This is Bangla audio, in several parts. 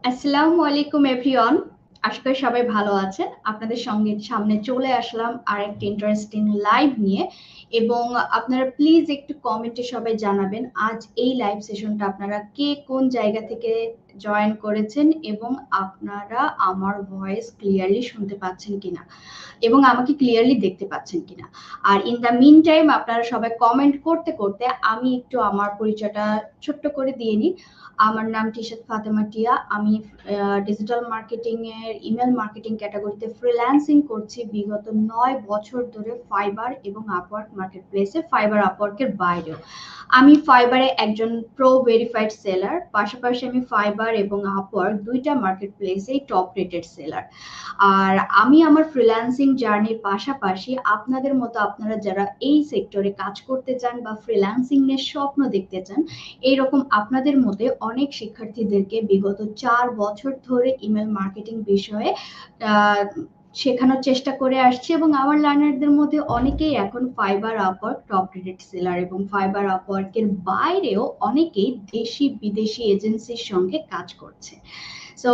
আসসালামু আলাইকুম এভরিওয়ান। আশা করি সবাই ভালো আছেন। আপনাদের সঙ্গে সামনে চলে আসলাম আর একটা ইন্টারেস্টিং লাইভ নিয়ে। এবং আপনারা প্লিজ একটু কমেন্টে সবাই জানাবেন আজ এই লাইভ সেশনটা আপনারা কে কোন জায়গা থেকে জয়েন করেছেন এবং আপনারা আমার ভয়েস ক্লিয়ারলি শুনতে পাচ্ছেন কিনা এবং আমাকে ক্লিয়ারলি দেখতে পাচ্ছেন কিনা। আর ইন দ্য মিন টাইম আপনারা সবাই কমেন্ট করতে করতে আমি একটু আমার পরিচয়টা ছোট্ট করে দিয়ে নিই। আমার নাম টিশাত ফাতেমা টিয়া। আমি ডিজিটাল মার্কেটিং এর ইমেল মার্কেটিং ক্যাটাগরিতে ফ্রিল্যান্সিং করছি বিগত 9 বছর ধরে ফাইবার এবং আপওয়ার্ক মার্কেট প্লেসে। ফাইবার আপওয়ার্কের বাইরেও আমি ফাইবারে একজন প্রো ভেরিফাইড সেলার, পাশাপাশি আমি ফাইবার এবং আপওয়ার্ক দুইটা মার্কেট প্লেসেই টপ রেটেড সেলার। আর আমি আমার ফ্রিল্যান্সিং জার্নির পাশাপাশি আপনাদের মতো আপনারা যারা এই সেক্টরে কাজ করতে চান বা ফ্রিল্যান্সিং এর স্বপ্ন দেখতে চান, এইরকম আপনাদের মধ্যে অনেক শিক্ষার্থীদেরকে বিগত 4 বছর ধরে ইমেল মার্কেটিং বিষয়ে আহ, শেখানোর চেষ্টা করে আসছি এবং আমার লার্নারদের মধ্যে অনেকেই এখন fibre Upwork top rated seller এবং ফাইবার আপওয়ার্কের বাইরেও অনেকেই দেশি বিদেশি এজেন্সির সঙ্গে কাজ করছে। সো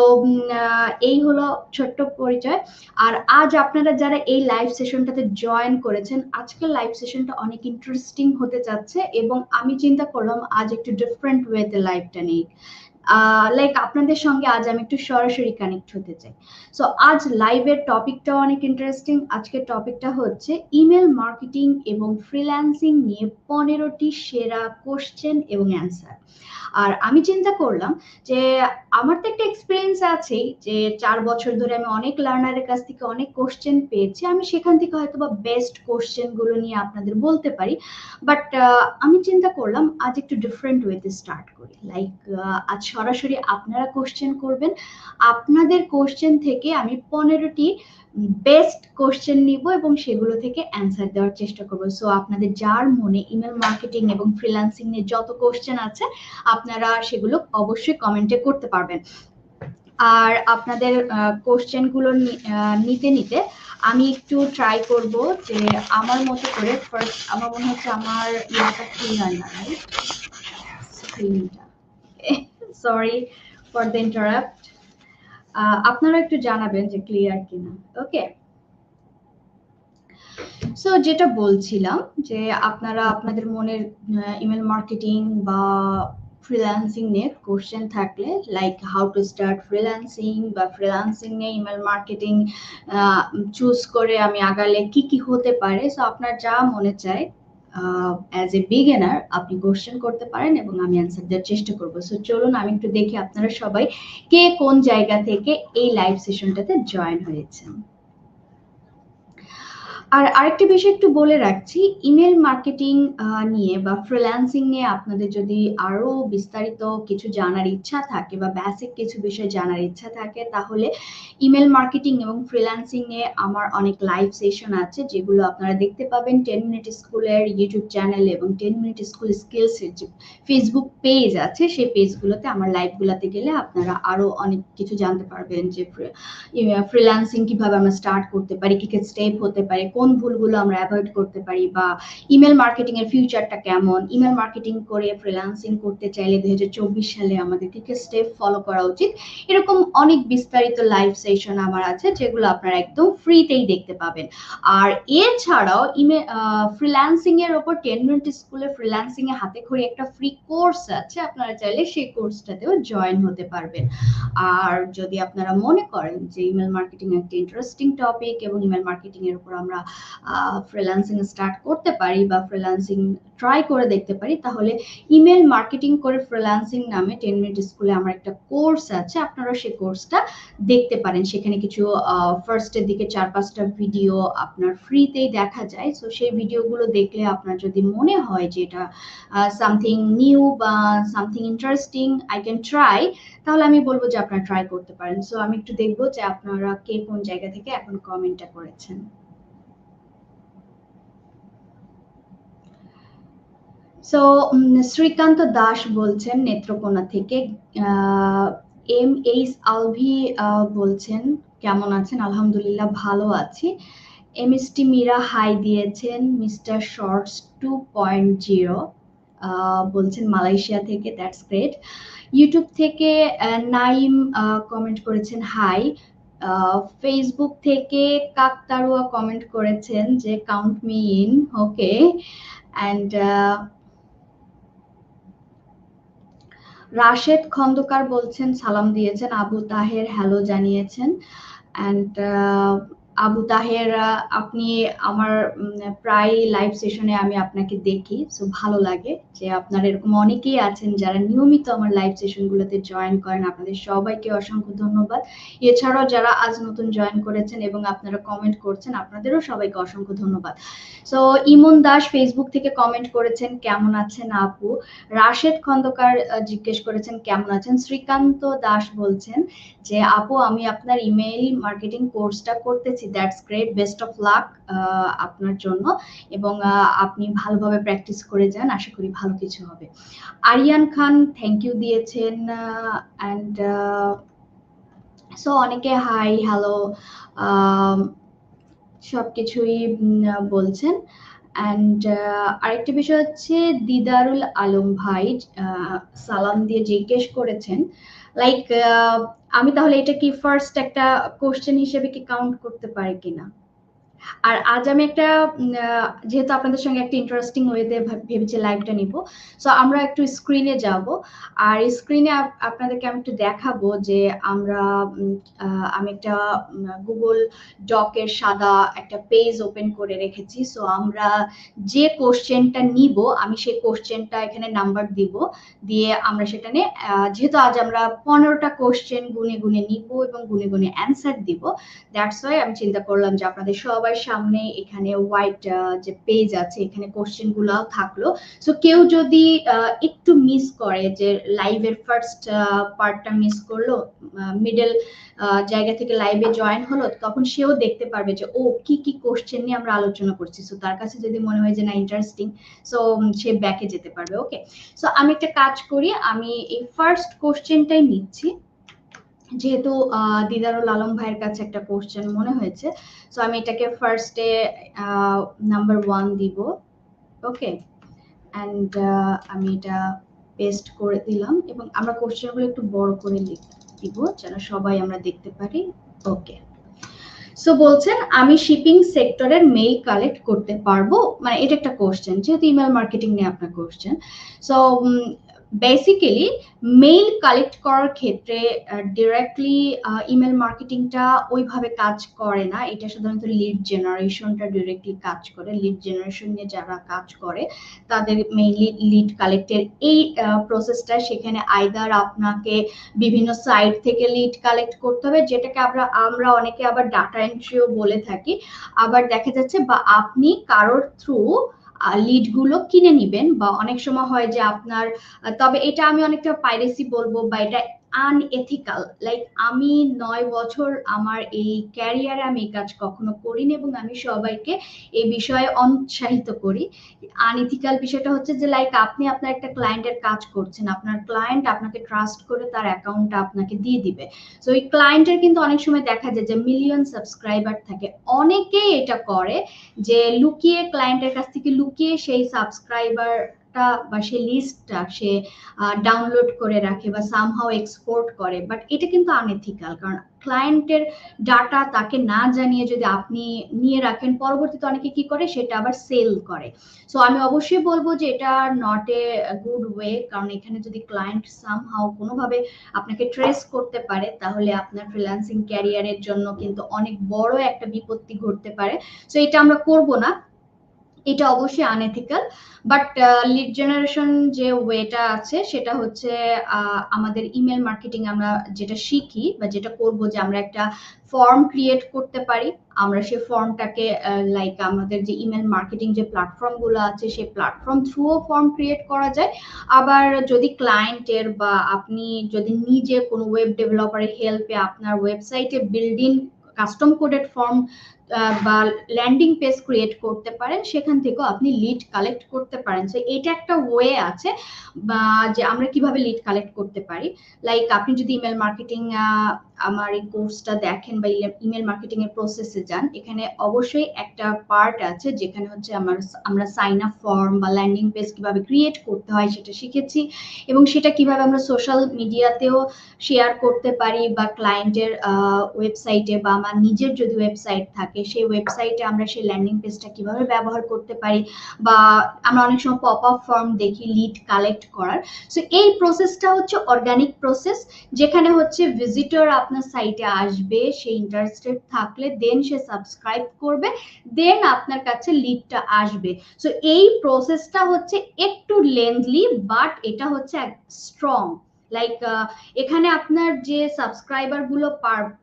এই হলো ছোট্ট পরিচয়। আর আজ আপনারা যারা এই লাইভ সেশনটাতে জয়েন করেছেন, আজকের লাইভ সেশনটা অনেক ইন্টারেস্টিং হতে যাচ্ছে এবং আমি চিন্তা করলাম আজ একটু ডিফারেন্ট ওয়েতে লাইভটা নেই। লাইক আপনাদের সঙ্গে আজ আমি একটু সরাসরি কানেক্ট হতে চাই। সো আজ লাইভের টপিকটাও অনেক ইন্টারেস্টিং। আজকের টপিকটা হচ্ছে ইমেল মার্কেটিং এবং ফ্রিল্যান্সিং নিয়ে 15টি সেরা কোশ্চেন এবং অ্যান্সার। আর আমি চিন্তা করলাম যে আমার তো একটা এক্সপিরিয়েন্স আছেই, যে 4 বছর ধরে আমি অনেক লার্নারের কাছ থেকে অনেক কোশ্চেন পেয়েছি। আমি সেখান থেকে হয়তো বা বেস্ট কোশ্চেন গুলো নিয়ে আপনাদের বলতে পারি। বাট আমি চিন্তা করলাম আজ একটু ডিফারেন্ট ওয়েতে স্টার্ট করি। লাইক আজ সরাসরি আপনারা কোশ্চেন করবেন, আপনাদের কোশ্চেন থেকে আমি 15টি বেস্ট কোশ্চেন নিব এবং সেগুলো থেকে অ্যান্সার দেওয়ার চেষ্টা করবো। সো আপনাদের যার মনে ইমেল মার্কেটিং এবং ফ্রিল্যান্সিং নিয়ে যত কোশ্চেন আছে আপনারা সেগুলো অবশ্যই কমেন্টে করতে পারবেন। আর আপনাদের কোশ্চেন গুলো নিতে নিতে আমি একটু ট্রাই করব যে আমার মতো করে ফার্স্ট, আমার মনে হচ্ছে আমার ইয়াটা ক্লিয়ার না, রাইট? স্ক্রিনটা, সরি ফর দ্য ইন্টারাপ্ট। আপনারা একটু জানাবেন যে ক্লিয়ার কিনা। ওকে, সো যেটা বলছিলাম যে আপনারা আপনাদের মনের ইমেল মার্কেটিং বা ফ্রিল্যান্সিং নিয়ে কোশ্চেন থাকলে, like how to start freelancing বা ফ্রিল্যান্সিং নিয়ে ইমেল মার্কেটিং চুজ করে আমি আগালে কি কি হতে পারে, সো আপনার যা মনে চায় অ্যাজ এ বিগিনার আপনি কোশ্চেন করতে পারেন এবং আমি অ্যান্সার দেওয়ার চেষ্টা করবো। সো চলুন আমি একটু দেখি আপনারা সবাই কে কোন জায়গা থেকে এই লাইভ সেশনটাতে জয়েন হয়েছেন। আর আরেকটা বিষয় একটু বলে রাখছি, ইমেল মার্কেটিং নিয়ে বা ফ্রিল্যান্সিং নিয়ে আপনাদের যদি আরো বিস্তারিত কিছু জানার ইচ্ছা থাকে বা বেসিক কিছু বিষয় জানার ইচ্ছা থাকে, তাহলে ইমেল মার্কেটিং এবং ফ্রিল্যান্সিং নিয়ে আমার অনেক লাইভ সেশন আছে, যেগুলো আপনারা দেখতে পাবেন 10 মিনিট স্কুলের ইউটিউব চ্যানেল এবং 10 মিনিট স্কুল স্কিলস এর যে ফেসবুক পেজ আছে, সেই পেজগুলোতে আমার লাইভগুলোতে গেলে আপনারা আরো অনেক কিছু জানতে পারবেন যে ফ্রিল্যান্সিং কিভাবে আমরা স্টার্ট করতে পারি, কি কি স্টেপ হতে পারে, কোন ভুলগুলো আমরা অ্যাভয়েড করতে পারি, বা ইমেল মার্কেটিং এর ফিউচারটা কেমন, ইমেল মার্কেটিং করে ফ্রিল্যান্সিং করতে চাইলে 2024 সালে আমাদের কি কি স্টেপ ফলো করা উচিত। এরকম অনেক বিস্তারিত লাইভ সেশন আমার আছে, যেগুলো আপনারা একদম ফ্রিতেই দেখতে পাবেন। আর এছাড়াও ইমেল ফ্রিল্যান্সিং এর উপর 10 মিনিট স্কুলে ফ্রিল্যান্সিং এ হাতে খড়ি একটা ফ্রি কোর্স আছে, আপনারা চাইলে সেই কোর্সটাতেও জয়েন হতে পারবেন। আর যদি আপনারা মনে করেন যে ইমেল মার্কেটিং একটা ইন্টারেস্টিং টপিক এবং ইমেল মার্কেটিং এর উপর আমরা ফ্রিল্যান্সিং স্টার্ট করতে পারি বা ফ্রিল্যান্সিং ট্রাই করে দেখতে পারি, তাহলে ইমেল মার্কেটিং করে ফ্রিল্যান্সিং নামে 10 মিনিট স্কুলে আমার একটা কোর্স আছে, আপনারা সেই কোর্সটা দেখতে পারেন। সেখানে কিছু ফার্স্টের দিকে 4-5টা ভিডিও আপনার ফ্রিতেই দেখা যায়। সো সেই ভিডিওগুলো দেখলে আপনার যদি মনে হয় যে এটা সামথিং নিউ বা something interesting I can try, তাহলে আমি বলবো যে আপনারা ট্রাই করতে পারেন। সো আমি একটু দেখবো যে আপনারা কে কোন জায়গা থেকে এখন কমেন্টটা করেছেন। সো শ্রীকান্ত দাস বলছেন নেত্রকোনা থেকে। এম এইচ আলভি বলছেন কেমন আছেন, আলহামদুলিল্লাহ ভালো আছি। এমএসটি মীরা হাই দিয়েছেন। মিস্টার শর্টস 2.0 বলছেন মালয়েশিয়া থেকে, দ্যাটস গ্রেট। ইউটিউব থেকে নাইম কমেন্ট করেছেন হাই। ফেসবুক থেকে কাকতারুয়া কমেন্ট করেছেন যে count me in. Okay, and Rashed Khandakar বলছেন সালাম দিয়েছেন, আবু তাহের হ্যালো জানিয়েছেন। অ্যান্ড আবু তাহের, আপনি আমার প্রায় লাইভ সেশনে আমি আপনাকে দেখি, সো ভালো লাগে যে আপনারা এরকম অনেকেই আছেন যারা নিয়মিত আমার লাইভ সেশনগুলোতে জয়েন করেন। আপনাদের সবাইকে অসংখ্য ধন্যবাদ। এছাড়াও যারা আজ নতুন জয়েন করেছেন এবং আপনারা কমেন্ট করছেন, আপনাদেরও সবাইকে অসংখ্য ধন্যবাদ। সো ইমন দাস ফেসবুক থেকে কমেন্ট করেছেন কেমন আছেন আপু। রাশেদ খন্দকার জিজ্ঞেস করেছেন কেমন আছেন। শ্রীকান্ত দাস বলছেন যে আপু আমি আপনার ইমেইল মার্কেটিং কোর্সটা করতেছি, that's great, best of luck আপনার জন্য, এবং আপনি ভালোভাবে প্র্যাকটিস করে যান, আশা করি ভালো কিছু হবে। আরিয়ান খান থ্যাংক ইউ দিয়েছেন। অ্যান্ড সো অনেকে হাই হ্যালো সবকিছুই বলছেন। অ্যান্ড আরেকটা বিষয় হচ্ছে দিদারুল আলম ভাই সালাম দিয়ে জিজ্ঞেস করেছেন লাইক আমি তাহলে এটা কি ফার্স্ট একটা কোশ্চেন হিসেবে কি কাউন্ট করতে পারি কিনা। আর আজ আমি একটা যেহেতু আপনাদের সঙ্গে একটা ইন্টারেস্টিং ওয়েতে ভেবেছি লাইভটা নিব, সো আমরা একটু স্ক্রিনে যাব, আর স্ক্রিনে আপনাদেরকে আমি একটু দেখাবো যে আমরা আমি একটা গুগল ডকের সাদা একটা পেজ ওপেন করে রেখেছি। সো আমরা যে কোশ্চেনটা নিব আমি সেই কোশ্চেনটা এখানে নাম্বার দিব, দিয়ে আমরা সেটা নিয়ে যেহেতু আজ আমরা 15টা কোশ্চেন গুনে গুনে নিব এবং গুনে গুনে অ্যান্সার দিব, দ্যাটস ওয়াই আমি চিন্তা করলাম যে আপনাদের সবার সামনে এখানে হোয়াইট যে পেজ আছে এখানে কোশ্চেন গুলো থাকলো। সো কেউ যদি একটু মিস করে, যে লাইভের ফার্স্ট পার্টটা মিস করলো, মিডল জায়গা থেকে লাইভে জয়েন হলো, তখন সেও দেখতে পারবে যে ও কি কি কোশ্চেন নিয়ে আমরা আলোচনা করছি। সো তার কাছে যদি মনে হয় যে না ইন্টারেস্টিং, সো সে ব্যাকে যেতে পারবে। ওকে, সো আমি একটা কাজ করি, আমি এই ফার্স্ট কোশ্চেনটাই নিচ্ছি, যেহেতু দিদারুল আলম ভাইয়ের কাছে একটা কোশ্চেন মনে হয়েছে, সো আমি এটাকে ফার্স্টে নাম্বার 1 দিব। ওকে, অ্যান্ড আমি এটা পেস্ট করে দিলাম এবং আমরা কোশ্চেনগুলো একটু বড় করে দিব যেন সবাই আমরা দেখতে পারি। ওকে, সো বলছেন আমি শিপিং সেক্টরের মেইল কালেক্ট করতে পারবো, মানে এটা একটা কোশ্চেন, যেহেতু ইমেল মার্কেটিং নিয়ে আপনার question. So basically mail collect করার ক্ষেত্রে ডিরেক্টলি ইমেল মার্কেটিংটা ওইভাবে কাজ করে না, এটা সাধারণত লিড জেনারেশনটা ডিরেক্টলি কাজ করে। লিড জেনারেশন নিয়ে যারা কাজ করে তাদের মেইনলি লিড কালেক্টের এই প্রসেসটা, সেখানে আইদার আপনাকে বিভিন্ন সাইট থেকে লিড কালেক্ট করতে হবে, যেটাকে আমরা অনেকে আবার ডাটা এন্ট্রিও বলে থাকি। আবার দেখা যাচ্ছে বা আপনি কারোর থ্রু লিড গুলো কিনে নিবেন, বা অনেক সময় হয় যে আপনার, তবে এটা আমি অনেকটা পাইরেসি বলবো বা এটা আনএথিক্যাল। লাইক আমি 9 বছর আমার এই ক্যারিয়ারে আমি এই কাজ কখনো করিনি এবং আমি সবাইকে এই বিষয়ে উৎসাহিত করি। আনএথিক্যাল বিষয়টা হচ্ছে যে লাইক আপনি আপনার একটা ক্লায়েন্টের কাজ করছেন, আপনার ক্লায়েন্ট আপনাকে ট্রাস্ট করে তার অ্যাকাউন্টটা আপনাকে দিয়ে দিবে। সো এই ক্লায়েন্টের কিন্তু অনেক সময় দেখা যায় যে মিলিয়ন সাবস্ক্রাইবার থাকে, অনেকেই এটা করে যে লুকিয়ে ক্লায়েন্টের কাছ থেকে লুকিয়ে সেই সাবস্ক্রাইবারটা বা সেই লিস্টটা সে ডাউনলোড করে রাখে বা সামহাও এক্সপোর্ট করে, বাট এটা কিন্তু আনএথিক্যাল। কারণ ক্লায়েন্টের ডাটা তাকে না জানিয়ে যদি আপনি নিয়ে রাখেন, পরবর্তীতে অনেকে কি করে সেটা আবার সেল করে। সো আমি অবশ্যই বলবো যে এটা নট এ গুড ওয়ে, কারণ এখানে যদি ক্লায়েন্ট সামহাও কোনোভাবে আপনাকে ট্রেস করতে পারে তাহলে আপনার ফ্রিল্যান্সিং ক্যারিয়ারের জন্য কিন্তু অনেক বড় একটা বিপত্তি ঘটতে পারে। সো এটা আমরা করব না, এটা অবশ্যই আনএথিক্যাল। বাট লিড জেনারেশন যে ওয়েটা আছে সেটা হচ্ছে আমাদের ইমেল মার্কেটিং আমরা যেটা শিখি বা যেটা করব, যে আমরা একটা ফর্ম ক্রিয়েট করতে পারি। আমরা সেই ফর্মটাকে লাইক আমাদের যে ইমেল মার্কেটিং যে প্ল্যাটফর্ম গুলো আছে সেই প্ল্যাটফর্ম থ্রুও ফর্ম ক্রিয়েট করা যায়। আবার যদি ক্লায়েন্টের বা আপনি যদি নিজে কোনো ওয়েব ডেভেলপারের হেল্পে আপনার ওয়েবসাইটে বিল্ডিং কাস্টম কোডেড ফর্ম বা ল্যান্ডিং পেজ ক্রিয়েট করতে পারেন, সেখান থেকেও আপনি লিড কালেক্ট করতে পারেন। সো এটা একটা ওয়ে আছে বা যে আমরা কিভাবে লিড কালেক্ট করতে পারি। লাইক আপনি যদি ইমেল মার্কেটিং আমার এই কোর্সটা দেখেন বা ইমেল মার্কেটিং এর প্রসেসে যান, এখানে অবশ্যই একটা পার্ট আছে যেখানে হচ্ছে আমরা সাইন আপ ফর্ম বা ল্যান্ডিং পেজ কিভাবে ক্রিয়েট করতে হয় সেটা শিখেছি, এবং সেটা কিভাবে আমরা সোশ্যাল মিডিয়াতেও শেয়ার করতে পারি বা ক্লায়েন্টের ওয়েবসাইটে বা আমার নিজের যদি ওয়েবসাইট থাকে সেই ওয়েবসাইটে আমরা সেই ল্যান্ডিং পেজটা কিভাবে ব্যবহার করতে পারি, বা আমরা অনেক সময় পপ আপ ফর্ম দেখি লিড কালেক্ট করার। সো এই প্রসেসটা হচ্ছে অর্গানিক প্রসেস, যেখানে হচ্ছে ভিজিটর আপনার সাইটে আসবে, সে ইন্টারেস্টেড থাকলে দেন সে সাবস্ক্রাইব করবে, দেন আপনার কাছে লিডটা আসবে। সো এই প্রসেসটা হচ্ছে একটু লেন্থলি, বাট এটা হচ্ছে স্ট্রং। লাইক এখানে আপনার যে সাবস্ক্রাইবার গুলো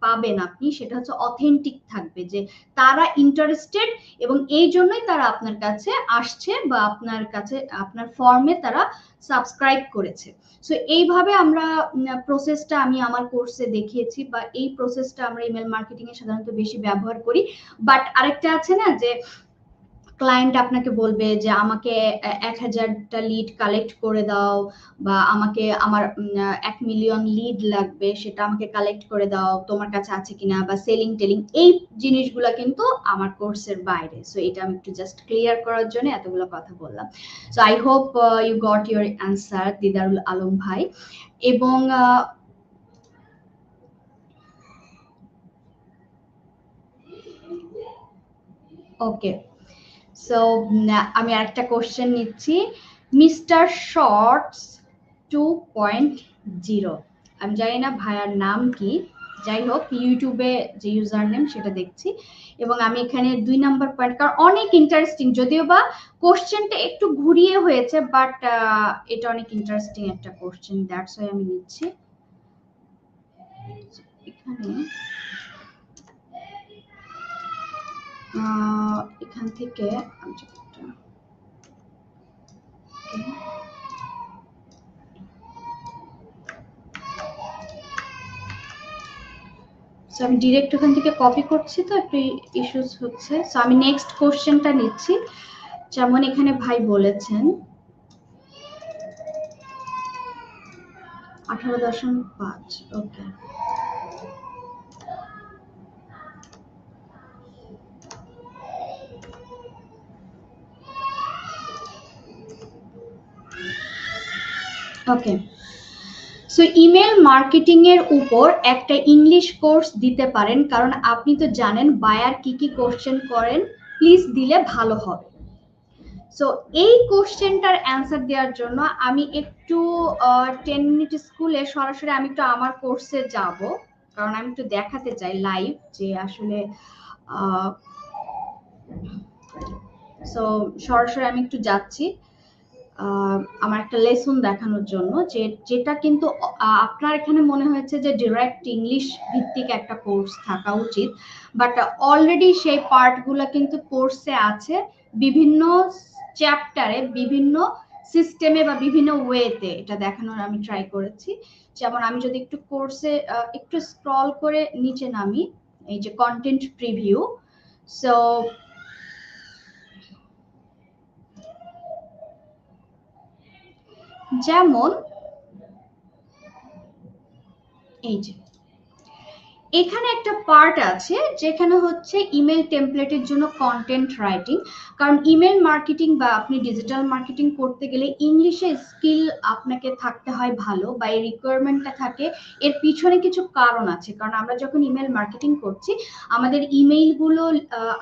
পাবেন আপনি, সেটা হচ্ছে অথেন্টিক থাকবে, যে তারা ইন্টারেস্টেড এবং এই জন্যই তারা আপনার কাছে আসছে বা আপনার কাছে আপনার ফর্মে তারা সাবস্ক্রাইব করেছে। সো এইভাবে আমরা প্রসেসটা আমি আমার কোর্সে দেখিয়েছি, বা এই প্রসেসটা আমরা ইমেল মার্কেটিং এ সাধারণত বেশি ব্যবহার করি। বাট আরেকটা আছে না, যে ক্লায়েন্ট আপনাকে বলবে যে আমাকে 1000টা লিড কালেক্ট করে দাও, বা আমাকে আমার 1 মিলিয়ন লিড লাগবে, সেটা আমাকে কালেক্ট করে দাও, তোমার কাছে আছে কিনা, বা সেলিং টেলিং, এই জিনিসগুলো কিন্তু আমার কোর্সের বাইরে। সো এটা আমি একটু জাস্ট ক্লিয়ার করার জন্য এতগুলো কথা বললাম। So I hope you got your answer, Didarul Alam ভাই। এবং ওকে, সো আমি আরেকটা কোশ্চেন নিচ্ছি। মিস্টার শর্টস 2.0, আমি জানি না ভাইয়ার নাম কি, যাই হোক ইউটিউবে যে ইউজার নেম সেটা দেখছি, এবং আমি এখানে 2 নাম্বার পয়েন্ট, কারণ অনেক ইন্টারেস্টিং, যদিও বা কোশ্চেনটা একটু ঘুরিয়ে হয়েছে, বাট এটা অনেক ইন্টারেস্টিং একটা কোশ্চেন, দ্যাটস ওয়াই আমি নিচ্ছি। এখানে এখান থেকে সো আমি ডিরেক্ট ওখান থেকে কপি করছি, তো একটু ইস্যুস হচ্ছে। সো আমি নেক্সট কোশ্চেনটা নিচ্ছি। যেমন এখানে ভাই বলেছেন 18.5, ওকে। ওকে, সো ইমেল মার্কেটিং এর উপর একটা ইংলিশ কোর্স দিতে পারেন, কারণ আপনি তো জানেন বায়ার কি কি কোশ্চেন করেন, প্লিজ দিলে ভালো হবে। সো এই কোশ্চেনটার অ্যান্সার দেওয়ার জন্য আমি একটু 10 মিনিট স্কুলে সরাসরি আমি একটু আমার কোর্সে যাব, কারণ আমি একটু দেখাতে চাই লাইভ যে আসলে সো সরাসরি আমি একটু যাচ্ছি আমার একটা লেসন দেখানোর জন্য, যেটা কিন্তু আপনার এখানে মনে হয়েছে যে ডিরেক্ট ইংলিশ ভিত্তিক একটা কোর্স থাকা উচিত, বাট অলরেডি সেই পার্টগুলো কিন্তু কোর্সে আছে, বিভিন্ন চ্যাপ্টারে বিভিন্ন সিস্টেমে বা বিভিন্ন ওয়েতে এটা দেখানোর আমি ট্রাই করেছি। যেমন আমি যদি একটু কোর্সে একটু স্ক্রল করে নিচে নামি, এই যে কন্টেন্ট প্রিভিউ, সো যেমন এই যে এখানে একটা পার্ট আছে যেখানে হচ্ছে ইমেল টেমপ্লেটের জন্য কন্টেন্ট রাইটিং, কারণ ইমেল মার্কেটিং বা আপনি ডিজিটাল মার্কেটিং করতে গেলে ইংলিশে স্কিল আপনাকে থাকতে হয় ভালো, বা এই রিকোয়ারমেন্টটা থাকে। এর পিছনে কিছু কারণ আছে, কারণ আমরা যখন ইমেল মার্কেটিং করছি আমাদের ইমেইলগুলো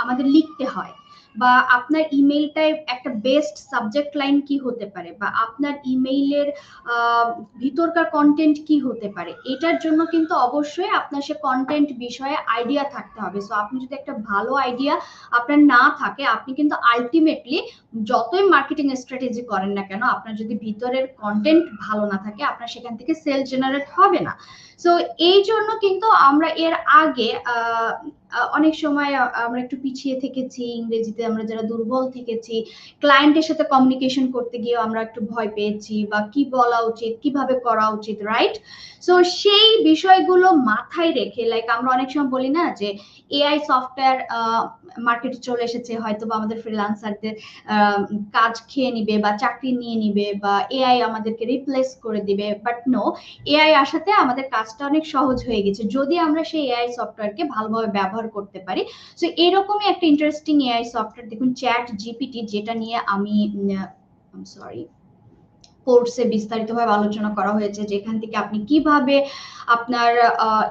আমাদের লিখতে হয়, বা আপনার ইমেইলটায় একটা বেস্ট সাবজেক্ট লাইন কি হতে পারে, বা আপনার ইমেইলের ভিতরকার কন্টেন্ট কি হতে পারে, এটার জন্য কিন্তু অবশ্যই আপনার সে কন্টেন্ট বিষয়ে আইডিয়া থাকতে হবে। সো আপনি যদি একটা ভালো আইডিয়া আপনার না থাকে, আপনি কিন্তু আলটিমেটলি যতই মার্কেটিং স্ট্র্যাটেজি করেন না কেন, আপনার যদি ভিতরের কন্টেন্ট ভালো না থাকে, আপনার সেখান থেকে সেল জেনারেট হবে না। সো এই জন্য কিন্তু আমরা এর আগে অনেক সময় আমরা একটু পিছিয়ে থেকেছি ইংরেজিতে, আমরা যারা দুর্বল থেকেছি, ক্লায়েন্টের সাথে কমিউনিকেশন করতে গিয়ে আমরা একটু ভয় পেয়েছি, বা কি বলা উচিত, কিভাবে করা উচিত, রাইট? সো সেই বিষয়গুলো মাথায় রেখে, লাইক আমরা অনেক সময় বলি না যে এআই সফটওয়্যার মার্কেটে চলে এসেছে, হয়তো বা আমাদের ফ্রিল্যান্সারদের কাজ খেয়ে নিবে বা চাকরি নিয়ে নিবে, বা এআই আমাদেরকে রিপ্লেস করে দিবে, বাট নো, এআই আসাতে আমাদের কাজটা অনেক সহজ হয়ে গেছে যদি আমরা সেই এআই সফটওয়্যারকে ভালোভাবে ব্যবহার করতে পারি। সো এরকমই একটা ইন্টারেস্টিং এআই সফটওয়্যার দেখুন, চ্যাট জিপিটি, যেটা নিয়ে আমি সরি কোর্সে বিস্তারিতভাবে আলোচনা করা হয়েছে, যেখান থেকে আপনি কিভাবে আপনার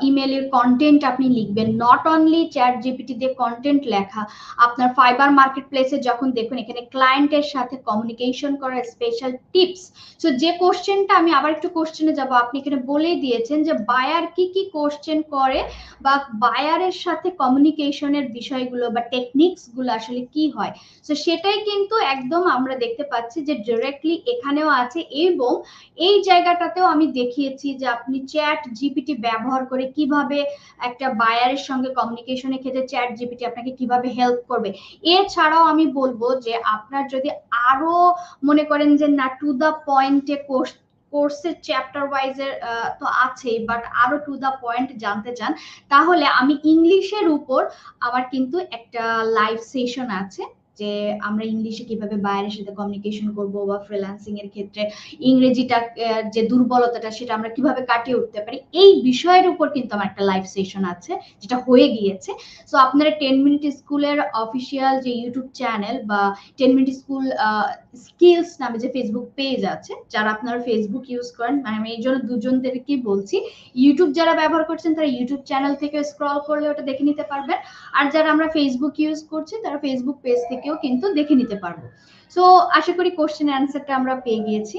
ইমেলের কন্টেন্ট আপনি লিখবেন। নট অনলি চ্যাট জিপিটি দিয়ে কন্টেন্ট লেখা, আপনার ফাইবার মার্কেট প্লেসে যখন দেখুন এখানে ক্লায়েন্টের সাথে কমিউনিকেশন করার স্পেশাল টিপস। সো যে কোশ্চেনটা, আমি আবার একটু কোশ্চেনে যাব, আপনি এখানে বলেই দিয়েছেন যে বায়ার কি কি কোশ্চেন করে, বা বায়ারের সাথে কমিউনিকেশনের বিষয়গুলো বা টেকনিক্স গুলো আসলে কি হয়। সো সেটাই কিন্তু একদম আমরা দেখতে পাচ্ছি যে ডিরেক্টলি এখানেও আছে, এবং এই জায়গাটাতেও আমি দেখিয়েছি যে আপনি চ্যাট জিপিটি ব্যবহার করে কিভাবে একটা বায়ারের সঙ্গে কমিউনিকেশনের ক্ষেত্রে চ্যাট জিপিটি আপনাকে কিভাবে হেল্প করবে। এছাড়াও আমি বলবো যে আপনার যদি আরো মনে করেন যে না টু দা পয়েন্টে কোর্সের চ্যাপ্টার ওয়াইজের তো আছেই, বাট আরো টু দা পয়েন্ট জানতে চান, তাহলে আমি ইংলিশের উপর আমার কিন্তু একটা লাইভ সেশন আছে, যে আমরা ইংলিশে কিভাবে বাইরের সাথে কমিউনিকেশন করব, বা ফ্রিল্যান্সিং এর ক্ষেত্রে ইংরেজিটা যে দুর্বলতাটা সেটা আমরা কিভাবে কাটিয়ে উঠতে পারি, এই বিষয়ের উপর কিন্তু আমার একটা লাইভ সেশন আছে, যেটা হয়ে গিয়েছে। সো আপনারা 10 মিনিট স্কুলের অফিসিয়াল যে ইউটিউব চ্যানেল বা 10 মিনিট স্কুল স্কিলস নামে যে ফেসবুক পেজ আছে, যারা আপনারা ফেসবুক ইউজ করেন, মানে আমি এই জন্য দুজনদেরকে বলছি, ইউটিউব যারা ব্যবহার করছেন তারা ইউটিউব চ্যানেল থেকে স্ক্রল করলে ওটা দেখে নিতে পারবেন, আর যারা আমরা ফেসবুক ইউজ করছি তারা ফেসবুক পেজ থেকেও কিন্তু দেখে নিতে পারবো। সো আশা করি কোশ্চেন অ্যান্সারটা আমরা পেয়ে গিয়েছি।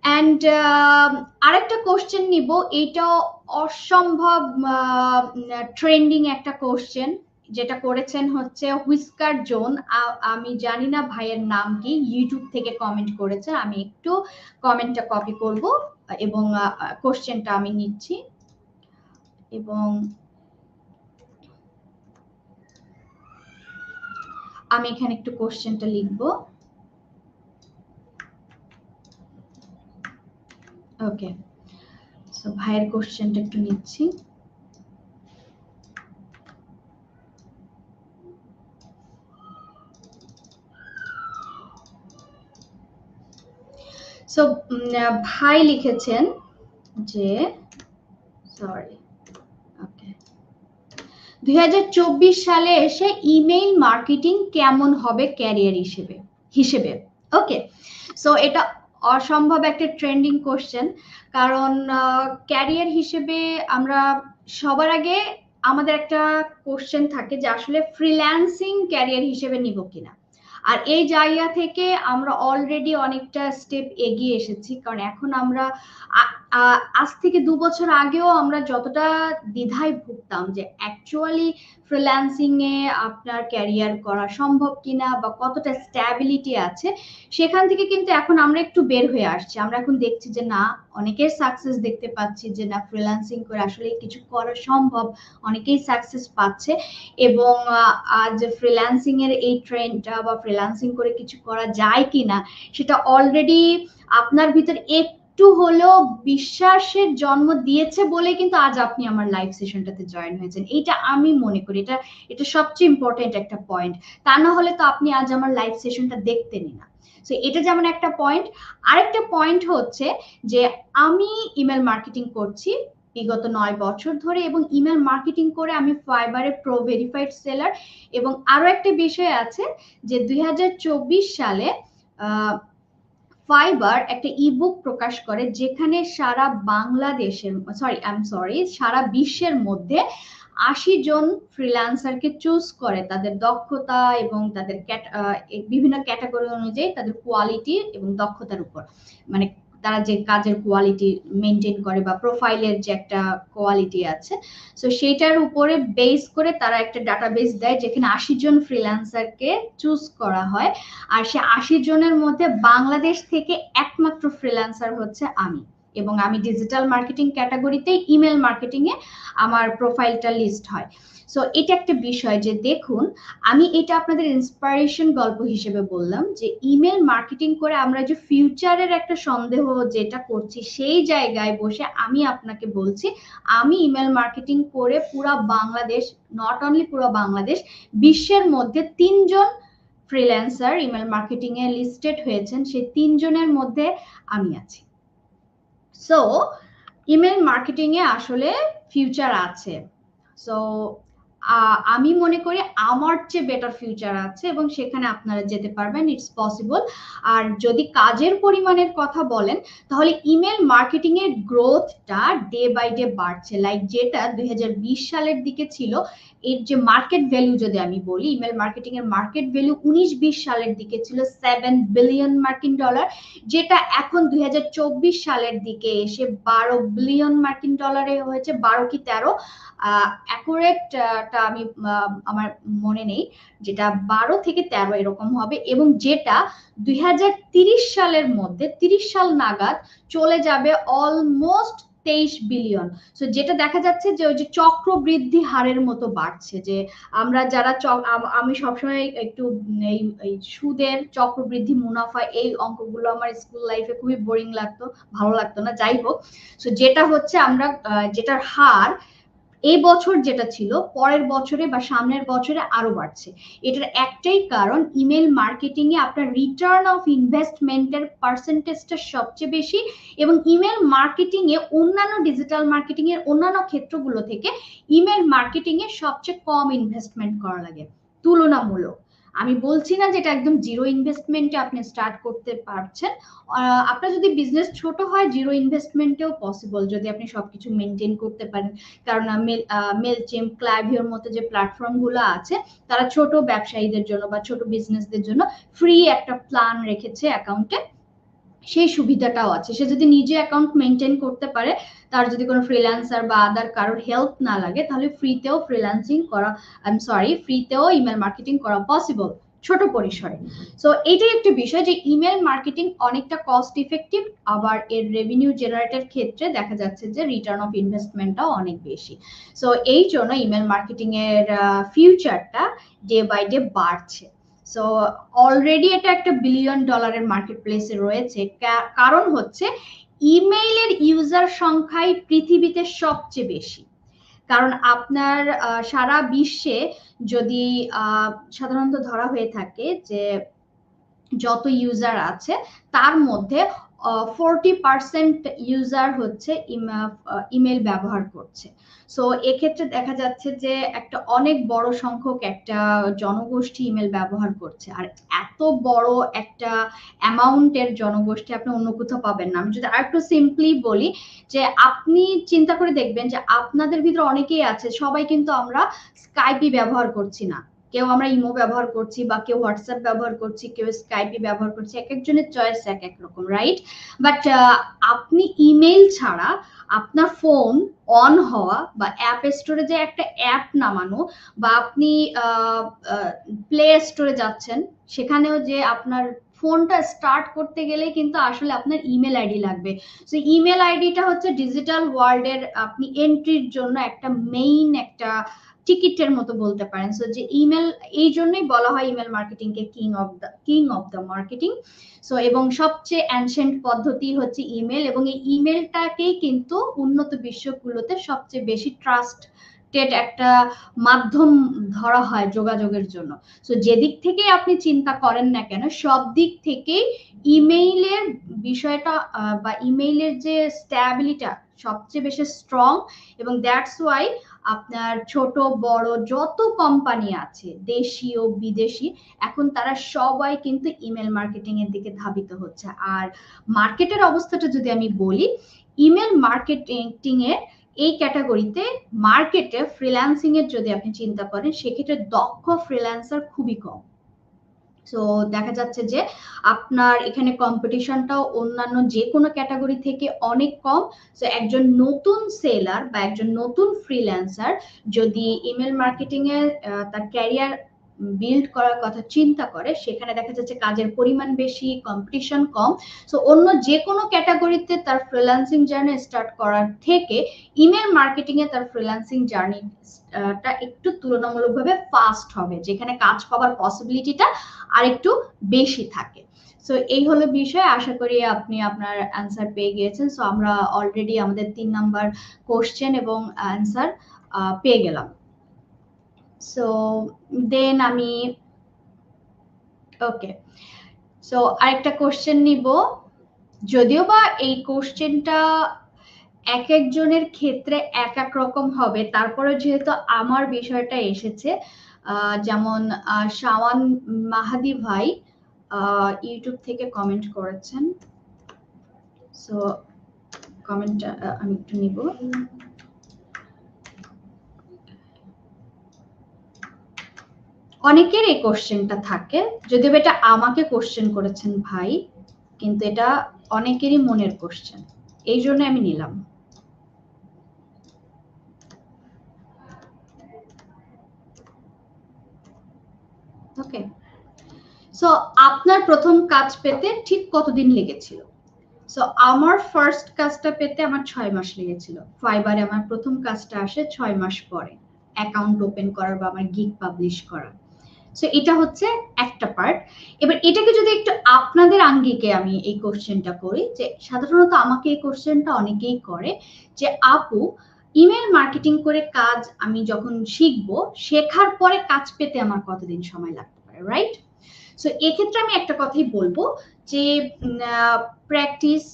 অ্যান্ড আরেকটা কোশ্চেন নিব, এটা অসম্ভব ট্রেন্ডিং একটা কোশ্চেন, যেটা করেছেন হচ্ছে হুইস্কার জোন। আমি জানি না ভাইয়ের নাম কি, ইউটিউব থেকে কমেন্ট করেছেন, আমি একটু কমেন্টটা কপি করব এবং কোশ্চেনটা আমি নিচ্ছি, এবং আমি এখানে একটু কোশ্চেনটা লিখবো। ওকে, সো ভাইয়ের কোশ্চেনটা একটু নিচ্ছি। সো ভাই লিখেছেন যে, সরি, ওকে, 2024 সালে এসে ইমেইল মার্কেটিং কেমন হবে ক্যারিয়ার হিসেবে। ওকে, সো এটা অসম্ভব একটা ট্রেন্ডিং কোশ্চেন, কারণ ক্যারিয়ার হিসেবে আমরা সবার আগে আমাদের একটা কোশ্চেন থাকে যে আসলে ফ্রিল্যান্সিং ক্যারিয়ার হিসেবে নিব কিনা। আর এই জায়গা থেকে আমরা অলরেডি অনেকটা স্টেপ এগিয়ে এসেছি, কারণ এখন আমরা আজ থেকে 2 বছর আগেও আমরা যতটা দ্বিধায় ভুগতাম যে অ্যাকচুয়ালি ফ্রিল্যান্সিং এ আপনার ক্যারিয়ার করা সম্ভব কিনা বা কতটা স্ট্যাবিলিটি আছে, সেখান থেকে কিন্তু এখন আমরা একটু বের হয়ে আসছি। আমরা এখন দেখছি যে না, অনেকের সাকসেস দেখতে পাচ্ছি, যে না ফ্রিল্যান্সিং করে আসলে কিছু করা সম্ভব, অনেকেই সাকসেস পাচ্ছে। এবং আজ ফ্রিল্যান্সিং এর এই ট্রেন্ডটা বা ফ্রিল্যান্সিং করে কিছু করা যায় কিনা, সেটা অলরেডি আপনার ভিতর একটু হলেও বিশ্বাসের জন্ম দিয়েছে বলে কিন্তু আজ আপনি আমার লাইভ সেশনটাতে জয়েন হয়েছেন। এইটা আমি মনে করি এটা এটা সবচেয়ে ইম্পর্টেন্ট একটা পয়েন্ট। তা না হলে তো আপনি আজ আমার লাইভ সেশনটা দেখতেনই না। সো এটা যেমন একটা পয়েন্ট। আরেকটা পয়েন্ট হচ্ছে যে আমি ইমেল মার্কেটিং করছি বিগত 9 বছর ধরে, এবং ইমেল মার্কেটিং করে আমি ফাইবারে প্রো ভেরিফাইড সেলার। এবং আরো একটা বিষয় আছে যে 2024 সালে ফাইবার একটা ইবুক প্রকাশ করে, যেখানে সারা বাংলাদেশের সারা বিশ্বের মধ্যে 80 জন ফ্রিল্যান্সারকে চুজ করে তাদের দক্ষতা এবং তাদের বিভিন্ন ক্যাটাগরি অনুযায়ী তাদের কোয়ালিটি এবং দক্ষতার উপর, মানে তারা যে কাজের কোয়ালিটি মেনটেন করে বা প্রোফাইলের যে একটা কোয়ালিটি আছে, সো সেইটার উপরে বেস করে তারা একটা ডাটাবেস দেয়, যেখানে 80 জন ফ্রিল্যান্সারকে চুজ করা হয়। আর সে 80 জনের মধ্যে বাংলাদেশ থেকে একমাত্র ফ্রিল্যান্সার হচ্ছে আমি। এবং আমি ডিজিটাল মার্কেটিং ক্যাটাগরিতে ইমেল মার্কেটিং এ আমার প্রোফাইলটা লিস্ট হয়। সো এটা একটা বিষয় যে দেখুন, আমি এটা আপনাদের ইন্সপিরেশন গল্প হিসেবে বললাম যে ইমেল মার্কেটিং করে আমরা যে ফিউচারের একটা সন্দেহ যেটা করছি, সেই জায়গায় বসে আমি আপনাকে বলছি আমি ইমেল মার্কেটিং করে পুরা বাংলাদেশ, নট অনলি পুরো বাংলাদেশ, বিশ্বের মধ্যে 3জন ফ্রিল্যান্সার ইমেল মার্কেটিং এ লিস্টেড হয়েছেন, সেই 3জনের মধ্যে আমি আছি। সো ইমেল মার্কেটিং এ আসলে ফিউচার আছে। সো আমি মনে করি আমার চেয়ে বেটার ফিউচার আছে এবং সেখানে আপনারা যেতে পারবেন, ইটস পসিবল। আর যদি কাজের পরিমাণের কথা বলেন তাহলে ইমেল মার্কেটিং এর গ্রোথটা ডে বাই ডে বাড়ছে। লাইক যেটা 2020 সালের দিকে ছিল, এর যে মার্কেট ভ্যালু যদি আমি বলি, ইমেল মার্কেটিং এর মার্কেট ভ্যালু 19-20 সালের দিকে ছিল $7 বিলিয়ন, যেটা এখন 2024 সালের দিকে এসে $12 বিলিয়ন হয়েছে, 12 কি 13 অ্যাকুরেটটা আমি আমার মনে নেই, যেটা 12 থেকে 13 এরকম হবে, এবং যেটা 2030 সালের মধ্যে 30 সাল নাগাদ চলে যাবে অলমোস্ট 23 বিলিয়ন। সো যেটা দেখা যাচ্ছে যে ওই যে চক্রবৃদ্ধি হারের মতো বাড়ছে, যে আমরা যারা আমি সবসময় একটু এই সুদের চক্রবৃদ্ধি মুনাফা এই অঙ্কগুলো আমার স্কুল লাইফে খুবই বোরিং লাগতো, ভালো লাগতো না, যাই হোক। সো যেটা হচ্ছে আমরা যেটার হার এই বছর যেটা ছিল পরের বছরে বা সামনের বছরে আরো বাড়ছে। এটার একটাই কারণ, ইমেল মার্কেটিং এ আপনার রিটার্ন অফ ইনভেস্টমেন্টের পার্সেন্টেজটা সবচেয়ে বেশি, এবং ইমেল মার্কেটিং এ অন্যান্য ডিজিটাল মার্কেটিং এর অন্যান্য ক্ষেত্রগুলো থেকে ইমেল মার্কেটিং এ সবচেয়ে কম ইনভেস্টমেন্ট করা লাগে তুলনামূলক। আমি বলছি না যে এটা একদম জিরো ইনভেস্টমেন্টে আপনি স্টার্ট করতে পারছেন, আপনার যদি বিজনেস ছোট হয় জিরো ইনভেস্টমেন্টেও পসিবল, যদি আপনি সবকিছু মেনটেন করতে পারেন। কারণ মেলচিম্প, ক্লাভিওর মতো যে প্ল্যাটফর্ম গুলো আছে, তারা ছোট ব্যবসায়ীদের জন্য বা ছোট বিজনেসদের জন্য ফ্রি একটা প্ল্যান রেখেছে অ্যাকাউন্টে, সেই সুবিধাটাও আছে। সে যদি নিজে অ্যাকাউন্ট মেনটেন করতে পারে, তার যদি কোনো ফ্রিল্যান্সার বা আদার কারোর হেল্প না লাগে, তাহলে ফ্রিতেও ফ্রিল্যান্সিং করা, ফ্রিতেও ইমেল মার্কেটিং করা পসিবল ছোট পরিসরে। সো এটাই একটা বিষয় যে ইমেল মার্কেটিং অনেকটা কস্ট ইফেক্টিভ, আবার এর রেভিনিউ জেনারেটের ক্ষেত্রে দেখা যাচ্ছে যে রিটার্ন অফ ইনভেস্টমেন্টটাও অনেক বেশি। সো এই জন্য ইমেল মার্কেটিং এর ফিউচারটা ডে বাই ডে বাড়ছে। সো অলরেডি এটা একটা $1 বিলিয়ন মার্কেট প্লেসে রয়েছে, কারণ হচ্ছে ইমেইলের ইউজার সংখ্যাই পৃথিবীতে সবচেয়ে বেশি। কারণ আপনার সারা বিশ্বে যদি সাধারণত ধরা হয়ে থাকে যে যত ইউজার আছে তার মধ্যে 40% ইউজার হচ্ছে ইমেল ব্যবহার করছে। সো এক্ষেত্রে দেখা যাচ্ছে যে একটা অনেক বড় সংখ্যক একটা জনগোষ্ঠী ইমেল ব্যবহার করছে, আর এত বড় একটা অ্যামাউন্টের জনগোষ্ঠী আপনি অন্য কোথাও পাবেন না। আমি যদি আরেকটু সিম্পলি বলি, যে আপনি চিন্তা করে দেখবেন যে আপনাদের ভিতরে অনেকেই আছে, সবাই কিন্তু আমরা স্কাইপই ব্যবহার করছি না, কেউ আমরা ইমো ব্যবহার করছি, বা কেউ হোয়াটসঅ্যাপ ব্যবহার করছি, কেউ স্কাইপে ব্যবহার করছি, এক একজনের চয়েস এক এক রকম, রাইট? বাট আপনি ইমেল ছাড়া আপনার ফোন অন হওয়া বা অ্যাপ স্টোরে যে একটা অ্যাপ নামানো, বা আপনি প্লে স্টোরে যাচ্ছেন, সেখানেও যে আপনার ফোনটা স্টার্ট করতে গেলে কিন্তু আসলে আপনার ইমেল আইডি লাগবে। সো ইমেল আইডিটা হচ্ছে ডিজিটাল ওয়ার্ল্ডের আপনি এন্ট্রির জন্য একটা মেইন একটা টিকিটের মতো বলতে পারেন। সো যে ইমেল, এই জন্যই বলা হয় email marketing K king of the marketing. So এবং সবচেয়ে অ্যানসেন্ট পদ্ধতি হচ্ছে ইমেল, এবং এই ইমেলটাকেই কিন্তু উন্নত বিশ্বগুলোতে সবচেয়ে বেশি ট্রাস্টেড একটা মাধ্যম ধরা হয় যোগাযোগের জন্য। সো যেদিক থেকে আপনি চিন্তা করেন না কেন, সব দিক থেকেই ইমেইলের বিষয়টা বা ইমেইলের যে স্ট্যাবিলিটা সবচেয়ে বেশি স্ট্রং, এবং দ্যাটস ওয়াই আপনার ছোট বড় যত কোম্পানি আছে দেশীয় বিদেশি, এখন তারা সবাই কিন্তু ইমেল মার্কেটিং এর দিকে ধাবিত হচ্ছে। আর মার্কেটের অবস্থাটা যদি আমি বলি, ইমেল মার্কেটিং এর এই ক্যাটাগরিতে মার্কেটে ফ্রিল্যান্সিং এর যদি আপনি চিন্তা করেন, সেক্ষেত্রে দক্ষ ফ্রিল্যান্সার খুবই কম। সো দেখা যাচ্ছে যে আপনার এখানে কম্পিটিশনটাও অন্যান্য যে কোনো ক্যাটাগরি থেকে অনেক কম। সো একজন নতুন সেলার বা একজন নতুন ফ্রিল্যান্সার যদি ইমেল মার্কেটিং এ তার ক্যারিয়ার বিল্ড করার কথা চিন্তা করে, সেখানে দেখা যাচ্ছে কাজের পরিমাণ বেশি, কম্পিটিশন কম। সো অন্য যে কোনো ক্যাটাগরিতে তার ফ্রিল্যান্সিং জার্নি স্টার্ট করার থেকে ইমেল মার্কেটিং এ তার ফ্রিল্যান্সিং জার্নিটা একটু তুলনামূলকভাবে ফাস্ট হবে, যেখানে কাজ পাওয়ার পসিবিলিটিটা আরেকটু বেশি থাকে। সো এই হলো বিষয়। আশা করি আপনি আপনার অ্যান্সার পেয়ে গিয়েছেন। সো আমরা অলরেডি আমাদের 3 নাম্বার কোশ্চেন এবং অ্যান্সার পেয়ে গেলাম। সো দেন আমি ওকে, সো আরেকটা কোশ্চেন নিব। যদিও বা এই কোশ্চেনটা এক একজনের ক্ষেত্রে এক এক রকম হবে, তারপরে যেহেতু আমার বিষয়টা এসেছে, যেমন শাওয়ান মাহাদি ভাই ইউটিউব থেকে কমেন্ট করেছেন। সো কমেন্টটা আমি একটু নিব। অনেকের এই কোশ্চেনটা থাকে, যদিও এটা আমাকে কোশ্চেন করেছেন ভাই, কিন্তু এটা অনেকেরই মনের কোশ্চেন, এই জন্য আমি নিলাম। ওকে, সো আপনার প্রথম কাজ পেতে ঠিক কতদিন লেগেছিল? সো আমার ফার্স্ট কাজটা পেতে আমার 6 মাস লেগেছিল। ফাইবারে আমার প্রথম কাজটা আসে 6 মাস পরে, অ্যাকাউন্ট ওপেন করার বা আমার গিগ পাবলিশ করা। সো এটা হচ্ছে একটা পার্ট। এবার এটাকে যদি একটু আপনাদের আঙ্গিকে আমি এই কোশ্চেনটা করি, যে সাধারণত আমাকে এই কোশ্চেনটা অনেকেই করে যে আপু ইমেল মার্কেটিং করে কাজ আমি যখন শিখবো, শেখার পরে কাজ পেতে আমার কতদিন সময় লাগতে পারে, রাইট? সো এক্ষেত্রে আমি একটা কথাই বলবো যে প্র্যাকটিস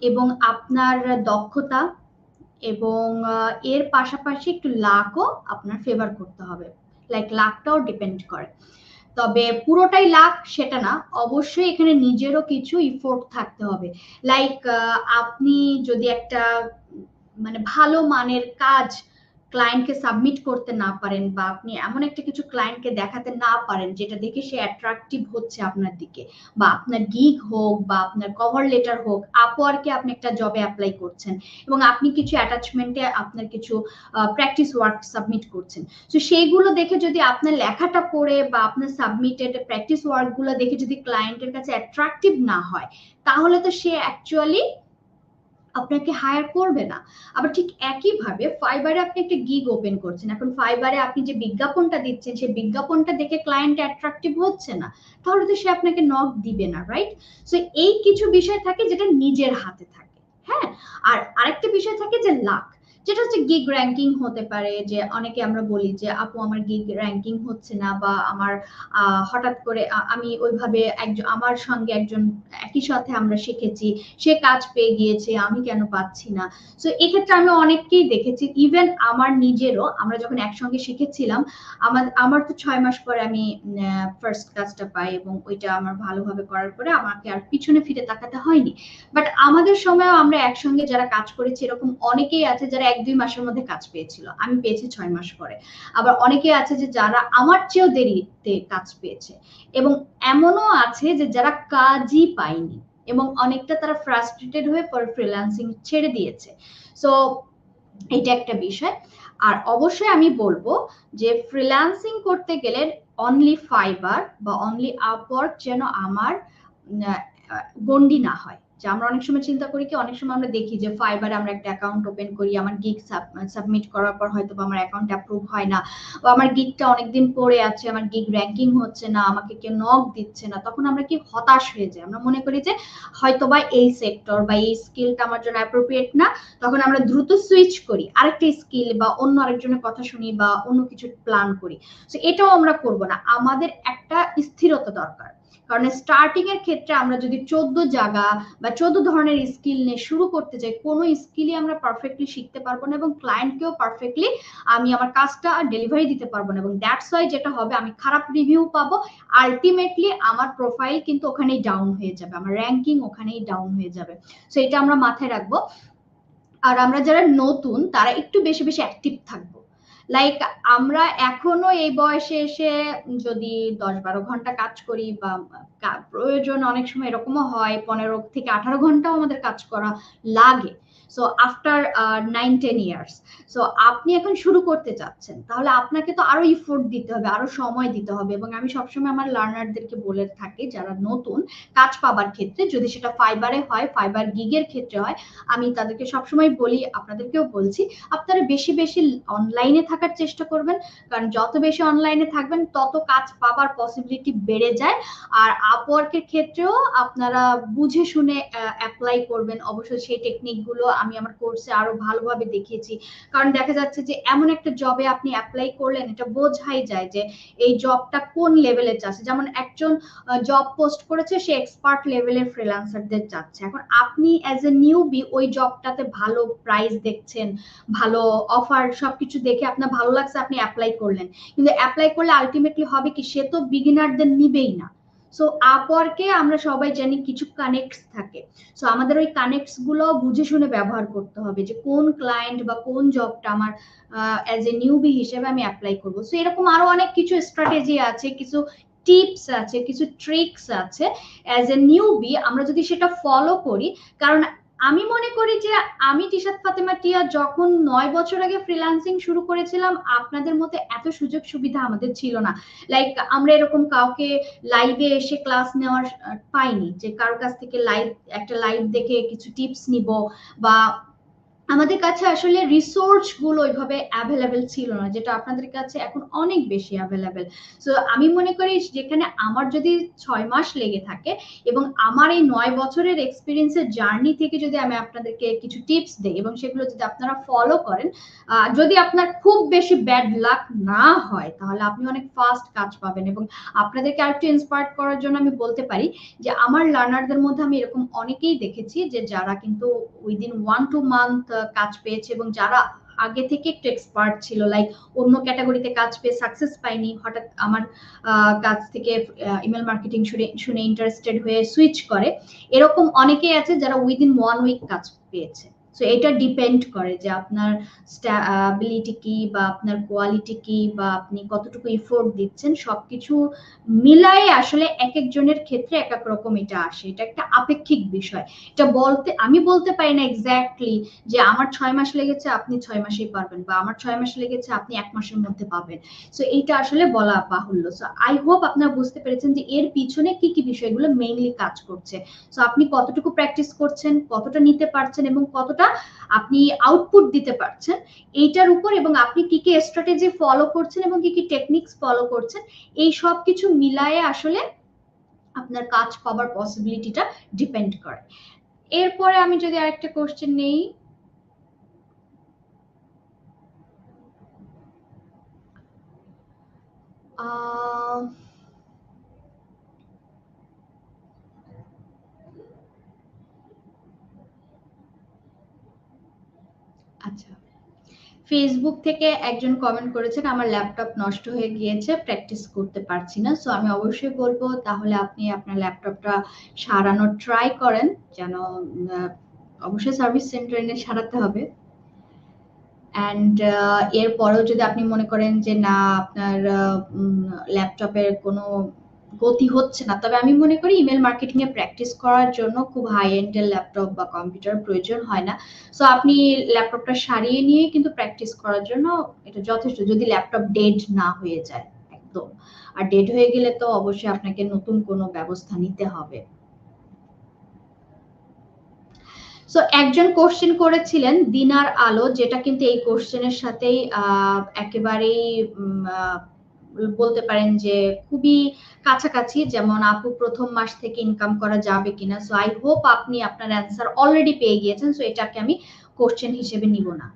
এবং আপনার দক্ষতা এবং এর পাশাপাশি একটু লাকও আপনার ফেভার করতে হবে। লাইক লাকটাও ডিপেন্ড করে, তবে পুরোটাই লাক সেটা না, অবশ্যই এখানে নিজেরও কিছু ইফোর্ট থাকতে হবে। লাইক আপনি যদি একটা মানে ভালো মানের কাজ ক্লায়েন্টকে সাবমিট করতে না পারেন, বা আপনি এমন একটা কিছু ক্লায়েন্টকে দেখাতে না পারেন যেটা দেখে সে অ্যাট্রাকটিভ হচ্ছে আপনার দিকে, বা আপনার গিগ হোক বা আপনার কভার লেটার হোক, আপওয়ার্কে আপনি একটা জবে অ্যাপ্লাই করছেন এবং আপনি কিছু অ্যাটাচমেন্টে আপনার কিছু প্র্যাকটিস ওয়ার্ক সাবমিট করছেন, তো সেইগুলো দেখে যদি আপনার লেখাটা পড়ে বা আপনার সাবমিটেড প্র্যাকটিস ওয়ার্ক গুলো দেখে যদি ক্লায়েন্টের কাছে অ্যাট্রাকটিভ না হয়, তাহলে তো সে অ্যাকচুয়ালি আপনাকে হায়ার করবে না। আবার ঠিক একইভাবে ফাইবারে আপনি একটা গিগ ওপেন করছেন, এখন ফাইবারে আপনি যে বিজ্ঞাপনটা দিচ্ছেন সেই বিজ্ঞাপনটা দেখে ক্লায়েন্ট অ্যাট্রাকটিভ হচ্ছে না, তাহলে তো সে আপনাকে নক দিবে না, রাইট? সো এই কিছু বিষয় থাকে যেটা নিজের হাতে থাকে। হ্যাঁ, আর আরেকটা বিষয় থাকে যে লাক, যেটা হচ্ছে গিগ র্যাঙ্কিং হতে পারে, যে অনেকে আমরা বলি যে আপু আমার গিগ র্যাঙ্কিং হচ্ছে না, বা আমার হঠাৎ করে আমি ওইভাবে একজন আমার সঙ্গে একজন একই সাথে আমরা শিখেছি, সে কাজ পেয়ে গিয়েছে, আমি কেন পাচ্ছি না। সো এক্ষেত্রে আমি অনেককেই দেখেছি, ইভেন আমার নিজেরও, আমরা যখন একসঙ্গে শিখেছিলাম, আমার তো 6 মাস পরে আমি ফার্স্ট কাজটা পাই এবং ওইটা আমার ভালোভাবে করার পরে আমাকে আর পিছনে ফিরে তাকাতে হয়নি। বাট আমাদের সময়ও আমরা একসঙ্গে যারা কাজ করেছি এরকম অনেকেই আছে যারা 1-2 মাসের মধ্যে কাজ পেয়েছিল, আমি পেয়েছি 6 মাস পরে। আবার অনেকে আছে যে যারা আমার চেয়েও দেরিতে কাজ পেয়েছে, এবং এমনও আছে যে যারা কাজই পায়নি এবং অনেকটা তারা ফ্রাস্ট্রেটেড হয়ে পরে ফ্রিল্যান্সিং ছেড়ে দিয়েছে। সো এটা একটা বিষয়। আর অবশ্যই আমি বলবো যে ফ্রিল্যান্সিং করতে গেলে অনলি ফাইবার বা অনলি আপওয়ার্ক যেন আমার গন্ডি না হয়। যে আমরা অনেক সময় চিন্তা করি কি, অনেক সময় আমরা দেখি যে ফাইবারে আমরা একটা অ্যাকাউন্ট ওপেন করি, আমার গিগ সাবমিট করার পর হয়তো আমার অ্যাকাউন্ট অ্যাপ্রুভ হয় না, বা আমার গিগটা অনেকদিন পড়ে আছে, আমার গিগ র্যাঙ্কিং হচ্ছে না, আমাকে কেউ নক দিচ্ছে না, তখন আমরা কি হতাশ হয়ে যাই, আমরা মনে করি যে হয়তো বা এই সেক্টর বা এই স্কিলটা আমার জন্য অ্যাপ্রোপ্রিয়েট না, তখন আমরা দ্রুত সুইচ করি আরেকটা স্কিল বা অন্য আরেকজনের কথা শুনি বা অন্য কিছু প্ল্যান করি। তো এটাও আমরা করব না, আমাদের একটা স্থিরতা দরকার। কারণ স্টার্টিং এর ক্ষেত্রে আমরা যদি 14 জায়গা বা 14 ধরনের স্কিল নিয়ে শুরু করতে যাই, কোনো স্কিলই আমরা পারফেক্টলি শিখতে পারবো না এবং ক্লায়েন্টকেও পারফেক্টলি আমি আমার কাজটা ডেলিভারি দিতে পারবো না, এবং দ্যাটস ওয়াই যেটা হবে আমি খারাপ রিভিউ পাবো, আলটিমেটলি আমার প্রোফাইল কিন্তু ওখানেই ডাউন হয়ে যাবে, আমার র্যাঙ্কিং ওখানেই ডাউন হয়ে যাবে। সো এটা আমরা মাথায় রাখবো। আর আমরা যারা নতুন তারা একটু বেশি বেশি অ্যাক্টিভ থাকবো। লাইক আমরা এখনো এই বয়সে এসে যদি 10-12 ঘন্টা কাজ করি, বা প্রয়োজন অনেক সময় এরকমও হয় 15 থেকে 18 ঘন্টাও আমাদের কাজ করা লাগে, সো আফটার 9-10 ইয়ার্স। সো আপনি এখন শুরু করতে চাচ্ছেন, তাহলে আপনাকে তো আরো ইফোর্ট দিতে হবে, আরো সময় দিতে হবে। এবং আমি সবসময় আমার লার্নারদেরকে বলে থাকি, যারা নতুন কাজ পাবার ক্ষেত্রে, যদি সেটা ফাইবারে হয়, ফাইবার গিগের ক্ষেত্রে হয়, আমি তাদেরকে সবসময় বলি, আপনাদেরকেও বলছি, আপনারা বেশি বেশি অনলাইনে থাকার চেষ্টা করবেন। কারণ যত বেশি অনলাইনে থাকবেন তত কাজ পাবার পসিবিলিটি বেড়ে যায়। আর আপওয়ার্কের ক্ষেত্রেও আপনারা বুঝে শুনে অ্যাপ্লাই করবেন। অবশ্যই সেই টেকনিকগুলো আমি আমার কোর্সে আরো ভালোভাবে দেখিয়েছি। কারণ দেখা যাচ্ছে যে এমন একটা জবে আপনি অ্যাপ্লাই করলেন, এটা বোঝাই যায় যে এই জবটা কোন লেভেলে চাচ্ছে। যেমন একজন জব পোস্ট করেছে, সে এক্সপার্ট লেভেলের ফ্রিল্যান্সারদের চাচ্ছে। এখন আপনি অ্যাজ এ নিউবি ওই জবটাতে ভালো প্রাইস দেখছেন, ভালো অফার, সবকিছু দেখে আপনার ভালো লাগছে, আপনি অ্যাপ্লাই করলেন। কিন্তু অ্যাপ্লাই করলে আলটিমেটলি হবে কি, সে তো বিগিনারদের নিবেই না। সো আপওয়ার্কে আমরা সবাই জানি কিছু কানেক্টস থাকে। সো আমাদের ওই কানেক্টস গুলো বুঝে শুনে ব্যবহার করতে হবে, যে কোন ক্লায়েন্ট বা কোন জবটা আমার অ্যাজ এ নিউবি হিসেবে আমি অ্যাপ্লাই করবো। সো এরকম আরো অনেক কিছু স্ট্র্যাটেজি আছে, কিছু টিপস আছে, কিছু ট্রিক্স আছে অ্যাজ এ নিউবি, আমরা যদি সেটা ফলো করি। কারণ আমি মনে করি যে আমি তিশাত ফাতেমা টিয়া যখন 9 বছর আগে ফ্রিল্যান্সিং শুরু করেছিলাম, আপনাদের মতো এত সুযোগ সুবিধা আমাদের ছিল না। লাইক আমরা এরকম কাউকে লাইভে এসে ক্লাস নেওয়ার পাইনি, যে কারো কাছ থেকে একটা লাইভ দেখে কিছু টিপস নিব, বা আমাদের কাছে আসলে রিসোর্স গুলো ওইভাবে অ্যাভেলেবেল ছিল না, যেটা আপনাদের কাছে এখন অনেক বেশি অ্যাভেলেবেল। সো আমি মনে করি, যেখানে আমার যদি 6 মাস লেগে থাকে এবং আমার এই 9 বছরের এক্সপিরিয়েন্সের জার্নি থেকে যদি আমি আপনাদেরকে কিছু টিপস দিই এবং সেগুলো যদি আপনারা ফলো করেন, যদি আপনার খুব বেশি ব্যাড লাক না হয়, তাহলে আপনি অনেক ফাস্ট কাজ পাবেন। এবং আপনাদেরকে আরেকটু ইন্সপায়ার করার জন্য আমি বলতে পারি যে আমার লার্নারদের মধ্যে আমি এরকম অনেকেই দেখেছি যে যারা কিন্তু উইদিন 1-2 মান্থ কাজ পেয়েছে, এবং যারা আগে থেকে একটু এক্সপার্ট ছিল, লাইক অন্য ক্যাটাগরিতে কাজ পেয়ে সাকসেস পাইনি, হঠাৎ আমার কাছ থেকে ইমেল মার্কেটিং শুনে ইন্টারেস্টেড হয়ে সুইচ করে। এরকম অনেকেই আছে যারা উইদিন 1 উইক কাজ পেয়েছে। সো এটা ডিপেন্ড করে যে আপনার স্ট্যাবিলিটি কি, বা আপনার কোয়ালিটি কি, বা আপনি কতটুকু এফোর্ট দিচ্ছেন, সবকিছু মিলাই আসলে এক একজনের ক্ষেত্রে এক এক রকম এটা আসে। এটা একটা আপেক্ষিক বিষয়। এটা আমি বলতে পারি না এক্স্যাক্টলি যে আমার 6 মাস লেগেছে, আপনি 6 মাসেই পারবেন, বা আমার 6 মাস লেগেছে, আপনি 1 মাসের মধ্যে পাবেন। সো এইটা আসলে বলা বাহুল্য। সো আই হোপ আপনারা বুঝতে পেরেছেন যে এর পিছনে কি কি বিষয়গুলো মেইনলি কাজ করছে। সো আপনি কতটুকু প্র্যাকটিস করছেন, কতটা নিতে পারছেন, এবং কতটা আপনি আউটপুট দিতে পারছেন, এইটার উপর, এবং আপনি কি কি স্ট্র্যাটেজি ফলো করছেন এবং কি কি টেকনিক্স ফলো করছেন, এই সব কিছু মিলায়ে আসলে আপনার কাজ পাবার পসিবিলিটিটা ডিপেন্ড করে। এরপরে আমি যদি আরেকটা কোশ্চেন নেই, আচ্ছা, ফেসবুক থেকে একজন কমেন্ট করেছেন, আমার ল্যাপটপ নষ্ট হয়ে গিয়েছে, প্র্যাকটিস করতে পারছি না। সো আমি অবশ্যই বলবো, তাহলে আপনি আপনার ল্যাপটপটা সারানোর ট্রাই করেন, যেন অবশ্যই সার্ভিস সেন্টারে এনে সারাতে হবে। অ্যান্ড এরপরেও যদি আপনি মনে করেন যে না, আপনার ল্যাপটপের কোনো গতি হচ্ছে না, তবে আমি মনে করি ইমেল মার্কেটিং এ প্র্যাকটিস করার জন্য খুব হাই এন্ডের ল্যাপটপ বা কম্পিউটার প্রয়োজন হয় না। সো আপনি ল্যাপটপটা সারিয়ে নিয়ে কিন্তু প্র্যাকটিস করার জন্য এটা যথেষ্ট, যদি ল্যাপটপ ডেড না হয়ে যায় একদম। আর ডেড হয়ে গেলে তো অবশ্যই আপনাকে নতুন কোনো ব্যবস্থা নিতে হবে। সো একজন কোশ্চেন করেছিলেন দিনার আলো, যেটা কিন্তু এই কোশ্চেনের সাথেই একেবারেই বলতে পারেন যে খুবই কাছাকাছি। যেমন আপু, প্রথম মাস থেকে ইনকাম করা যাবে কিনা? সো আই হোপ আপনি আপনার অ্যান্সার অলরেডি পেয়ে গিয়েছেন। সো এটাকে আমি কোশ্চেন হিসেবে নিব না।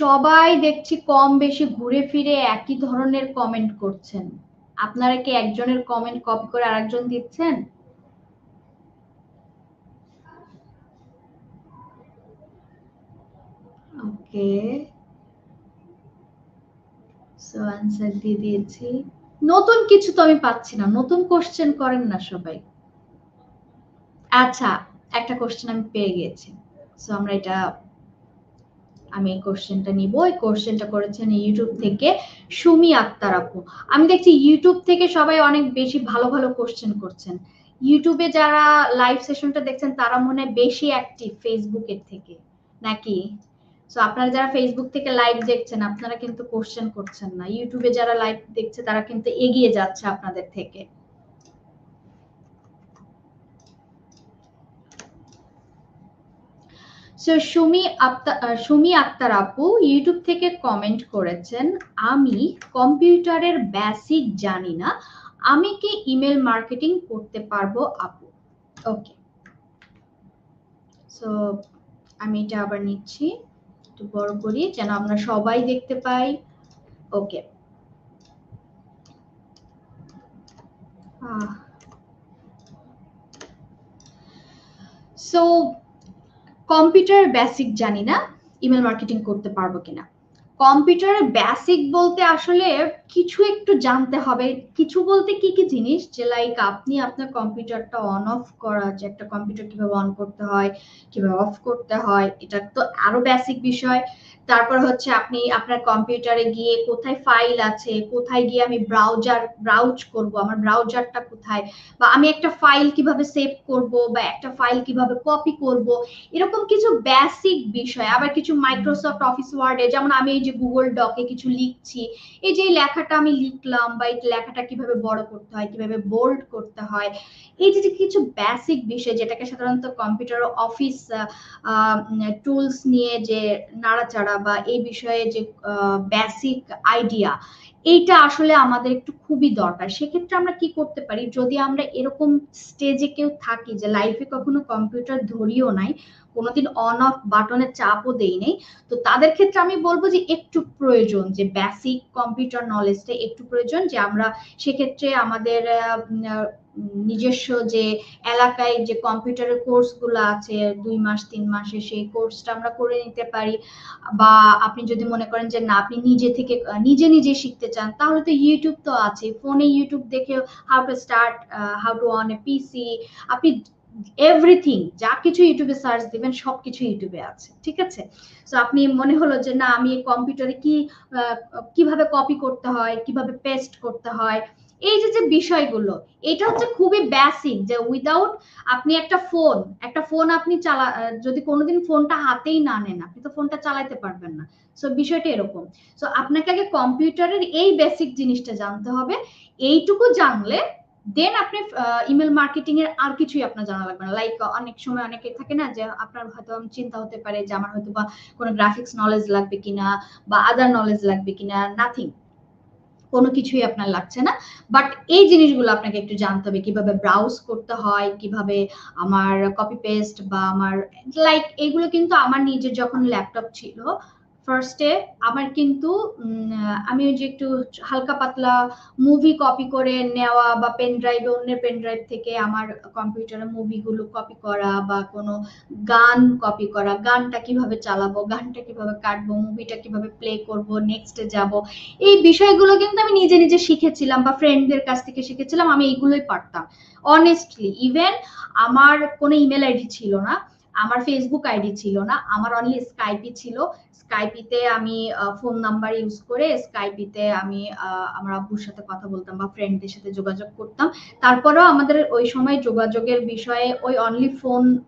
সবাই দেখছি কম বেশি ঘুরে ফিরে একই ধরনের কমেন্ট করছেন। আপনারা কি একজনের কমেন্ট কপি করে আরেকজন দিচ্ছেন? ওকে, সো অ্যান্সার দিয়ে দিয়েছি। নতুন কিছু তো আমি পাচ্ছি না, নতুন কোশ্চেন করেন না সবাই। আচ্ছা, একটা কোশ্চেন আমি পেয়ে গেছি। সো আমরা এটা আমি এই কোশ্চেনটা নিব। এই কোশ্চেনটা করেছেন ইউটিউব থেকে সুমি আক্তার আপু। আমি দেখছি ইউটিউব থেকে সবাই অনেক বেশি ভালো ভালো কোশ্চেন করছেন। ইউটিউবে যারা লাইভ সেশনটা দেখছেন তারা মনে হয় বেশি অ্যাক্টিভ ফেসবুকের থেকে, নাকি? সো আপনারা যারা ফেসবুক থেকে লাইভ দেখছেন আপনারা কিন্তু কোশ্চেন করছেন না, ইউটিউবে যারা লাইভ দেখছে তারা কিন্তু এগিয়ে যাচ্ছে আপনাদের থেকে। সো সুমি আক্তার আপু ইউটিউব থেকে কমেন্ট করেছেন, আমি কম্পিউটারের বেসিক জানি না, আমি কি ইমেল মার্কেটিং করতে পারবো আপু? ওকে, সো আমি এটা আবার নিচ্ছি, একটু বড় করি যেন আমরা সবাই দেখতে পাই। ওকে, সো কম্পিউটার বেসিক জানি না, ইমেল মার্কেটিং করতে পারবো কিনা। কম্পিউটারের বেসিক বলতে আসলে কিছু একটু জানতে হবে। কিছু বলতে কি কি জিনিস, যে লাইক আপনি আপনার কম্পিউটারটা অন অফ করা, যে একটা কম্পিউটার কিভাবে অন করতে হয়, কিভাবে অফ করতে হয়, এটা তো আরো বেসিক বিষয়। তারপর হচ্ছে আপনি আপনার কম্পিউটারে গিয়ে কোথায় ফাইল আছে, কোথায় গিয়ে আমি ব্রাউজ করব, আমার ব্রাউজারটা কোথায়, বা আমি একটা ফাইল কিভাবে সেভ করব, বা একটা ফাইল কিভাবে কপি করব, এরকম কিছু বেসিক বিষয়। আবার কিছু মাইক্রোসফট অফিস ওয়ার্ডে, যেমন আমি এই যে গুগল ডকে কিছু লিখছি, এই যে লেখাটা আমি লিখলাম, বা এই লেখাটা কিভাবে বড় করতে হয়, কিভাবে বোল্ড করতে হয়, এই যে কিছু বেসিক বিষয় যেটাকে সাধারণত কম্পিউটার অফিস টুলস নিয়ে যে নাড়াচাড়া বা এই বিষয়ে যে বেসিক আইডিয়া, এইটা আসলে আমাদের একটু খুবই দরকার। সেক্ষেত্রে আমরা কি করতে পারি, যদি আমরা এরকম স্টেজে কেউ থাকি যে লাইফে কখনো কম্পিউটার ধরিও নাই, কোনোদিন অন অফ বাটনের চাপও দেই নেই, তো তাদের ক্ষেত্রে আমি বলবো যে একটু প্রয়োজন, যে বেসিক কম্পিউটার নলেজটা একটু প্রয়োজন, যে আমরা সেক্ষেত্রে আমাদের নিজস্ব যে এলাকায় যে কম্পিউটারের কোর্স গুলো আছে 2 মাস 3 মাসে, সেই কোর্সটা আমরা করে নিতে পারি। বা আপনি যদি মনে করেন যে না আপনি নিজে থেকে নিজে নিজে শিখতে চান, তাহলে তো ইউটিউব তো আছে, ফোনে ইউটিউব দেখে how to start, how to on a PC, আপনি এভরিথিং যা কিছু ইউটিউবে সার্চ দিবেন সবকিছু ইউটিউবে আছে, ঠিক আছে? তো আপনি মনে হলো যে না আমি কম্পিউটারে কিভাবে কপি করতে হয়, কিভাবে পেস্ট করতে হয়, এই যে যে বিষয়গুলো, এটা হচ্ছে খুবই বেসিক, যে উইদাউট আপনি একটা ফোন আপনি যদি কোনোদিন ফোনটা হাতেই না নেন, আপনি তো ফোনটা চালাতে পারবেন না। সো বিষয়টা এরকম। সো আপনাকে আগে কম্পিউটারের এই বেসিক জিনিসটা জানতে হবে। এইটুকু জানলে দেন আপনি ইমেল মার্কেটিং এর আর কিছুই আপনার জানা লাগবে না। লাইক অনেক সময় অনেকে থাকে না যে আপনার হয়তো চিন্তা হতে পারে যে আমার হয়তো বা কোনো গ্রাফিক্স নলেজ লাগবে কিনা, বা আদার নলেজ লাগবে কিনা, নাথিং, কোনো কিছুই আপনার লাগছে না। বাট এই জিনিসগুলো আপনাকে একটু জানতে হবে, কিভাবে ব্রাউজ করতে হয়, কিভাবে আমার কপি পেস্ট বা আমার লাইক এগুলো কিন্তু আমার নিজের যখন ল্যাপটপ ছিল ফার্স্টে, আমার কিন্তু আমি ওই যে একটু হালকা পাতলা মুভি কপি করে নেওয়া, বা পেন ড্রাইভে অন্যের পেন ড্রাইভ থেকে আমার কম্পিউটারে মুভিগুলো কপি করা, বা কোনো গান কপি করা, গানটা কিভাবে চালাবো, গানটা কিভাবে কাটবো, মুভিটা কিভাবে প্লে করব, নেক্সটে যাব, এই বিষয়গুলো কিন্তু আমি নিজে নিজে শিখেছিলাম, বা ফ্রেন্ডদের কাছ থেকে শিখেছিলাম। আমি এইগুলোই পারতাম অনেস্টলি। ইভেন আমার কোনো ইমেল আইডি ছিল না, আমার ফেসবুক আইডি ছিল না, আমার অনলি স্কাইপি ছিল। স্কাইপিতে আমি ফোন নাম্বার ইউজ করে স্কাইপিতে আমি আমার আব্বুর সাথে কথা বলতাম বা ফ্রেন্ডদের সাথে যোগাযোগ করতাম। তারপরেও আমাদের ওই সময় যোগাযোগের বিষয়ে ওই অনলি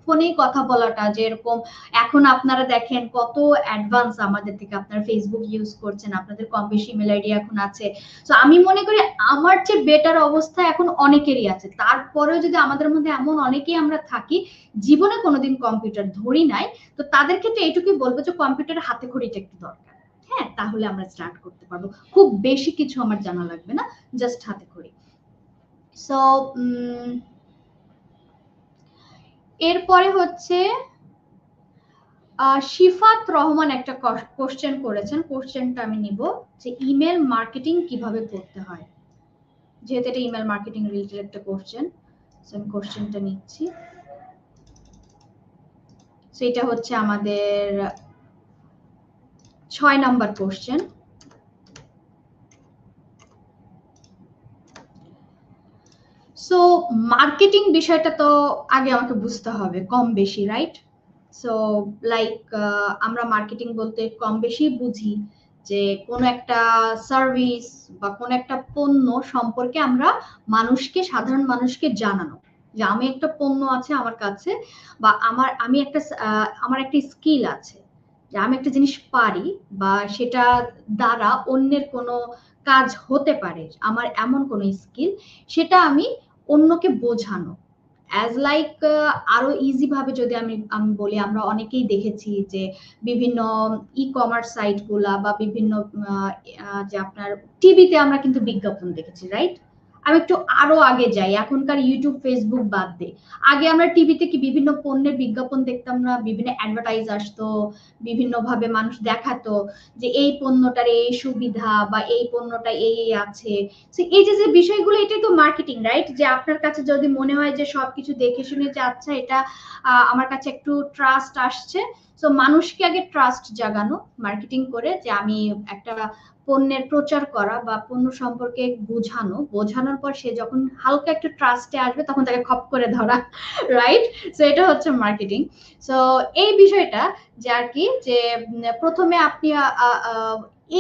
ফোনেই কথা বলাটা, যে এরকম এখন আপনারা দেখেন কত অ্যাডভান্স আমাদের থেকে, আপনারা ফেসবুক ইউজ করছেন, আপনাদের কম বেশি ইমেল আইডি এখন আছে। তো আমি মনে করি আমার চেয়ে বেটার অবস্থা এখন অনেকেরই আছে। তারপরেও যদি আমাদের মধ্যে এমন অনেকেই আমরা থাকি জীবনে কোনোদিন কম্পিউটার ধরি নাই, তো তাদের ক্ষেত্রে এইটুকুই বলবো যে কম্পিউটারের হাতে খড়িটা একটু দরকার। হ্যাঁ, তাহলে আমরা স্টার্ট করতে পারবো। খুব বেশি কিছু আমার জানা লাগবে না, জাস্ট হাতে খড়ি। সো এরপরে হচ্ছে শিফাত রহমান একটা কোশ্চেন করেছেন, কোশ্চেনটা আমি নিব, যে ইমেল মার্কেটিং কিভাবে করতে হয়। যেহেতু এটা ইমেল মার্কেটিং রিলেটেড একটা কোশ্চেন, আমি কোশ্চেনটা নিচ্ছি। সেটা হচ্ছে আমাদের 6 নাম্বার কোশ্চেন। সো মার্কেটিং বিষয়টা তো আগে আমাকে বুঝতে হবে কম বেশি, রাইট? সো লাইক আমরা মার্কেটিং বলতে কম বেশি বুঝি যে কোনো একটা সার্ভিস বা কোনো একটা পণ্য সম্পর্কে আমরা মানুষকে, সাধারণ মানুষকে জানানো যে আমি একটা পণ্য আছে আমার কাছে, বা আমার একটা স্কিল আছে, যে আমি একটা জিনিস পারি, বা সেটা দ্বারা অন্যের কোনো কাজ হতে পারে, আমার এমন কোনো স্কিল, সেটা আমি অন্যকে বোঝানো। অ্যাজ লাইক আরো ইজি ভাবে যদি আমি আমি বলি, আমরা অনেকেই দেখেছি যে বিভিন্ন ই কমার্স সাইট গুলা বা বিভিন্ন যে আপনার টিভিতে আমরা কিন্তু বিজ্ঞাপন দেখেছি, রাইট? আমি একটু আরো আগে যাই, এখনকার ইউটিউব ফেসবুক বাদ দে, আগে আমরা টিভিতে কি বিভিন্ন পণ্যের বিজ্ঞাপন দেখতাম না? বিভিন্ন অ্যাডভার্টাইজ আসতো, বিভিন্ন ভাবে মানুষ দেখাতো যে এই পণ্যটার এই সুবিধা বা এই পণ্যটা এই আছে। এই যে যে বিষয়গুলো, এটাই তো মার্কেটিং, রাইট? যে আপনার কাছে যদি মনে হয় যে সবকিছু দেখে শুনে যে আচ্ছা এটা আমার কাছে একটু ট্রাস্ট আসছে, তো মানুষকে আগে ট্রাস্ট জাগানো মার্কেটিং করে, যে আমি একটা পণ্যের প্রচার করা বা পণ্য সম্পর্কে বোঝানোর পর সে যখন হালকা একটু ট্রাস্টে আসবে তখন তাকে খপ করে ধরা, রাইট? সো এটা হচ্ছে মার্কেটিং। সো এই বিষয়টা যে আর কি, যে প্রথমে আপনি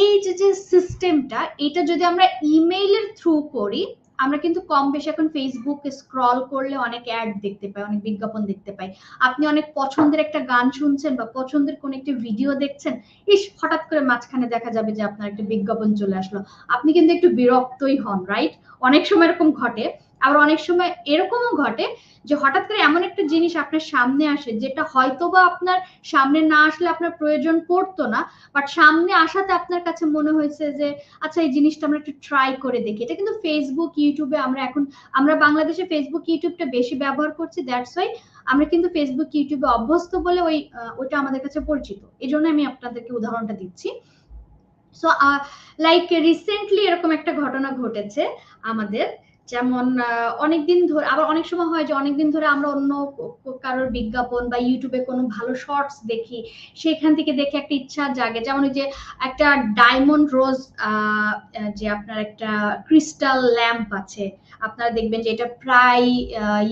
এই যে যে সিস্টেমটা, এটা যদি আমরা ইমেইলের থ্রু করি, আমরা কিন্তু কম বেশি এখন ফেসবুক স্ক্রল করলে অনেক অ্যাড দেখতে পাই, অনেক বিজ্ঞাপন দেখতে পাই। আপনি অনেক পছন্দের একটা গান শুনছেন বা পছন্দের কোন একটা ভিডিও দেখছেন, ইস হঠাৎ করে মাঝখানে দেখা যাবে যে আপনার একটা বিজ্ঞাপন চলে আসলো, আপনি কিন্তু একটু বিরক্তই হন, রাইট? অনেক সময় এরকম ঘটে। আবার অনেক সময় এরকমও ঘটে যে হঠাৎ করে এমন একটা জিনিস আপনার সামনে আসে, যেটা হয়তোবা আপনার সামনে না আসলে আপনার প্রয়োজন পড়তো না, বাট সামনে আসাতে আপনার কাছে মনে হয়েছে যে আচ্ছা এই জিনিসটা আমরা একটু ট্রাই করে দেখি। এটা কিন্তু ফেসবুক ইউটিউবে আমরা বাংলাদেশে ফেসবুক ইউটিউবটা বেশি ব্যবহার করছি, দ্যাটস ওয়াই আমরা কিন্তু ফেসবুক ইউটিউবে অভ্যস্ত বলে ওইটা আমাদের কাছে পরিচিত, এই জন্য আমি আপনাদেরকে উদাহরণটা দিচ্ছি। সো লাইক রিসেন্টলি এরকম একটা ঘটনা ঘটেছে আমাদের, যেমন অনেকদিন ধরে, আবার অনেক সময় হয় যে অনেকদিন ধরে আমরা অন্য কারোর বিজ্ঞাপন বা ইউটিউবে কোনো ভালো শর্টস দেখি, সেখান থেকে দেখে একটা ইচ্ছা জাগে, যেমন ওই যে একটা ডায়মন্ড রোজ, যে আপনার একটা ক্রিস্টাল ল্যাম্প আছে, আপনারা দেখবেন যে এটা প্রায়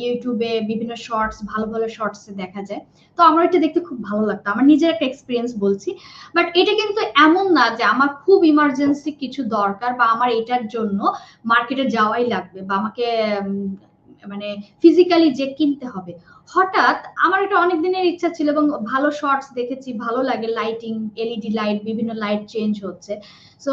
ইউটিউবে বিভিন্ন শর্টস, ভালো ভালো শর্টসে দেখা যায়। তো আমার এটা দেখতে খুব ভালো লাগতো, আমার নিজের একটা এক্সপিরিয়েন্স বলছি। বাট এটা কিন্তু এমন না যে আমার খুব ইমার্জেন্সি কিছু দরকার বা আমার এটার জন্য মার্কেটে যাওয়াই লাগবে বা আমাকে মানে ফিজিক্যালি যে কিনতে হবে। হঠাৎ আমার এটা অনেক দিনের ইচ্ছা ছিল এবং ভালো শর্টস দেখেছি, ভালো লাগে, লাইটিং, এলইডি লাইট, বিভিন্ন লাইট চেঞ্জ হচ্ছে। সো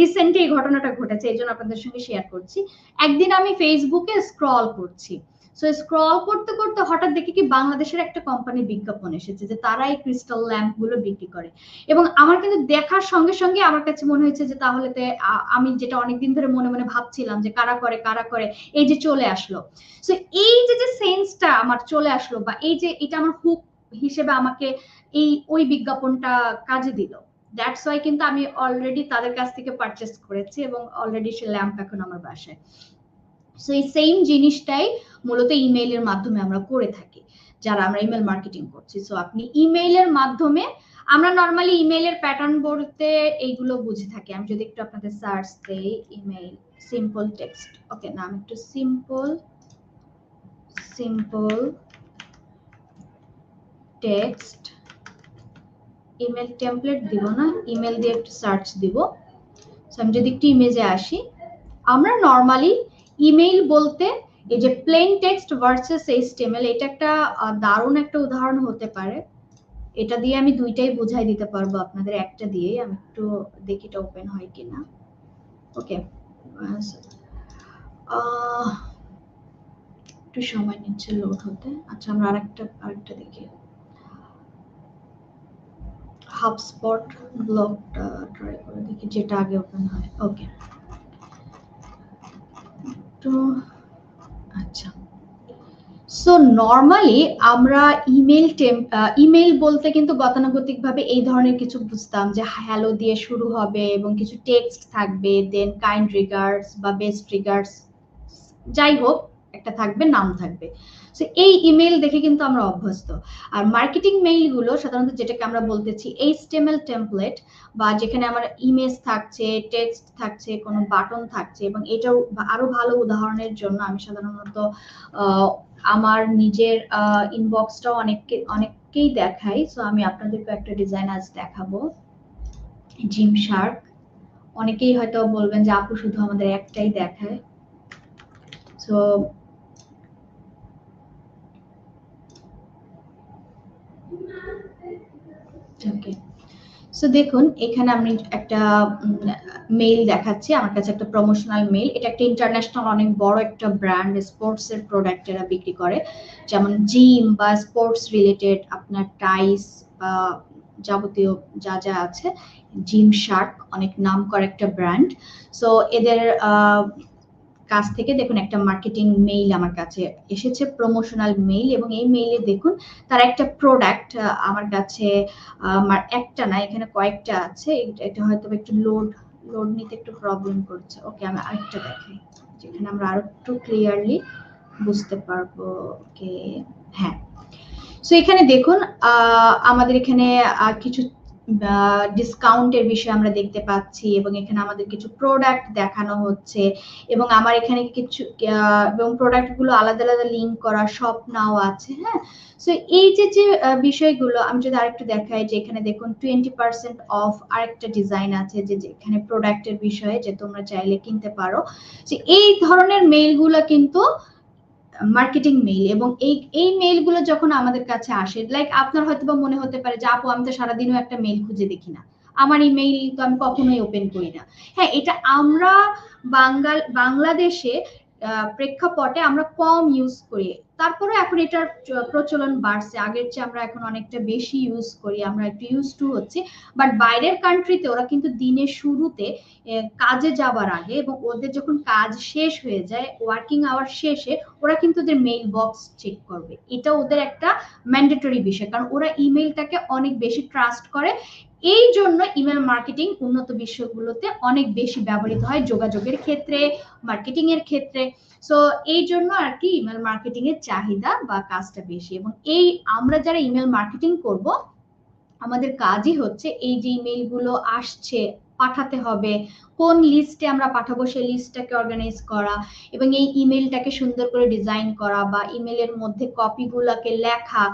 রিসেন্টলি এই ঘটনাটা ঘটেছে, এই জন্য আপনাদের সঙ্গে শেয়ার করছি। একদিন আমি ফেসবুকে স্ক্রল করছি, সো স্ক্রল করতে করতে হঠাৎ দেখি কি বাংলাদেশের একটা কোম্পানি বিজ্ঞাপন এসেছে যে তারা এই ক্রিস্টাল ল্যাম্প গুলো বিক্রি করে। এবং আমার কিন্তু দেখার সঙ্গে সঙ্গে আমার কাছে মনে হয়েছে যে তাহলে আমি যেটা অনেকদিন ধরে মনে মনে ভাবছিলাম যে কারা করে, এই যে চলে আসলো। সো এই যে যে সেন্সটা আমার চলে আসলো, বা এই যে এটা আমার হুক হিসেবে আমাকে ওই বিজ্ঞাপনটা কাজে দিল, দ্যাটস ওয়াই কিন্তু আমি অলরেডি তাদের কাছ থেকে পারচেস করেছি এবং অলরেডি সে ল্যাম্প এখন আমার বাসায়। সো এই সেম জিনিসটাই মূলত ইমেইলের মাধ্যমে আমরা করে থাকি, যারা আমরা ইমেল মার্কেটিং করছি। সো আপনি ইমেইলের মাধ্যমে, আমরা নরমালি ইমেইলের প্যাটার্ন বলতে এইগুলো বুঝে থাকি। আমি যদি একটু আপনাদের সার্চ দেই, ইমেইল সিম্পল টেক্সট, ওকে না, আমি একটু সিম্পল টেক্সট ইমেল টেমপ্লেট দিব না, ইমেল দিয়ে একটু সার্চ দিব। সো আমি যদি একটু ইমেজে আসি, আমরা নরমালি ইমেইল বলতে এই যে প্লেন টেক্সট ভার্সেস এইচটিএমএল, এটা একটা দারুণ একটা উদাহরণ হতে পারে। এটা দিয়ে আমি দুইটাই বুঝাই দিতে পারবো আপনাদের, একটা দিয়ে আমি একটু দেখি এটা ওপেন হয় কিনা। ওকে, একটু সময় নিচ্ছে লোড হতে। আচ্ছা আমরা আরেকটা দেখি, হাবস্পট ব্লগটা ট্রাই করে দেখি, যেটা আগে ওপেন হয়। ওকে, তো আচ্ছা, সো নরমালি আমরা ইমেইল বলতে কিন্তু গতানুগতিক ভাবে এই ধরনের কিছু বুঝতাম, যে হ্যালো দিয়ে শুরু হবে এবং কিছু টেক্সট থাকবে, দেন কাইন্ড রিগার্ডস বা বেস্ট রিগার্ডস, যাই হোক একটা থাকবে, নাম থাকবে। সো এই ইমেইল দেখে কিন্তু আমরা অভ্যস্ত। আর মার্কেটিং মেইল গুলো সাধারণত যেটাকে আমরা বলতেছি এইচটিএমএল টেমপ্লেট, বা যেখানে আমার ইমেজ থাকছে, টেক্সট থাকছে, কোনো বাটন থাকছে, এবং এটাও আরো ভালো উদাহরণের জন্য আমি সাধারণত আমার নিজের ইনবক্সটাও অনেককে অনেককেই দেখাই, সো আমি আপনাদেরকে একটা ডিজাইন আজ দেখাবো, জিম শার্ক। অনেকেই হয়তো বলবেন যে আপু শুধু আমাদের একটাই দেখায়, সো ওকে। সো দেখুন এখানে আমি একটা মেইল দেখাচ্ছি, আমার কাছে একটা প্রমোশনাল মেইল। এটা একটা ইন্টারন্যাশনাল অনেক বড় একটা ব্র্যান্ড, স্পোর্টস এর প্রোডাক্ট এরা বিক্রি করে, যেমন জিম বা স্পোর্টস রিলেটেড আপনার টাইস বা যাবতীয় যা যা আছে। জিম শার্ক অনেক নাম করা একটা ব্র্যান্ড। সো এদের কাছ থেকে দেখুন একটা মার্কেটিং মেইল আমার কাছে এসেছে, প্রমোশনাল মেইল, এবং এই মেইলে দেখুন তার একটা প্রোডাক্ট আমার কাছে আমার একটা না, এখানে কয়েকটা আছে। এটা হয়তো একটু লোড নিতে একটু প্রবলেম করছে। ওকে, আমি আরেকটা দেখাই যেখানে আমরা আরো একটু ক্লিয়ারলি বুঝতে পারবো। ওকে, হ্যাঁ। সো এখানে দেখুন আমাদের এখানে কিছু ডিসকাউন্টের বিষয় আমরা দেখতে পাচ্ছি, এবং এখানে আমাদের কিছু প্রোডাক্ট দেখানো হচ্ছে, এবং আমার এখানে কিছু এবং প্রোডাক্ট গুলো আলাদা আলাদা লিঙ্ক করা, শপ নাও আছে। হ্যাঁ, সো এই যে যে বিষয়গুলো আমি যদি আরেকটু দেখাই, যে এখানে দেখুন 20% অফ আরেকটা ডিজাইন আছে, যে এখানে প্রোডাক্টের বিষয়ে যে তোমরা চাইলে কিনতে পারো। এই ধরনের মেইলগুলো কিন্তু মার্কেটিং মেইল, এবং এই মেইলগুলো যখন আমাদের কাছে আসে, লাইক আপনার হয়তো বা মনে হতে পারে যে আপু আমি তো সারাদিনও একটা মেইল খুঁজে দেখি না, আমার ইমেইল তো আমি কখনোই ওপেন করি না। হ্যাঁ, এটা আমরা বাংলাদেশে প্রেক্ষাপটে আমরা কম ইউজ করি, তারপরে এখন এটার প্রচলন বাড়ছে, আগের চেয়ে আমরা এখন অনেকটা বেশি ইউজ করি, আমরা একটু ইউজ টু হচ্ছি। বাট বাইরের কান্ট্রিতে ওরা কিন্তু দিনের শুরুতে কাজে যাবার আগে, এবং ওদের যখন কাজ শেষ হয়ে যায়, ওয়ার্কিং আওয়ার শেষে ওরা কিন্তু ওদের মেইল বক্স চেক করবে। এটা ওদের একটা ম্যান্ডেটরি বিষয়, কারণ ওরা ইমেইলটাকে অনেক বেশি ট্রাস্ট করে। এই জন্য ইমেল মার্কেটিং উন্নত বিশ্বগুলোতে অনেক বেশি ব্যবহৃত হয় যোগাযোগের ক্ষেত্রে, মার্কেটিং এর ক্ষেত্রে। সো এই জন্য আর কি ইমেল মার্কেটিং এর চাহিদা বা কাজটা বেশি, এবং এই আমরা যারা ইমেল মার্কেটিং করব, আমাদের কাজই হচ্ছে এই যে ইমেইল গুলো আসছে পাঠাতে হবে, কোন লিস্টে আমরা পাঠাবো সেই লিস্টটাকে অর্গানাইজ করা, এবং এই ইমেলটাকে সুন্দর করে ডিজাইন করা, বা ইমেলের মধ্যে কপিগুলোকে লেখা,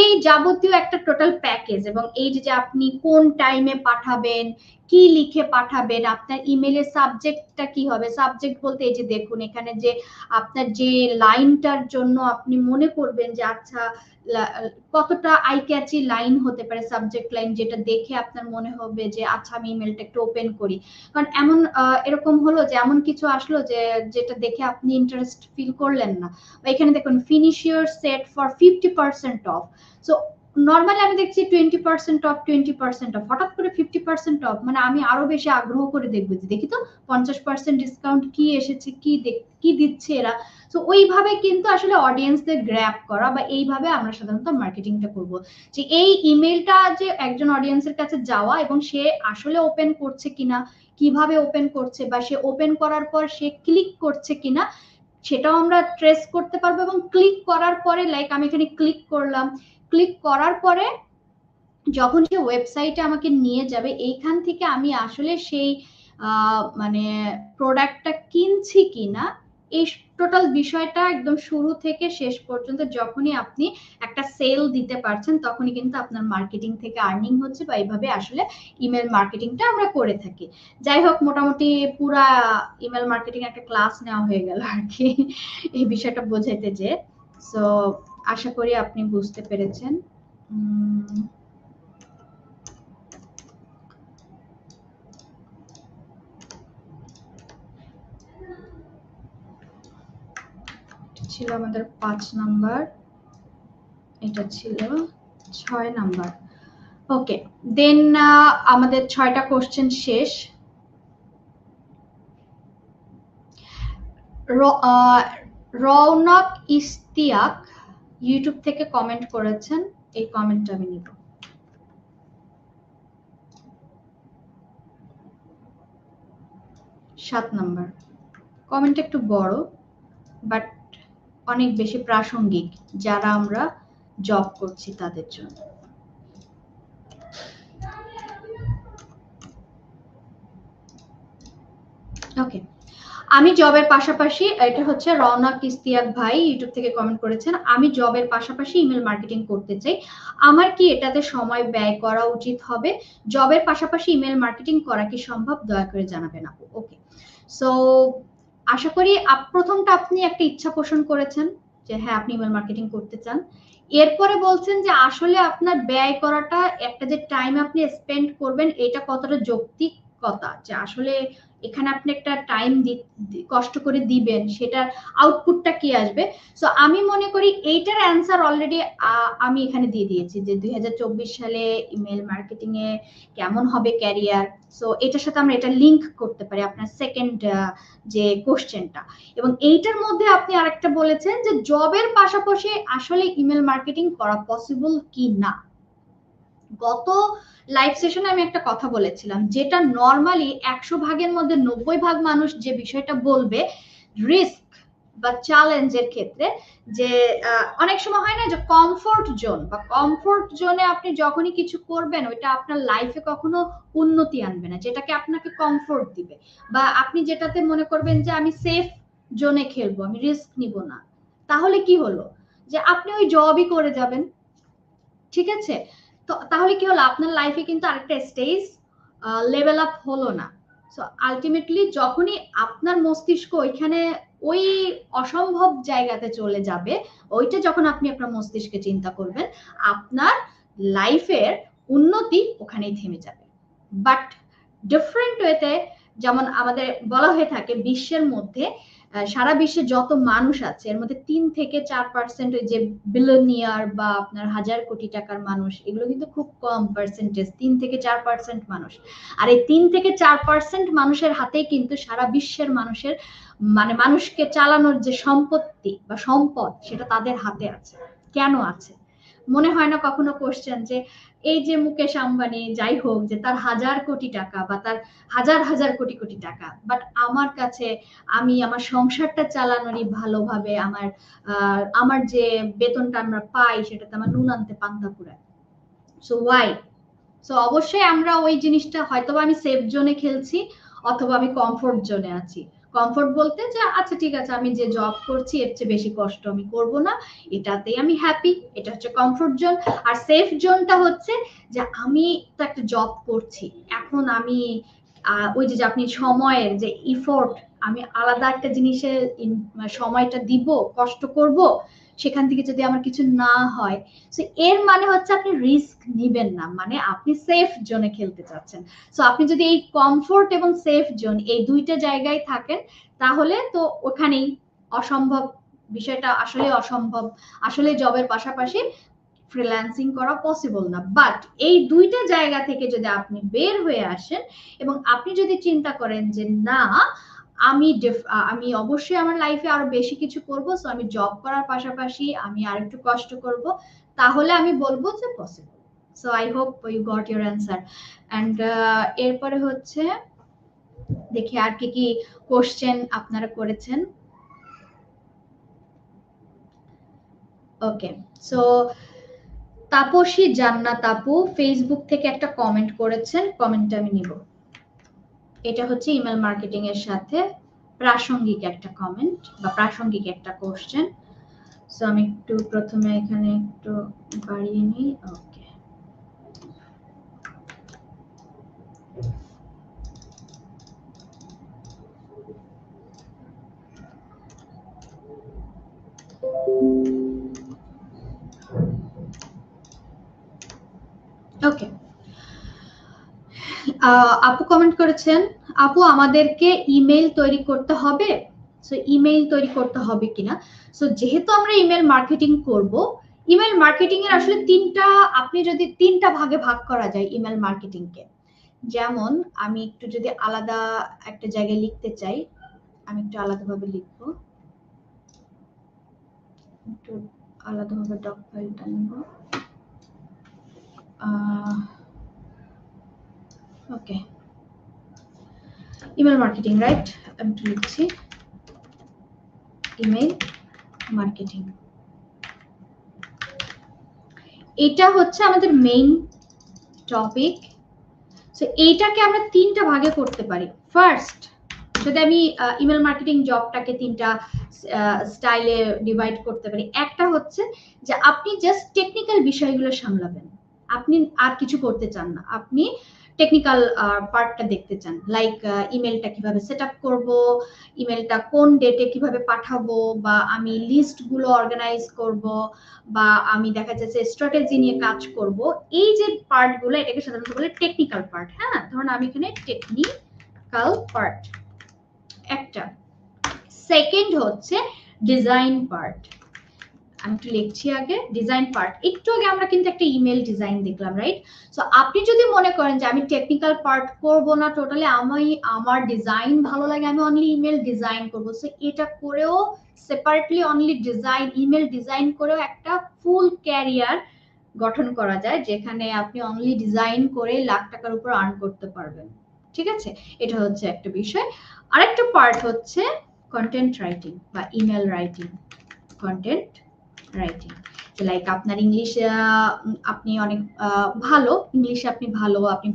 এই যাবতীয় একটা টোটাল প্যাকেজ। এবং এই যে আপনি কোন টাইমে পাঠাবেন, কি লিখে পাঠাবেন, আপনার ইমেলের সাবজেক্টটা কি হবে। সাবজেক্ট বলতে এই যে দেখুন এখানে যে আপনার যে লাইনটার জন্য আপনি মনে করবেন যে আচ্ছা কতটা আই ক্যাচি লাইন হতে পারে সাবজেক্ট লাইন, যেটা দেখে আপনার মনে হবে যে আচ্ছা আমি ইমেলটা একটু ওপেন করি। কারণ এমন এরকম হলো যে এমন কিছু আসলো যে যেটা দেখে আপনি ইন্টারেস্ট ফিল করলেন না। এখানে দেখুন finish your set for 50% of. So normally আমি দেখছি 20% অফ, 20% অফ, হঠাৎ করে 50% অফ, মানে আমি আরো বেশি আগ্রহ করে দেখবো যে দেখি তো 50% ডিসকাউন্ট কি এসেছে, কি দিচ্ছে এরা। তো ওইভাবে কিন্তু আসলে অডিয়েন্সদের গ্র্যাব করা, বা এইভাবে আমরা সাধারণত মার্কেটিংটা করব, যে এই ইমেলটা যে একজন অডিয়েন্সের কাছে যাওয়া, এবং সে আসলে ওপেন করছে কিনা, কিভাবে ওপেন করছে, বা সে ওপেন করার পর সে ক্লিক করছে কিনা সেটাও আমরা ট্রেস করতে পারবো। এবং ক্লিক করার পরে, লাইক আমি এখানে ক্লিক করলাম, ক্লিক করার পরে যখন সে ওয়েবসাইটে আমাকে নিয়ে যাবে, এইখান থেকে আমি আসলে সেই মানে প্রোডাক্টটা কিনছি কিনা, এই টোটাল বিষয়টা একদম শুরু থেকে শেষ পর্যন্ত যখনই আপনি একটা সেল দিতে পারছেন, তখনই কিন্তু আপনার মার্কেটিং থেকে আর্নিং হচ্ছে, বা এইভাবে আসলে ইমেল মার্কেটিংটা আমরা করে থাকি। যাই হোক, মোটামুটি পুরা ইমেল মার্কেটিং একটা ক্লাস নেওয়া হয়ে গেল আর কি এই বিষয়টা বোঝাইতে যে। সো আশা করি আপনি বুঝতে পেরেছেন। ছিল আমাদের 5 নাম্বার, এটা ছিল 6 নাম্বার। ওকে, দেন আমাদের 6টা কোশ্চেন শেষ। রৌনক ইশতিয়াক ইউটিউব থেকে কমেন্ট করেছেন, এই কমেন্টটা আমি নিব। 7 নাম্বার কমেন্ট, একটু বড় বাট অনেক বেশি প্রাসঙ্গিক যারা আমরা জব করছি তাদের জন্য। ওকে, আমি জবের পাশাপাশি, এটা হচ্ছে রওনাক ইস্তিয়াক ভাই ইউটিউব থেকে কমেন্ট করেছেন, আমি জবের পাশাপাশি ইমেল মার্কেটিং করতে চাই, আমার কি এটাতে সময় ব্যয় করা উচিত হবে? জবের পাশাপাশি ইমেল মার্কেটিং করা কি সম্ভব? দয়া করে জানাবেন আপু। ওকে, সো আশা করি প্রথমটা আপনি একটা ইচ্ছা পোষণ করেছেন যে হ্যাঁ আপনি ইমেল মার্কেটিং করতে চান। এরপরে বলছেন যে আসলে আপনার ব্যয় করাটা, একটা যে টাইম আপনি স্পেন্ড করবেন এটা কতটা যৌক্তিকতা, যে আসলে এখানে আপনি একটা টাইম কষ্ট করে দিবেন, সেটার আউটপুটটা কি আসবে। সো আমি মনে করি এইটার অ্যান্সার অলরেডি আমি এখানে দিয়ে দিয়েছি, যে 2024 সালে ইমেল মার্কেটিং এ কেমন হবে ক্যারিয়ার। সো এটার সাথে আমরা এটা লিংক করতে পারি, আপনার সেকেন্ড যে কোশ্চেনটা। এবং এইটার মধ্যে আপনি আরেকটা বলেছেন যে জবের পাশাপাশি আসলে ইমেল মার্কেটিং করা পসিবল কি না। গত লাইভ সেশনে আমি একটা কথা বলেছিলাম, যেটা নর্মালি 100 ভাগের মধ্যে 90 ভাগ মানুষ যে বিষয়টা বলবে, রিস্ক বা চ্যালেঞ্জের ক্ষেত্রে, যে অনেক সময় হয় না যে কমফোর্ট জোন, বা কমফোর্ট জোনে আপনি যখনই কিছু করবেন ওইটা আপনার লাইফে কখনো উন্নতি আনবে না, যেটাকে আপনাকে কমফোর্ট দিবে, বা আপনি যেটাতে মনে করবেন যে আমি সেফ জোনে খেলবো, আমি রিস্ক নিব না, তাহলে কি হলো যে আপনি ওই জবই করে যাবেন। ঠিক আছে, তো তাহলে কি হলো, আপনার লাইফে কিন্তু আরেকটা স্টেজ লেভেল আপ হলো না। সো আলটিমেটলি যখনই আপনার মস্তিষ্ক ওইখানে ওই অসম্ভব জায়গাতে চলে যাবে, ওইটা যখন আপনি আপনার মস্তিষ্কে চিন্তা করবেন, আপনার লাইফের উন্নতি ওখানেই থেমে যাবে। বাট ডিফারেন্ট ওয়েতে, যেমন আমাদের বলা হয়ে থাকে বিশ্বের মধ্যে, সারা বিশ্বে যত মানুষ আছে এর মধ্যে 3 থেকে 4% ওই যে বিলিয়নিয়ার বা আপনার 1000 কোটি টাকার মানুষ, এগুলো কিন্তু খুব কম পার্সেন্টেজ, 3 থেকে 4% মানুষ। আর এই 3 থেকে 4% মানুষের হাতেই কিন্তু সারা বিশ্বের মানুষের, মানে মানুষকে চালানোর যে সম্পত্তি বা সম্পদ, সেটা তাদের হাতে আছে। কেন আছে? মনে হয় না কখনো কোশ্চেন যে এই যে মুকেশ আম্বানি যাই হোক, যে তার 1000 কোটি টাকা বা তার হাজার হাজার কোটি কোটি টাকা, বাট আমার কাছে, আমি আমার সংসারটা চালানোরই ভালোভাবে, আমার যে বেতনটা আমরা পাই সেটাতে আমার নুন আনতে পান্তা ফুরায়। So Y? সো অবশ্যই আমরা ওই জিনিসটা, হয়তো আমি সেফ জোনে খেলছি অথবা আমি কমফোর্ট জোনে আছি। কমফোর্ট বলতে যে আচ্ছা ঠিক আছে, আমি যে জব করছি এর চেয়ে বেশি কষ্ট আমি করব না, এটাতেই আমি হ্যাপি, এটা হচ্ছে কমফোর্ট জোন। আর সেফ জোনটা হচ্ছে যে আমি তো একটা জব করছি, এখন আমি ওই যে আপনি সময়ের যে ইফোর্ট, আমি আলাদা একটা জিনিসে সময়টা দিব, কষ্ট করব, সেখান থেকে যদি আমার কিছু না হয়, সো এর মানে হচ্ছে আপনি রিস্ক নিবেন না, মানে আপনি সেফ জোনে খেলতে চাচ্ছেন। সো আপনি যদি এই কমফোর্ট এবং সেফ জোন এই দুইটা জায়গায় থাকেন, তাহলে তো ওখানেই অসম্ভব, বিষয়টা আসলে অসম্ভব, আসলে জবের পাশাপাশি ফ্রিল্যান্সিং করা পসিবল না। বাট এই দুইটা জায়গা থেকে যদি আপনি বের হয়ে আসেন এবং আপনি যদি চিন্তা করেন যে না, আমি অবশ্যই আমার লাইফে আরো বেশি কিছু করব, সো আমি জব করার পাশাপাশি আমি আরেকটু কষ্ট করব, তাহলে আমি বলবো যে possible. So I hope you got your answer. And এরপরে হচ্ছে দেখি আর কি কি কোশ্চেন আপনারা করেছেন। ওকে, সো তাপসী জান্নাত আপু ফেসবুক থেকে একটা কমেন্ট করেছেন, কমেন্টটা আমি নিব। এটা হচ্ছে ইমেল মার্কেটিং এর সাথে প্রাসঙ্গিক একটা কমেন্ট বা প্রাসঙ্গিক একটা কোশ্চেন। সো আমি একটু প্রথমে এখানে একটু বাড়িয়ে নিই। ওকে, ওকে, আপু কমেন্ট করেছেন, আপু আমাদেরকে ইমেল তৈরি করতে হবে। সো ইমেল তৈরি করতে হবে কিনা, সো যেহেতু আমরা ইমেল মার্কেটিং করব, ইমেল মার্কেটিং এর আসলে আপনি যদি 3টা ভাগে ভাগ করা যায় ইমেল মার্কেটিং কে, যেমন আমি একটু যদি আলাদা একটা জায়গায় লিখতে চাই, আমি একটু আলাদাভাবে লিখব, একটু আলাদাভাবে ডক ফাইলটা নিব। ওকে, ইমেল মার্কেটিং, রাইট? আমি লিখছি ইমেল মার্কেটিং, এটা হচ্ছে আমাদের মেইন টপিক। সো এইটাকে আমরা 3টা ভাগে করতে পারি। ফার্স্ট, যদি আমি ইমেল মার্কেটিং জবটাকে 3টা স্টাইলে ডিভাইড করতে পারি, একটা হচ্ছে যে আপনি জাস্ট টেকনিক্যাল বিষয়গুলো সামলাবেন, আপনি আর কিছু করতে চান না, আপনি টেকনিক্যাল পার্টটা দেখতে চান, লাইক ইমেলটা কিভাবে সেট আপ করবো, ইমেলটা কোন ডেটে কিভাবে পাঠাবো, বা আমি লিস্ট গুলো অর্গানাইজ করব, বা আমি দেখা যাচ্ছে স্ট্র্যাটেজি নিয়ে কাজ করব। এই যে পার্ট গুলো, এটাকে সাধারণত বলে টেকনিক্যাল পার্ট। হ্যাঁ, ধরুন আমি এখানে টেকনিক্যাল পার্ট একটা। সেকেন্ড হচ্ছে ডিজাইন পার্ট। আমি একটু লিখছি আগে ডিজাইন পার্ট। একটু আগে আমরা কিন্তু একটা ইমেল ডিজাইন দেখলাম, রাইট? সো আপনি যদি মনে করেন যে আমি টেকনিক্যাল পার্ট করব না, টোটালি আমার ডিজাইন ভালো লাগে, আমি অনলি ইমেল ডিজাইন করব, সো এটা করেও separately only design, email design করেও একটা ফুল ক্যারিয়ার গঠন করা যায়, যেখানে আপনি অনলি ডিজাইন করে লাখ টাকার উপর আর্ন করতে পারবেন। ঠিক আছে, এটা হচ্ছে একটা বিষয়। আরেকটা পার্ট হচ্ছে কন্টেন্ট রাইটিং বা email writing. Content writing, like আপনার ইংলিশ, আপনি অনেক ভালো ইংলিশে, আপনি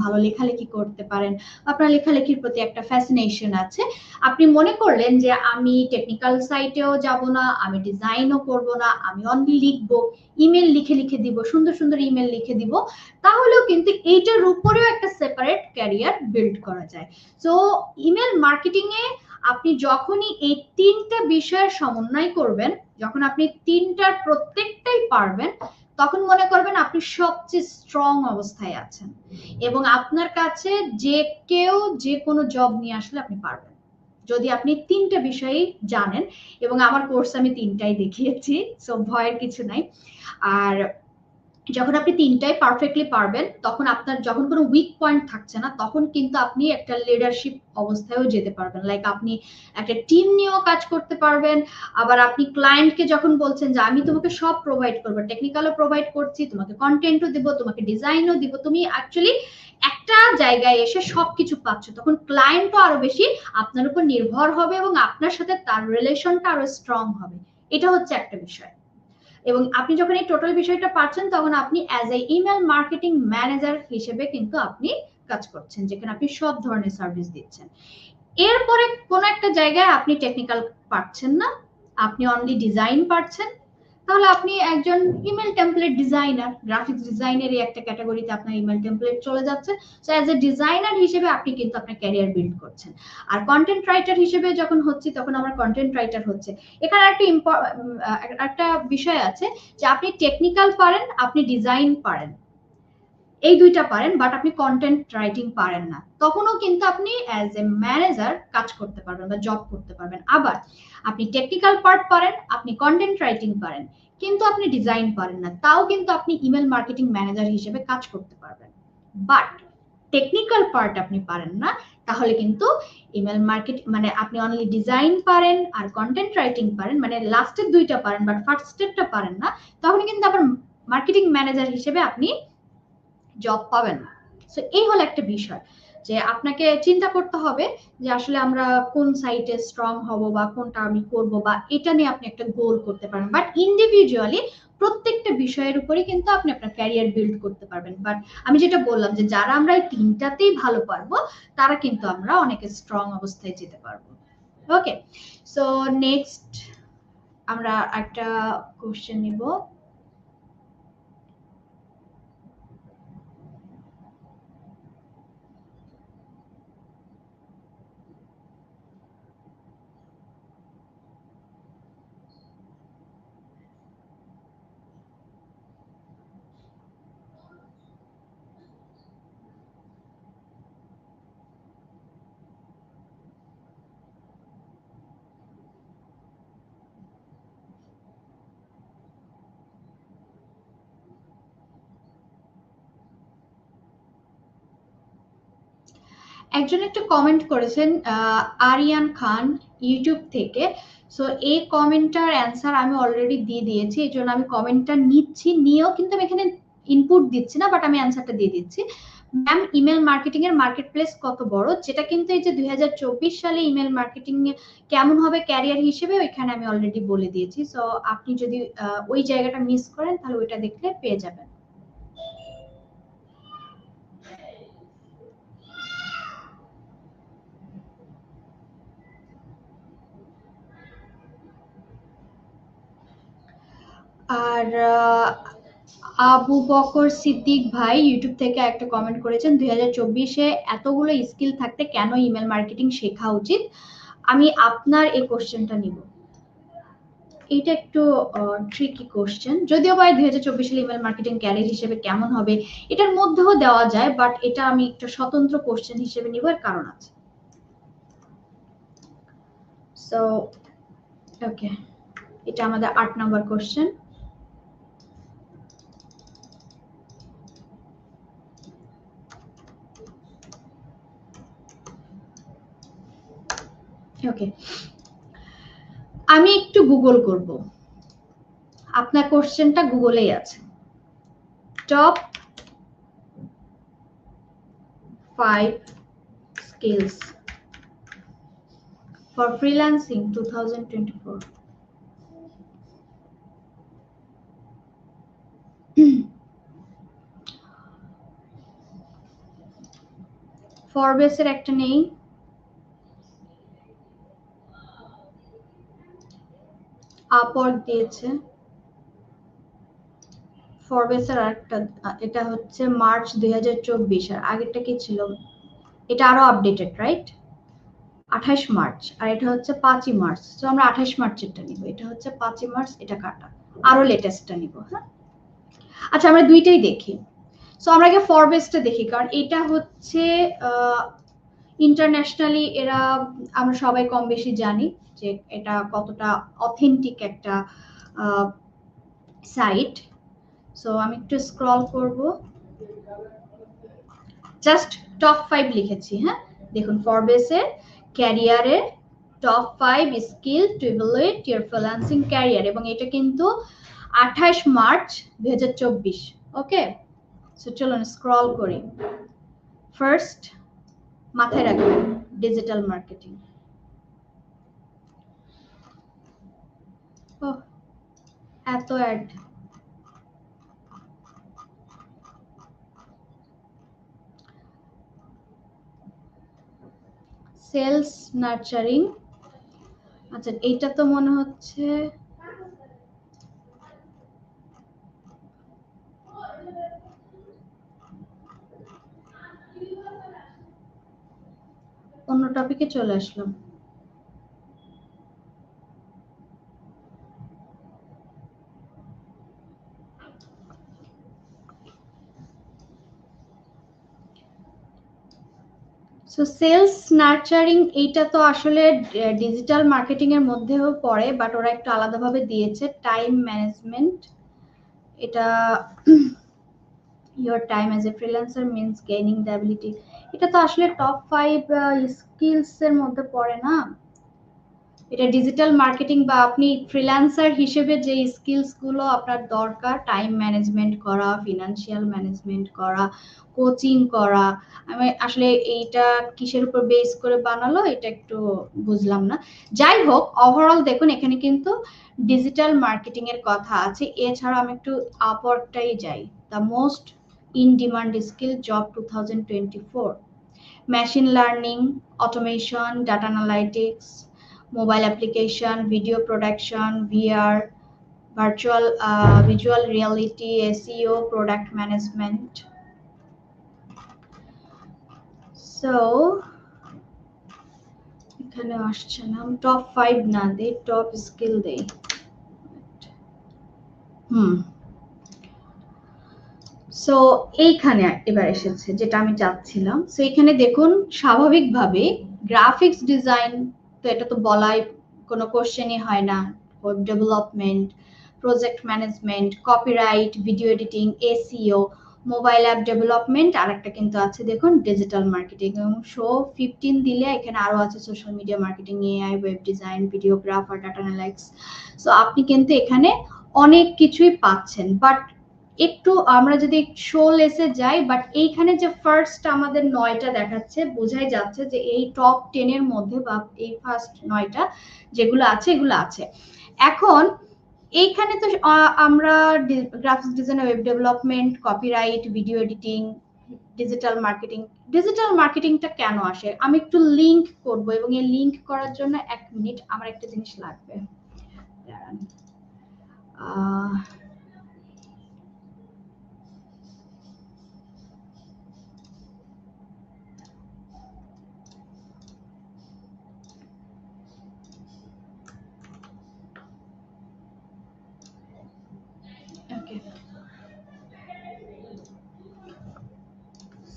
ভালো লেখালেখি করতে পারেন, আপনার লেখালেখির প্রতি একটা ফ্যাসিনেশন আছে, আপনি মনে করলেন যে আমি টেকনিক্যাল সাইটেও যাব না, আমি ডিজাইনও করব না, আমি অনলি লিখবো, ইমেল লিখে লিখে দিব, সুন্দর সুন্দর ইমেল লিখে দিব, তাহলেও কিন্তু এইটার উপরেও একটা সেপারেট ক্যারিয়ার বিল্ড করা যায়। সো ইমেল মার্কেটিং এ আপনি যখনই এই 3টা বিষয়ের সমন্বয় করবেন, যখন আপনি 3টার প্রত্যেকটাই পারবেন, তখন মনে করবেন আপনি সবচেয়ে স্ট্রং অবস্থায় আছেন, এবং আপনার কাছে যে কেউ যে কোনো জব নিয়ে আসলে আপনি পারবেন, যদি আপনি 3টা বিষয়ই জানেন। এবং আমার কোর্স আমি 3টাই দেখিয়েছি, সো ভয়ের কিছু নাই। আর যখন আপনি 3টাই পারফেক্টলি পারবেন, তখন আপনার যখন কোনো উইক পয়েন্ট থাকছে না, তখন কিন্তু আপনি একটা লিডারশিপ অবস্থায়ও যেতে পারবেন, লাইক আপনি একটা টিম নিয়েও কাজ করতে পারবেন। আবার আপনি ক্লায়েন্টকে যখন বলছেন যে আমি তোমাকে সব প্রোভাইড করবো, টেকনিক্যালও প্রোভাইড করছি, তোমাকে কন্টেন্টও দিব, তোমাকে ডিজাইনও দিব, তুমি অ্যাকচুয়ালি একটা জায়গায় এসে সবকিছু পাচ্ছ, তখন ক্লায়েন্টও আরো বেশি আপনার উপর নির্ভর হবে এবং আপনার সাথে তার রিলেশনটা আরো স্ট্রং হবে। এটা হচ্ছে একটা বিষয়। এবং আপনি যখন এই টোটাল বিষয়টা পাচ্ছেন, তখন আপনি as a email marketing manager হিসেবে কিন্তু আপনি কাজ করছেন, যেখানে আপনি সব ধরনের সার্ভিস দিচ্ছেন। এরপরে কোন একটা জায়গায় আপনি টেকনিক্যাল পারছেন না, আপনি অনলি ডিজাইন পারছেন, তাহলে আপনি একজন ইমেল টেমপ্লেট ডিজাইনার, গ্রাফিক্স ডিজাইনের একটা ক্যাটাগরিতে আপনার ইমেল টেমপ্লেট চলে যাচ্ছে। সো অ্যাজ এ ডিজাইনার হিসেবে আপনি কিন্তু আপনার ক্যারিয়ার বিল্ড করছেন। আর কন্টেন্ট রাইটার হিসেবে যখন হচ্ছে, তখন আমার কন্টেন্ট রাইটার হচ্ছে। এখানে একটা বিষয় আছে যে আপনি টেকনিক্যাল পারেন, আপনি ডিজাইন পারেন, এই 2টা পারেন, বাট আপনি কন্টেন্ট রাইটিং পারেন না, তখনও কিন্তু আপনি অ্যাজ এ ম্যানেজার কাজ করতে পারবেন বা জব করতে পারবেন। আবার আপনি টেকনিক্যাল পার্ট পারেন, আপনি কন্টেন্ট রাইটিং পারেন, কিন্তু আপনি ডিজাইন পারেন না, তাও কিন্তু আপনি ইমেল মার্কেটিং ম্যানেজার হিসেবে কাজ করতে পারবেন। বাট টেকনিক্যাল পার্ট আপনি পারেন না, তাহলে কিন্তু ইমেল মার্কেট মানে আপনি অনলি ডিজাইন পারেন আর কন্টেন্ট রাইটিং পারেন, মানে লাস্টের 2টা পারেন বাট ফার্স্টেরটা পারেন না, তখন কিন্তু আবার মার্কেটিং ম্যানেজার হিসেবে আপনি জব পাবেন না। সো এই হলো একটা বিষয়, যে আপনাকে চিন্তা করতে হবে যে আসলে আমরা কোন সাইটে স্ট্রং হব বা কোনটা আমি করব, বা এটা নিয়ে আপনি একটা গোল করতে পারেন। বাট ইন্ডিভিজুয়ালি প্রত্যেকটা বিষয়ের উপরে কিন্তু আপনি আপনার ক্যারিয়ার বিল্ড করতে পারবেন। বাট আমি যেটা বললাম যে যারা আমরা এই 3টাতেই ভালো পারবো, তারা কিন্তু আমরা অনেক স্ট্রং অবস্থায় যেতে পারবো। ওকে, সো নেক্সট আমরা একটা কোশ্চেন নিব। একজন একটা কমেন্ট করেছেন, আরিয়ান খান, ইউটিউব থেকে। সো এই কমেন্টটার অ্যান্সার আমি অলরেডি দিয়ে দিয়েছি, এই জন্য আমি কমেন্টটা নিচ্ছি, নিয়েও কিন্তু আমি এখানে ইনপুট দিচ্ছি না, বাট আমি অ্যান্সারটা দিয়ে দিচ্ছি। ম্যাম, ইমেল মার্কেটিং এর মার্কেট প্লেস কত বড়? যেটা কিন্তু এই যে 2024 সালে ইমেল মার্কেটিং কেমন হবে ক্যারিয়ার হিসেবে, ওইখানে আমি অলরেডি বলে দিয়েছি। সো আপনি যদি ওই জায়গাটা মিস করেন, তাহলে ওইটা দেখলে পেয়ে যাবেন। আর আবু বকর সিদ্দিক ভাই ইউটিউব থেকে একটা কমেন্ট করেছেন, 2024-এ এতগুলো স্কিল থাকতে কেন ইমেল মার্কেটিং শেখা উচিত? আমি আপনার এই কোশ্চেনটা নিব। এটা একটু ট্রিকি কোশ্চেন, যদিও বা 2024 সালে ইমেল মার্কেটিং ক্যারিয়ার হিসেবে কেমন হবে এটার মধ্যেও দেওয়া যায়, বাট এটা আমি একটা স্বতন্ত্র কোশ্চেন হিসেবে নিব, এর কারণ আছে। সো ওকে, এটা আমাদের 8 নম্বর কোশ্চেন। ওকে, আমি একটু গুগল করব, আপনার কোশ্চেনটা গুগলেই আছে। Top 5 skills for freelancing 2024. ফরবেসের একটা নেই, আপওয়ার্ক দিয়েছে। ফরবেসের আরেকটা, এটা হচ্ছে মার্চ 2024, আর আগেরটা কি ছিল? এটা আরো আপডেটেড, রাইট? 28 মার্চ, আর এটা হচ্ছে 5ই মার্চ। তো আমরা 28 মার্চেরটা নিব, এটা হচ্ছে 5ই মার্চ, এটা কাটা, আরো লেটেস্টটা নিব। হ্যাঁ, আচ্ছা আমরা দুইটাই দেখি। সো আমরা আগে ফরবেসটা দেখি, কারণ এটা হচ্ছে ইন্টারন্যাশনালি এরা, আমরা সবাই কম বেশি জানি যে এটা কতটা অথেন্টিক একটা সাইট। সো আমি একটু স্ক্রল করব, জাস্ট টপ 5 লিখেছি। হ্যাঁ, দেখুন ফরবেসের ক্যারিয়ারের top 5 skill to evaluate your freelancing career, এবং এটা কিন্তু 28 মার্চ 2024। ওকে, সো চলুন স্ক্রল করি। ফার্স্ট মাথায় রাখবেন ডিজিটাল মার্কেটিং। ও এত অ্যাড, সেলস নার্চারিং। আচ্ছা এইটা তো মনে হচ্ছে অন্য টপিকে চলে আসলাম। সো সেলস নার্চারিং এইটা তো আসলে ডিজিটাল মার্কেটিং এর মধ্যেও পড়ে, বাট ওরা একটু আলাদাভাবে দিয়েছে। টাইম ম্যানেজমেন্ট, এটা your time as a freelancer means gaining the ability, এটা তো আসলে টপ 5 স্কিলস এর মধ্যে পড়ে না। এটা ডিজিটাল মার্কেটিং বা আপনি ফ্রিল্যান্সার হিসেবে যে স্কিলস গুলো আপনার দরকার, টাইম ম্যানেজমেন্ট করা, ফিনান্সিয়াল ম্যানেজমেন্ট করা, কোচিং করা, আমি আসলে এইটা কিসের উপর বেস করে বানালো এটা একটু বুঝলাম না। যাই হোক, ওভারঅল দেখুন এখানে কিন্তু ডিজিটাল মার্কেটিং এর কথা আছে। এছাড়া আমি একটু আপওয়ার্কটাই যাই, the most in demand skill job 2024, machine learning, automation, data analytics, mobile application, video production, VR, visual reality, SEO, product management. So এখানে আসছে না, টপ 5 না দেই, টপ স্কিল দেই। সো এইখানে এবার এসেছে যেটা আমি চাচ্ছিলাম। সো এখানে দেখুন স্বাভাবিকভাবে গ্রাফিক্স ডিজাইন, তো এটা তো বলাই কোনো কোশ্চেনই হয় না, web development, project management, copyright, video editing, SEO, mobile app development, আর একটা কিন্তু আছে দেখুন ডিজিটাল মার্কেটিং, এবং শো 15 দিলে এখানে আরো আছে social media marketing, AI, web design, videographer, data analytics. So আপনি কিন্তু এখানে অনেক কিছুই পাচ্ছেন, বাট একটু আমরা যদি শো লেসে যাই, বাট এইখানে যে ফার্স্ট আমাদের 9টা দেখাচ্ছে, বোঝাই যাচ্ছে যে এই টপ 10 এর মধ্যে বা এই ফার্স্ট 9টা যেগুলো আছে এগুলো আছে। এখন এইখানে তো আমরা graphics design, web development, copyright, video editing, digital মার্কেটিংটা কেন আসে আমি একটু লিংক করব, এবং এই লিংক করার জন্য 1 মিনিট আমার একটা জিনিস লাগবে।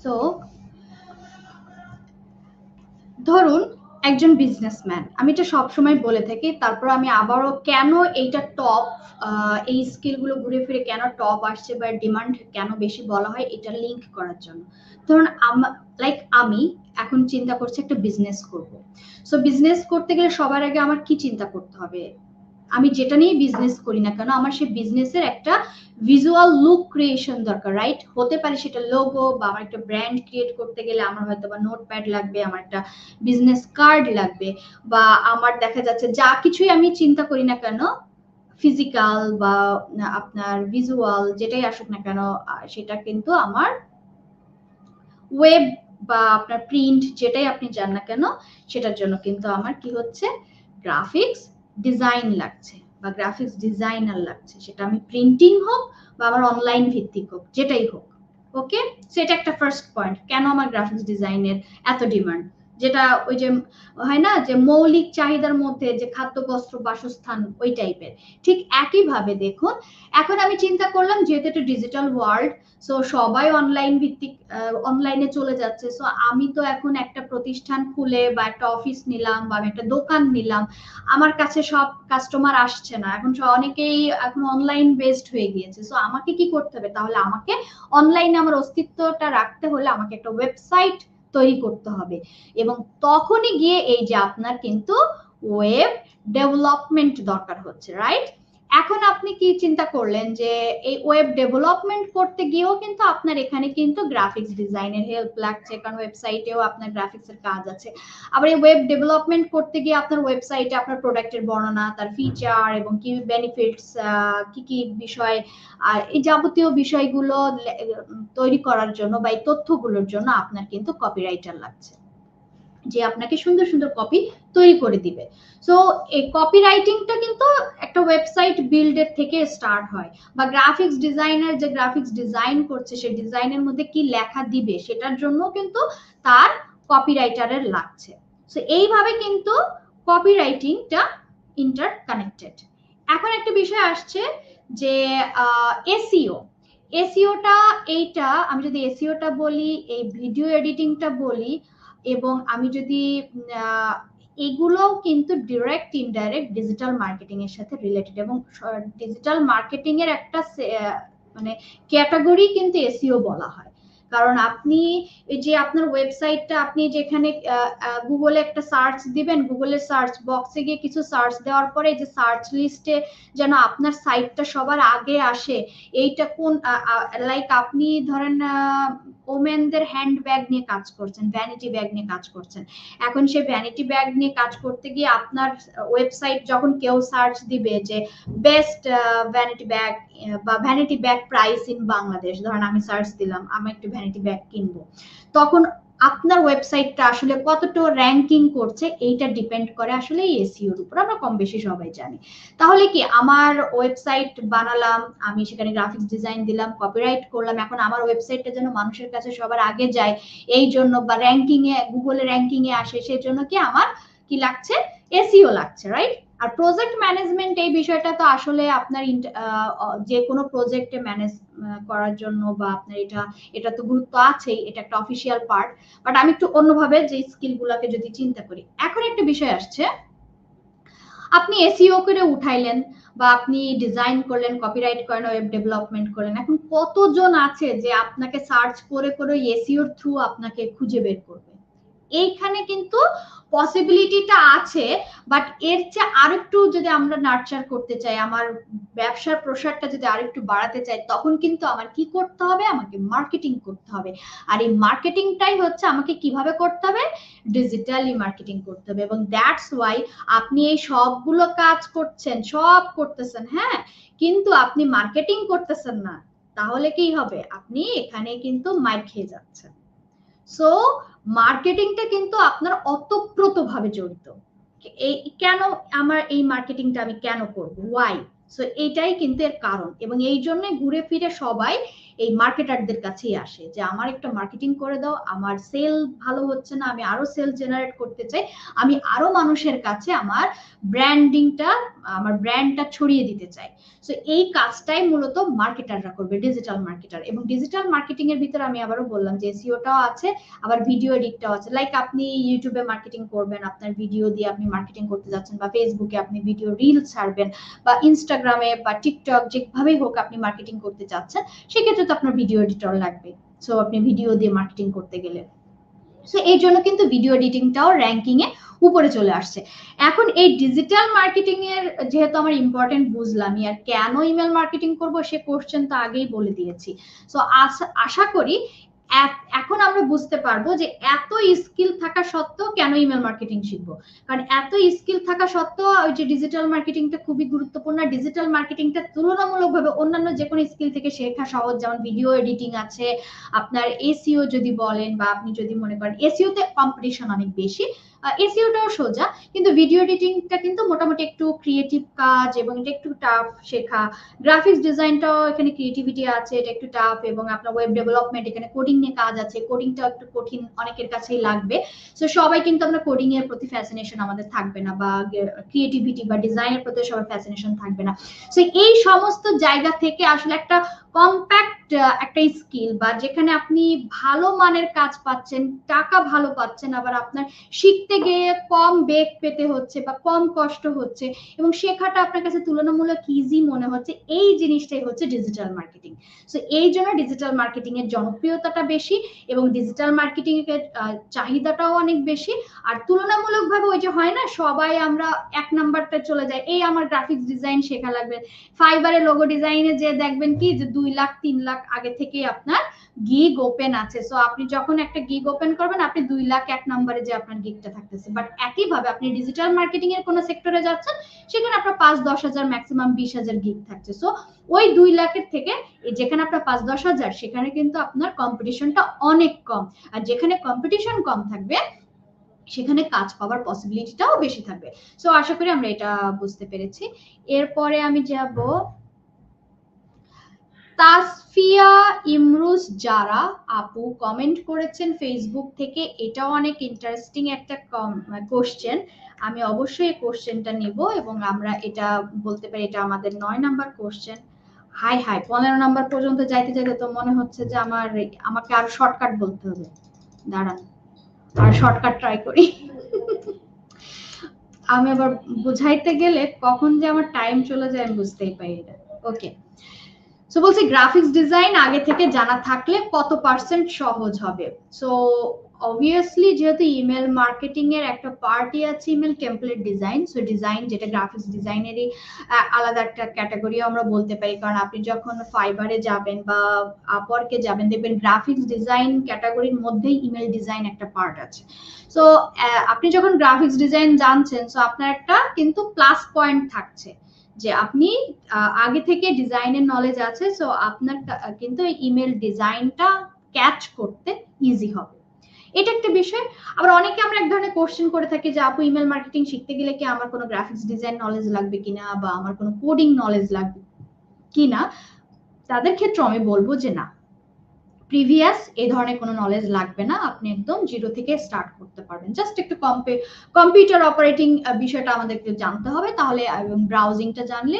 সো ধরুন একজন বিজনেসম্যান, আমি এটা সবসময় বলে থাকি, তারপর আমি আবারও কেন এইটা টপ, এই স্কিলগুলো ঘুরে ফিরে কেন টপ আসছে বা ডিমান্ড কেন বেশি বলা হয়, এটা লিঙ্ক করার জন্য। ধরুন লাইক আমি এখন চিন্তা করছি একটা বিজনেস করব। সো বিজনেস করতে গেলে সবার আগে আমার কি চিন্তা করতে হবে, আমি যেটা নিয়ে বিজনেস করি না কেন আমার সেই বিজনেসের একটা ভিজুয়াল লুক ক্রিয়েশন দরকার, রাইট? হতে পারে সেটা লোগো, বা আমার একটা ব্র্যান্ড ক্রিয়েট করতে গেলে আমার হয়তো বা নোটপ্যাড লাগবে, আমার একটা বিজনেস কার্ড লাগবে, বা আমার দেখা যাচ্ছে যা কিছুই আমি চিন্তা করি না কেন ফিজিক্যাল বা আপনার ভিজুয়াল যেটাই আসুক না কেন, সেটা কিন্তু আমার ওয়েব বা আপনার প্রিন্ট যেটাই আপনি চান না কেন সেটার জন্য কিন্তু আমার কি হচ্ছে, গ্রাফিক্স ডিজাইন লাগছে বা গ্রাফিক্স ডিজাইনার লাগছে, সেটা আমি প্রিন্টিং হোক বা আমার অনলাইন ভিত্তিক হোক, যেটাই হোক। ওকে, সেটা একটা ফার্স্ট পয়েন্ট, কেন আমার গ্রাফিক্স ডিজাইনের এত ডিমান্ড। যেটা ওই যে হয় না যে মৌলিক চাহিদার মধ্যে যে খাদ্য বস্ত্র বাসস্থান ওই টাইপের, ঠিক একইভাবে দেখুন এখন আমি চিন্তা করলাম যেহেতু এটা ডিজিটাল ওয়ার্ল্ড, সো সবাই অনলাইন ভিত্তিক অনলাইনে চলে যাচ্ছে, সো আমি তো এখন একটা প্রতিষ্ঠান খুলে বা একটা অফিস নিলাম বা আমি একটা দোকান নিলাম, আমার কাছে সব কাস্টমার আসছে না, এখন অনেকেই এখন অনলাইন বেসড হয়ে গিয়েছে। সো আমাকে কি করতে হবে, তাহলে আমাকে অনলাইনে আমার অস্তিত্বটা রাখতে হলে আমাকে একটা ওয়েবসাইট তৈরি করতে হবে, এবং তখনই গিয়ে এই যে আপনার কিন্তু ওয়েব ডেভেলপমেন্ট দরকার হচ্ছে, রাইট? এখন আপনি কি চিন্তা করলেন যে এই ওয়েব ডেভেলপমেন্ট করতে গিয়েও কিন্তু আপনার এখানে কিন্তু গ্রাফিক্স ডিজাইনের হেল্প লাগছে, কারণ ওয়েবসাইটেও আপনার গ্রাফিক্সের কাজ আছে। আবার এই ওয়েব ডেভেলপমেন্ট করতে গিয়ে আপনার ওয়েবসাইটে আপনার প্রোডাক্টের বর্ণনা, তার ফিচার এবং কি বেনিফিটস, কি কি বিষয়, আর এই যাবতীয় বিষয়গুলো তৈরি করার জন্য বা এই তথ্যগুলোর জন্য আপনার কিন্তু কপিরাইটার লাগছে, যে আপনাকে সুন্দর সুন্দর কপি তৈরি করে দিবে। সো এই কপি রাইটিংটা কিন্তু একটা ওয়েবসাইট বিল্ডের থেকে স্টার্ট হয়, বা গ্রাফিক্স ডিজাইনার যে গ্রাফিক্স ডিজাইন করছে সেই ডিজাইনের মধ্যে কি লেখা দিবে সেটার জন্য কিন্তু তার কপিরাইটারের লাগছে। সো এইভাবে কিন্তু কপি রাইটিংটা ইন্টার কানেক্টেড। এখন একটা বিষয় আসছে যে এসইও, এসইওটা এইটা আমি যদি এসইওটা বলি, এই ভিডিও এডিটিংটা বলি, এবং আমি যদি এগুলোও কিন্তু ডিরেক্ট ইনডাইরেক্ট ডিজিটাল মার্কেটিং এর সাথে রিলেটেড, এবং ডিজিটাল মার্কেটিং এর একটা মানে ক্যাটাগরি কিন্তু এসইও বলা হয়। কারণ আপনি এই যে আপনার ওয়েবসাইটটা আপনি যেখানে গুগলে একটা সার্চ দিবেন, গুগলের সার্চ বক্সে গিয়ে কিছু সার্চ দেওয়ার পরে যে সার্চ লিস্টে যেন আপনার সাইটটা সবার আগে আসে, এইটা কোন লাইক আপনি ধরেন ওমেনদের হ্যান্ডব্যাগ নিয়ে কাজ করছেন, ভ্যানিটি ব্যাগ নিয়ে কাজ করছেন, এখন সে ভ্যানিটি ব্যাগ নিয়ে কাজ করতে গিয়ে আপনার ওয়েবসাইট যখন কেউ সার্চ দিবে যে বেস্ট ভ্যানিটি ব্যাগ বা vanity bag price in Bangladesh, ধরেন আমি সার্চ দিলাম আমি একটু ভ্যানিটি ব্যাগ কিনবো, তখন আপনার ওয়েবসাইটটা আসলে কতটা র্যাঙ্কিং করছে এইটা ডিপেন্ড করে আসলে এসইওর উপর, আমরা কম বেশি সবাই জানি। তাহলে কি আমার ওয়েবসাইট বানালাম, আমি সেখানে গ্রাফিক্স ডিজাইন দিলাম, কপিরাইট করলাম, এখন আমার ওয়েবসাইটটা যেন মানুষের কাছে সবার আগে যায় এই জন্য, বা র্যাঙ্কিং এ গুগলে র্যাঙ্কিং এ আসে সেই জন্য কি আমার কি লাগছে, এসইও লাগছে, রাইট? আর প্রজেক্ট ম্যানেজমেন্ট এই বিষয়টা তো আসলে আপনার যে কোনো প্রজেক্টে ম্যানেজ করার জন্য বা আপনার এটা তো গুরুত্ব আছেই, এটা একটা অফিসিয়াল পার্ট, বাট আমি একটু অন্যভাবে যে স্কিল গুলাকে যদি চিন্তা করি, এখন একটা বিষয় আসছে, আপনি এসইও করে উঠাইলেন বা আপনি ডিজাইন করলেন, কপিরাইট করেন, ওয়েব ডেভেলপমেন্ট করলেন, এখন কতজন আছে যে আপনাকে সার্চ করে করে এসইওর থ্রু আপনাকে খুঁজে বের করবে? এইখানে কিন্তু পসিবিলিটিটা আছে, বাট এর চেয়ে আরেকটু যদি আমরা নার্চার করতে চাই, আমার ব্যবসার প্রসারটা যদি আরেকটু বাড়াতে চাই, তখন কিন্তু আমার কি করতে হবে, আমাকে মার্কেটিং করতে হবে। আর এই মার্কেটিংটাই হচ্ছে আমাকে কিভাবে করতে হবে, ডিজিটালি মার্কেটিং করতে হবে। এবং দ্যাটস ওয়াই আপনি এই সবগুলো কাজ করছেন, সব করতেছেন, হ্যাঁ, কিন্তু আপনি মার্কেটিং করতেছেন না, তাহলে কি হবে, আপনি এখানে কিন্তু মাইর খেয়ে যাচ্ছেন। সো মার্কেটিংটা কিন্তু আপনার অতপ্রতভাবে জড়িত। এই কেন আমার এই মার্কেটিংটা আমি কেন করব, ওয়াই? সো এইটাই কিন্তু এর কারণ, এবং এই জন্য ঘুরে ফিরে সবাই এই মার্কেটারদের কাছেই আসে যে আমার একটা মার্কেটিং করে দাও, আমার সেল ভালো হচ্ছে না, আমি আরো সেল জেনারেট করতে চাই, আমি আরো মানুষের কাছে আমার ব্র্যান্ডটা ছড়িয়ে দিতে চাই। সো এই কাজটাই মূলত মার্কেটাররা করবে, ডিজিটাল মার্কেটার। এবং ডিজিটাল মার্কেটিং এর ভিতরে আমি আবারও বললাম যে এসইওটাও আছে, আবার ভিডিও এডিটটাও আছে। লাইক আপনি ইউটিউবে মার্কেটিং করবেন, আপনার ভিডিও দিয়ে আপনি মার্কেটিং করতে যাচ্ছেন, বা ফেসবুকে আপনি ভিডিও রিল ছাড়বেন, বা ইনস্টাগ্রামে বা টিকটক, যেভাবেই হোক আপনি মার্কেটিং করতে চাচ্ছেন, সেক্ষেত্রে তো আপনার ভিডিও এডিটর লাগবে। সো আপনি ভিডিও দিয়ে মার্কেটিং করতে গেলে, সো এই জন্য কিন্তু ভিডিও এডিটিংটাও র্যাঙ্কিং এ উপরে চলে আসছে। এখন এই ডিজিটাল মার্কেটিং এর যেহেতু আমার ইম্পর্টেন্ট বুঝলামই, আর কেন ইমেল মার্কেটিং করব সে কোশ্চেন তো আগেই বলে দিয়েছি। সো আশা করি এখন আমরা বুঝতে পারবো যে এত স্কিল থাকা সত্ত্বেও কেন ইমেল মার্কেটিং শিখবো। কারণ এত স্কিল থাকা সত্ত্বেও ওই যে ডিজিটাল মার্কেটিংটা খুবই গুরুত্বপূর্ণ। ডিজিটাল মার্কেটিংটা তুলনামূলকভাবে অন্যান্য যে কোনো স্কিল থেকে শেখা সহজ। যেমন ভিডিও এডিটিং আছে, আপনার এসইও যদি বলেন, বা আপনি যদি মনে করেন এসইও তে কম্পিটিশন অনেক বেশি, এসইওটাও সোজা, কিন্তু ভিডিও এডিটিংটা কিন্তু মোটামুটি একটু ক্রিয়েটিভ কাজ এবং এটা একটু টাফ শেখা। গ্রাফিক্স ডিজাইনটাও এখানে ক্রিয়েটিভিটি আছে, এটা একটু টাফ। এবং আপনার ওয়েব ডেভেলপমেন্ট, এখানে কোডিং নিয়ে কাজ আছে, কোডিংটাও একটু কঠিন, অনেকের কাছেই লাগবে। সো সবাই কিন্তু আমরা কোডিং এর প্রতি ফ্যাসিনেশন আমাদের থাকবে না, বা ক্রিয়েটিভিটি বা ডিজাইনের প্রতি সবার ফ্যাসিনেশন থাকবে না। সো এই সমস্ত জায়গা থেকে আসলে একটা কম্প্যাক্ট একটা স্কিল, বা যেখানে আপনি ভালো মানের কাজ পাচ্ছেন, টাকা ভালো পাচ্ছেন, আবার আপনার শিখতে গিয়ে কম বেগ পেতে হচ্ছে বা কম কষ্ট হচ্ছে, এবং শেখাটা আপনার কাছে তুলনামূলক ইজি মনে হচ্ছে, এই জিনিসটাই হচ্ছে ডিজিটাল মার্কেটিং। সো এই জন্য ডিজিটাল মার্কেটিং এর জনপ্রিয়তাটা বেশি, এবং ডিজিটাল মার্কেটিং এর চাহিদাটাও অনেক বেশি। আর তুলনামূলকভাবে ওই যে হয় না, সবাই আমরা এক নাম্বারটা চলে যায়, এই আমার গ্রাফিক্স ডিজাইন শেখা লাগবে। ফাইবারে লোগো ডিজাইনে যে দেখবেন কি যে 2 লাখ 3 লাখ আগে থেকে আপনার গিগ ওপেন আছে। সো আপনি যখন একটা গিগ ওপেন করবেন, আপনি 2 লাখ এক নম্বরে যে আপনার গিগটা থাকতেছে। বাট একইভাবে আপনি ডিজিটাল মার্কেটিং এর কোন সেক্টরে যাচ্ছেন, সেখানে আপনার 5-10 হাজার, ম্যাক্সিমাম 20 হাজার গিগ থাকছে। সো ওই 2 লাখের থেকে যেখানে আপনার 5-10 হাজার, সেখানে কিন্তু আপনার কম্পিটিশনটা অনেক কম। আর যেখানে কম্পিটিশন কম থাকবে, সেখানে কাজ পাওয়ার পসিবিলিটিটাও বেশি থাকবে। সো আশা করি আমরা এটা বুঝতে পেরেছি। এরপরে আমি যাব তাসফিয়া ইমরুজ যারা আপু কমেন্ট করেছেন ফেসবুক থেকে। এটাও অনেক ইন্টারেস্টিং একটা কোশ্চেন। আমি অবশ্যই এই কোশ্চেনটা নিব, এবং আমরা এটা বলতে পারি এটা আমাদের 9 number question. High high, 15 number পর্যন্ত যাইতে যাইতে তো মনে হচ্ছে যে আমাকে আরো শর্টকাট বলতে হবে। দাঁড়ান, আর শর্টকাট ট্রাই করি। আমি আবার বুঝাইতে গেলে কখন যে আমার টাইম চলে যায় আমি বুঝতেই পারি না। ওকে, সো বলছি গ্রাফিক্স ডিজাইন আগে থেকে জানা থাকলে কত পার্সেন্ট সহজ হবে। সো অবভিয়াসলি যেহেতু ইমেল মার্কেটিং এর একটা পার্টই আছে email template design, so design যেটা গ্রাফিক্স ডিজাইনেরই আলাদা একটা ক্যাটাগরিও আমরা বলতে পারি। কারণ আপনি যখন ফাইবারে যাবেন বা আপওয়ার্কে যাবেন, দেখবেন গ্রাফিক্স ডিজাইন ক্যাটাগরির মধ্যেই ইমেল ডিজাইন একটা পার্ট আছে। সো আপনি যখন গ্রাফিক্স ডিজাইন জানছেন, সো আপনার একটা কিন্তু প্লাস পয়েন্ট থাকছে যে আপনি আগে থেকে ডিজাইনের নলেজ আছে। সো আপনার কিন্তু ইমেল ডিজাইনটা ক্যাচ করতে ইজি হবে, এটা একটা বিষয়। আবার অনেকে আমরা এক ধরনের কোশ্চেন করে থাকি যে আপু ইমেল মার্কেটিং শিখতে গেলে কি আমার কোনো গ্রাফিক্স ডিজাইন নলেজ লাগবে কিনা, বা আমার কোনো কোডিং নলেজ লাগবে কিনা। তাদের ক্ষেত্রে আমি বলবো যে না, প্রিভিয়াস এই ধরনের কোনো নলেজ লাগবে না, আপনি একদম জিরো থেকে স্টার্ট করতে পারবেন। জাস্ট একটু কম্পিউটার অপারেটিং বিষয়টা আমাদেরকে জানতে হবে, তাহলে ব্রাউজিংটা জানলে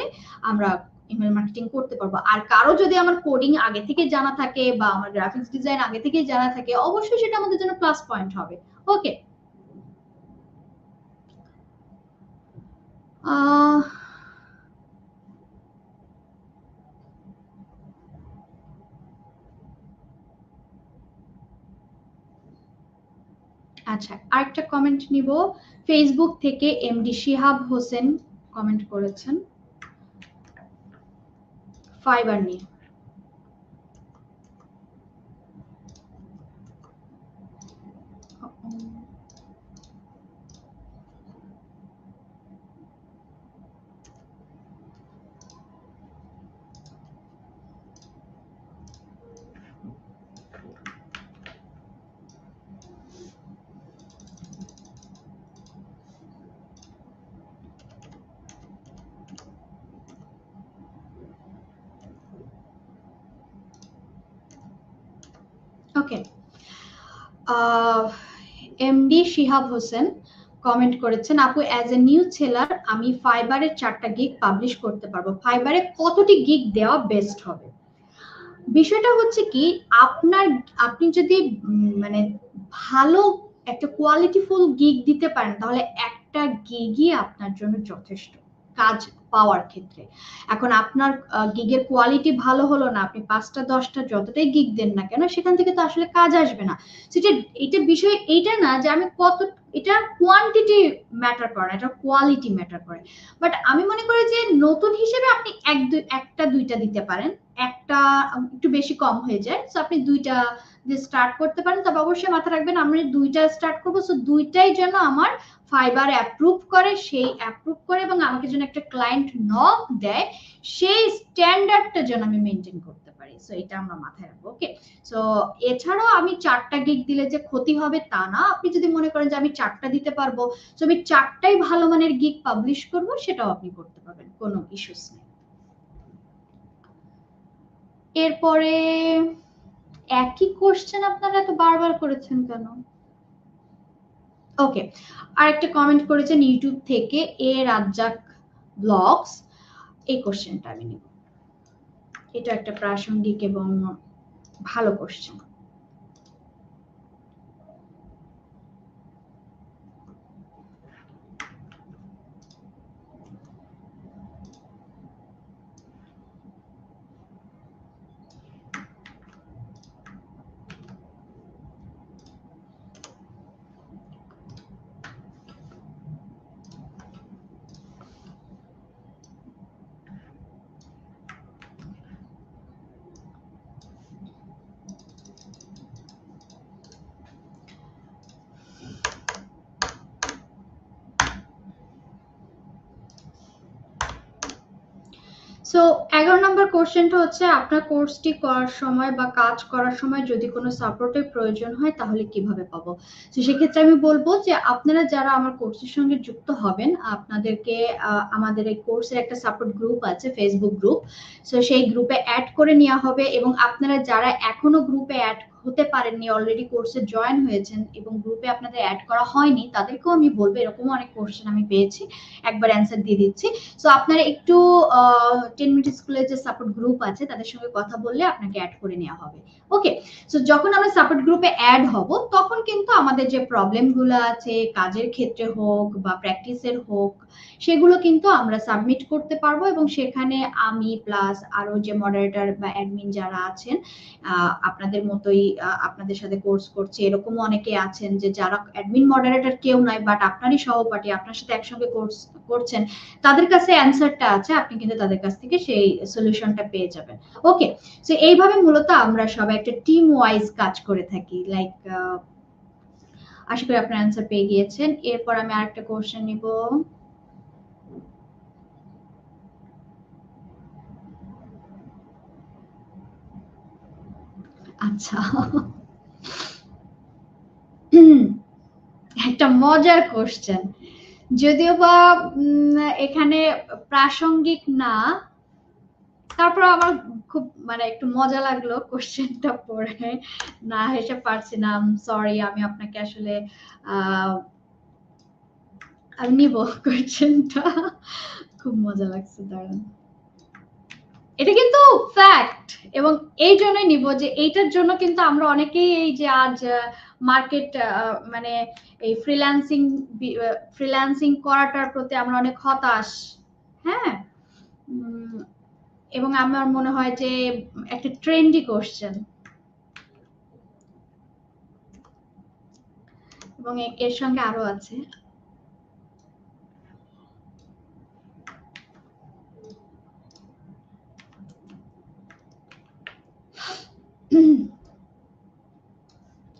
আমরা ইমেল মার্কেটিং করতে পারবো। আর কারো যদি আমার কোডিং আগে থেকে জানা থাকে, বা আমার গ্রাফিক্স ডিজাইন আগে থেকে জানা থাকে, অবশ্যই সেটা আমাদের জন্য প্লাস পয়েন্ট হবে। ওকে, আচ্ছা, আরেকটা কমেন্ট নিব ফেসবুক থেকে। এমডি শিহাব হোসেন কমেন্ট করেছেন ফাইবার নিয়ে। ওকে, এমডি শিহাব হোসেন কমেন্ট করেছেন, আপু অ্যাজ এ নিউ সেলার আমি ফাইবারে 4টা গিগ পাবলিশ করতে পারবো, ফাইবারে কতটি গিগ দেওয়া বেস্ট হবে? বিষয়টা হচ্ছে কি, আপনি যদি মানে ভালো একটা কোয়ালিটিফুল গিগ দিতে পারেন তাহলে একটা গিগই আপনার জন্য যথেষ্ট কাজ পাওয়ার ক্ষেত্রে। এখন আপনার গিগের কোয়ালিটি ভালো হলো না, আপনি 5টা 10টা যতটাই গিগ দেন না কেন সেখান থেকে তো আসলে কাজ আসবে না। সেটা এটা বিষয় এইটা না যে আমি কত, এটা কোয়ান্টিটি ম্যাটার করে না, এটা কোয়ালিটি ম্যাটার করে। বাট আমি মনে করি যে নতুন হিসেবে আপনি একটা দুইটা দিতে পারেন, একটা একটু বেশি কম হয়ে যায়, সো আপনি 2টা দিয়ে স্টার্ট করতে পারেন। তবে অবশ্যই মাথা রাখবেন আমরা 2টা স্টার্ট করবো, সো 2টাই যেন আমার ফাইবার অ্যাপ্রুভ করে, সেই অ্যাপ্রুভ করে এবং আমাকে যেন একটা ক্লায়েন্ট নক দেয়, সেই স্ট্যান্ডার্ডটা যেন আমি মেনটেন করতে পারি। সো এটা আমরা মাথায় রাখবো। ওকে, সো এছাড়াও আমি 4টা গিগ দিলে যে ক্ষতি হবে তা না। আপনি যদি মনে করেন যে আমি 4টা দিতে পারবো, সো আমি 4টাই ভালো মানের গিগ পাবলিশ করবো, সেটাও আপনি করতে পারবেন, কোনো ইস্যুস নেই। এরপরে একই কোশ্চেন আপনারা এত বারবার করেছেন কেন? ওকে, আরেকটা কমেন্ট করেছেন ইউটিউব থেকে এ রাজ্জাক ব্লগস, এই কোশ্চেনটা আমি নিব, এটা একটা প্রাসঙ্গিক এবং ভালো কোশ্চেন। সো 11 নম্বর কোশ্চেনটা হচ্ছে, আপনার কোর্সটি করার সময় বা কাজ করার সময় যদি কোনো সাপোর্টের প্রয়োজন হয় তাহলে কিভাবে পাবো? তো সেক্ষেত্রে আমি বলবো যে আপনারা যারা আমার কোর্সের সঙ্গে যুক্ত হবেন, আপনাদেরকে আমাদের এই কোর্সের একটা সাপোর্ট গ্রুপ আছে, ফেসবুক গ্রুপ। সো সেই গ্রুপে অ্যাড করে নেওয়া হবে, এবং আপনারা যারা এখনো গ্রুপে অ্যাড হতে পারেননি, অলরেডি কোর্সে জয়েন হয়েছেন এবং গ্রুপে আপনাদের অ্যাড করা হয়নি, তাদেরকেও আমি বলবো, এরকম অনেক কোশ্চেন আমি পেয়েছি, একবার অ্যান্সার দিয়ে দিচ্ছি। সো আপনারা একটু 10 মিনিট স্কুলের যে সাপোর্ট গ্রুপ আছে তাদের সঙ্গে কথা বললে আপনাকে অ্যাড করে নেওয়া হবে। ওকে, সো যখন আমরা সাপোর্ট গ্রুপে অ্যাড হব তখন কিন্তু আমাদের যে প্রবলেমগুলো আছে, কাজের ক্ষেত্রে হোক বা প্র্যাকটিসের হোক, সেগুলো কিন্তু আমরা সাবমিট করতে পারবো, এবং সেখানে আমি প্লাস আরো যে মডারেটর বা অ্যাডমিন যারা আছেন, আপনাদের মতোই আপনাদের সাথে কোর্স করছে এরকমও অনেকে আছেন যে যারা অ্যাডমিন মডারেটর কেউ নয়, বাট আপনারই সহপাঠী, আপনার সাথে একসঙ্গে কোর্স করছেন, তাদের কাছে অ্যান্সারটা আছে, আপনি কিন্তু তাদের কাছ থেকে সেই সলিউশনটা পেয়ে যাবেন। ওকে, সো এইভাবে মূলত আমরা সবাই একটা টিম ওয়াইজ কাজ করে থাকি। লাইক আশা করি আপনার অ্যান্সার পেয়ে গিয়েছেন। এরপর আমি আরেকটা কোশ্চেন নিব। আচ্ছা, একটা মজার কোশ্চেন, যদিও বা এখানে প্রাসঙ্গিক না, তারপর আমার খুব মানে একটু মজা লাগলো কোশ্চেনটা পড়ে, না হেসে পারছি না, সরি। আমি আপনাকে আসলে আমি নিব কোশ্চেনটা, খুব মজা লাগছে, দাঁড়ান। এটা কিন্তু ফ্যাক্ট, এবং এই জন্যই নিব যে এইটার জন্য কিন্তু আমরা অনেকেই এই যে আজ মার্কেট মানে এই ফ্রিল্যান্সিং করাটার প্রতি আমরা অনেক হতাশ। হ্যাঁ, এবং আমার মনে হয় যে একটা ট্রেন্ডি কোশ্চেন, এবং এর সঙ্গে আরো আছে।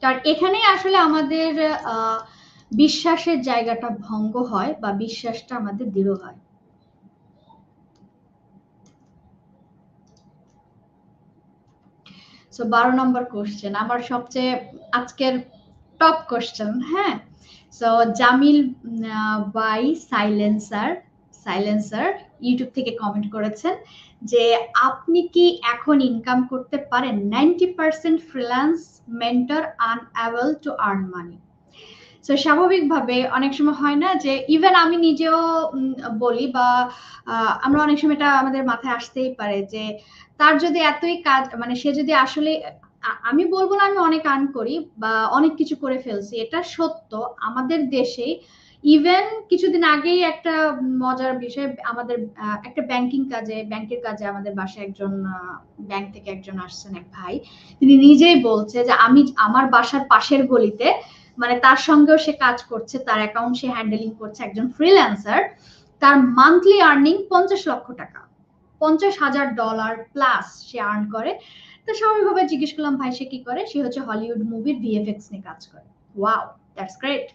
কারণ এখানেই আসলে আমাদের বিশ্বাসের জায়গাটা ভঙ্গ হয় বা বিশ্বাসটা আমাদের দৃঢ় হয়। সো 12 নম্বর কোশ্চেন, আমার সবচেয়ে আজকের টপ কোশ্চেন। হ্যাঁ, so Jamil by silencer YouTube থেকে কমেন্ট করেছেন যে আপনি কি এখন ইনকাম করতে পারেন? 90% freelance mentor unable to earn money. So স্বাভাবিকভাবে অনেক সময় হয় না যে ইভেন আমি নিজেও বলি বা আমরা অনেক সময় এটা আমাদের মাথায় আসতেই পারে যে তার যদি এতই কাজ, মানে সে যদি আসলে, আমি বলবো না আমি অনেক আর্ন করি বা অনেক কিছু করে ফেলছি, এটা সত্য। আমাদের দেশে ইভেন কিছুদিন আগেই একটা মজার বিষয়, আমাদের একটা ব্যাংকের কাজে আমাদের বাসায় একজন ব্যাংক থেকে একজন আসছেন, এক ভাই, তিনি নিজেই বলছে যে আমি আমার বাসার পাশের গলিতে, মানে তার সঙ্গেও সে কাজ করছে, তার অ্যাকাউন্ট সে হ্যান্ডেলিং করছে, একজন ফ্রিল্যান্সার, তার মান্থলি আর্নিং 50 লক্ষ টাকা, $50,000 প্লাস সে আর্ন করে। তো স্বাভাবিকভাবে জিজ্ঞেস করলাম ভাই সে কি করে? সে হচ্ছে হলিউড মুভির ভিএফএক্স নিয়ে কাজ করে। Wow, that's great.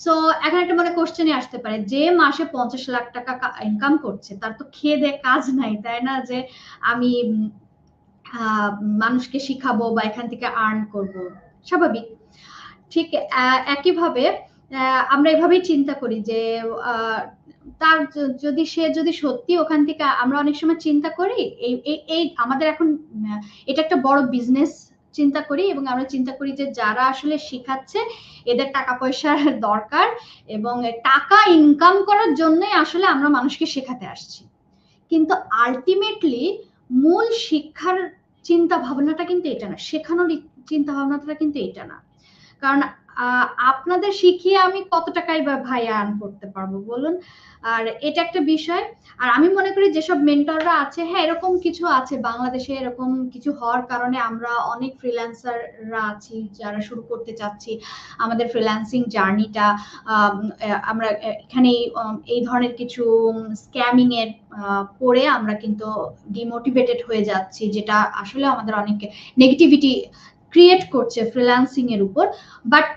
সো এখন একটা মনে কোশ্চেনই আসতে পারে, যে মাসে 50 লাখ টাকা ইনকাম করছে তার তো খেয়ে দেয়ে কাজ নাই, তাই না? যে আমি মানুষকে শিখাবো বা এখান থেকে আর্ন করব, স্বাভাবিক। ঠিক একইভাবে আমরা এভাবেই চিন্তা করি যে তার যদি সত্যি ওখান থেকে, আমরা অনেক সময় চিন্তা করি এই আমাদের এখন এটা একটা বড় বিজনেস চিন্তা করি, এবং আমরা চিন্তা করি যে যারা আসলে শিখাচ্ছে এদের টাকা পয়সার দরকার, এবং টাকা ইনকাম করার জন্যই আসলে আমরা মানুষকে শেখাতে আসছি। কিন্তু আলটিমেটলি মূল শিক্ষার চিন্তা ভাবনাটা কিন্তু এটা না, শেখানোর চিন্তা ভাবনাটা কিন্তু এটা না। কারণ আপনাদের শিখিয়ে আমি কত টাকাই বা ভাই আর্ন করতে পারবো বলুন? আর এটা একটা বিষয়। আর আমি মনে করি যেসব মেন্টররা আছে, হ্যাঁ এরকম কিছু আছে বাংলাদেশে, এরকম কিছু হওয়ার কারণে আমরা অনেক ফ্রিল্যান্সাররা আছি যারা শুরু করতে চাচ্ছি আমাদের ফ্রিল্যান্সিং জার্নিটা। আমরা এখানে এই ধরনের কিছু স্ক্যামিং এর পড়ে আমরা কিন্তু ডিমোটিভেটেড হয়ে যাচ্ছি, যেটা আসলে আমাদের অনেক নেগেটিভিটি ক্রিয়েট করছে ফ্রিল্যান্সিং এর উপর। বাট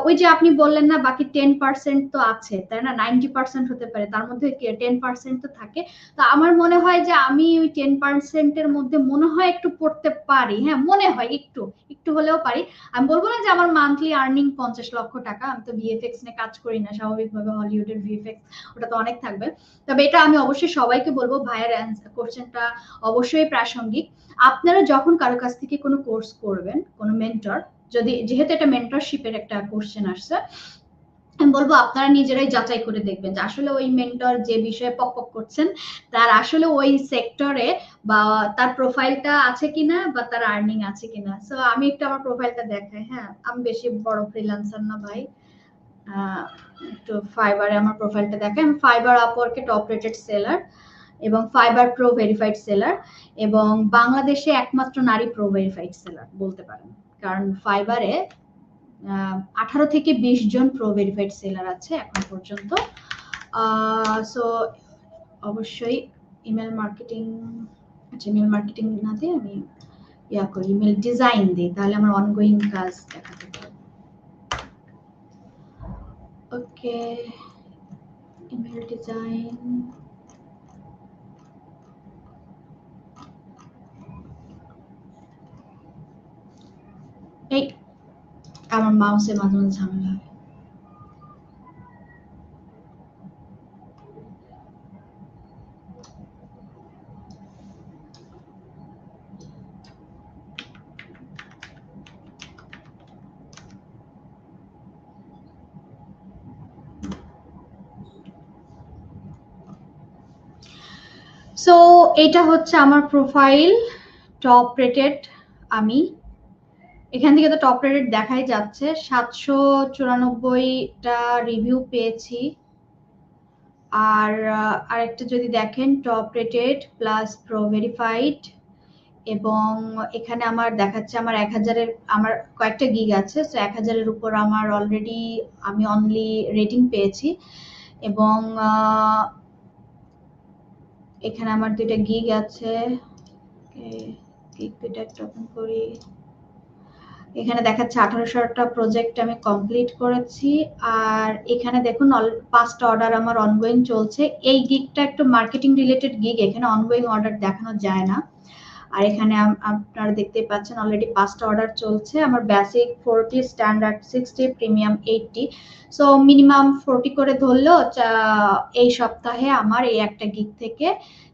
ওই যে আপনি বললেন না বাকি 10% তো আছে, তাই না? 90% হতে পারে, তার মধ্যে 10% তো থাকে। তো আমার মনে হয় যে আমি ওই 10% এর মধ্যে মনে হয় একটু পড়তে পারি, হ্যাঁ মনে হয় একটু একটু হলেও পারি। আমি বলবো না যে আমার মান্থলি আর্নিং 50 লক্ষ টাকা, আমি তো ভিএফএক্স নিয়ে কাজ করি না, স্বাভাবিকভাবে হলিউডের ভিএফএক্স ওটা তো অনেক থাকবে। তবে এটা আমি অবশ্যই সবাইকে বলবো, ভাইয়ের কোশ্চেনটা অবশ্যই প্রাসঙ্গিক। আপনারা যখন কারো কাছ থেকে কোনো কোর্স করবেন, কোনো মেন্টর, যদি যেহেতু এটা মেন্টরশিপের একটা কোশ্চেন আসছে, আমি বলবো আপনারা নিজেরাই যাচাই করে দেখবেন যে আসলে ওই মেন্টর যে বিষয়ে পক করছেন তার আসলে ওই সেক্টরে বা তার প্রোফাইলটা আছে কিনা বা তার আর্নিং আছে কিনা। সো আমি একটু আমার প্রোফাইলটা দেখাই। হ্যাঁ আমি বেশি বড় ফ্রিল্যান্সার না ভাই, একটু ফাইবারে আমার প্রোফাইলটা দেখাই। আমি ফাইবার আপওয়ার্কে টপ রেটেড সেলার এবং ফাইবার প্রো ভেরিফাইড সেলার, এবং বাংলাদেশে একমাত্র নারী প্রো ভেরিফাইড সেলার বলতে পারেন। কারণ ফাইবারে 18 থেকে 20 জন প্রো ভেরিফাইড সেলার আছে এখন পর্যন্ত। সো অবশ্যই ইমেল মার্কেটিং, আচ্ছা ইমেল মার্কেটিং না দিয়ে আমি করি, ইমেল ডিজাইন দিই, তাহলে আমার অনগোয়িং কাজ দেখাতে পারবো। ওকে, ইমেল ডিজাইন, এই আমার মাউসে মাঝে মাঝে ঝামেলা হয়। সো এটা হচ্ছে আমার প্রোফাইল, টপ রেটেড। আমি এখান থেকে তো টপ রেটেড দেখাই যাচ্ছে, 794টা রিভিউ পেয়েছি। আর আরেকটা যদি দেখেন top rated plus pro verified, এবং এখানে আমার দেখাচ্ছে আমার 1000-এর, আমার কয়েকটা গিগ আছে, সো 1000-এর উপর আমার অলরেডি আমি অনলি রেটিং পেয়েছি। এবং এখানে আমার 2টা গিগ আছে, গিগ 2টা একটা ওপেন করি। এখানে দেখাচ্ছে 1800টা প্রজেক্ট আমি কমপ্লিট করেছি। আর এখানে দেখুন 5টা অর্ডার আমার অনগোয়িং চলছে। এই গিগটা একটু মার্কেটিং রিলেটেড গিগ, এখানে অনগোয়িং অর্ডার দেখানো যায় না। আর এখানে আপনারা দেখতে পাচ্ছেন অলরেডি 5টা অর্ডার চলছে। আমার basic 40, standard 60, premium 80। So minimum 40 করে ধরলেও এই সপ্তাহে আমার এই একটা গিগ থেকে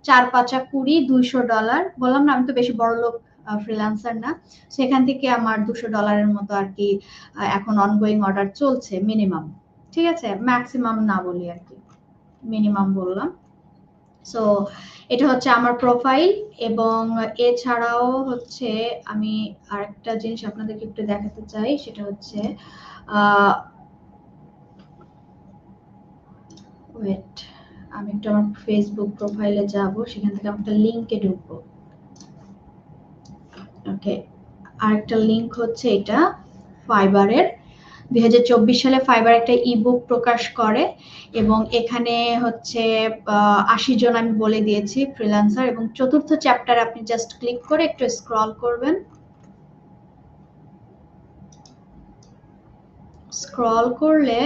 4 5 20 $200, বললাম না আমি তো বেশি বড় লোক ফ্রিল্যান্সার না, সেখান থেকে আমার $200 মতো আর কি এখন অনগোয়িং অর্ডার চলছে মিনিমাম। ঠিক আছে, ম্যাক্সিমাম না বলি আর কি, মিনিমাম বললাম। সো এটা হচ্ছে আমার প্রোফাইল, এবং এছাড়াও হচ্ছে আমি আরেকটা জিনিস আপনাদেরকে একটু দেখাতে চাই, সেটা হচ্ছে ওয়েট, আমি একটু আমার ফেসবুক প্রোফাইলে যাব, সেখান থেকে আমি একটা লিংকে ঢুকবো। ওকে, আরেকটা লিংক হচ্ছে এটা ফাইবারের। 2024 সালে ফাইবার একটা ইবুক প্রকাশ করে, এবং এখানে হচ্ছে 80 জন আমি বলে দিয়েছি ফ্রিল্যান্সার, এবং 4র্থ চ্যাপ্টার আপনি জাস্ট ক্লিক করে একটু স্ক্রল করবেন। স্ক্রল করলে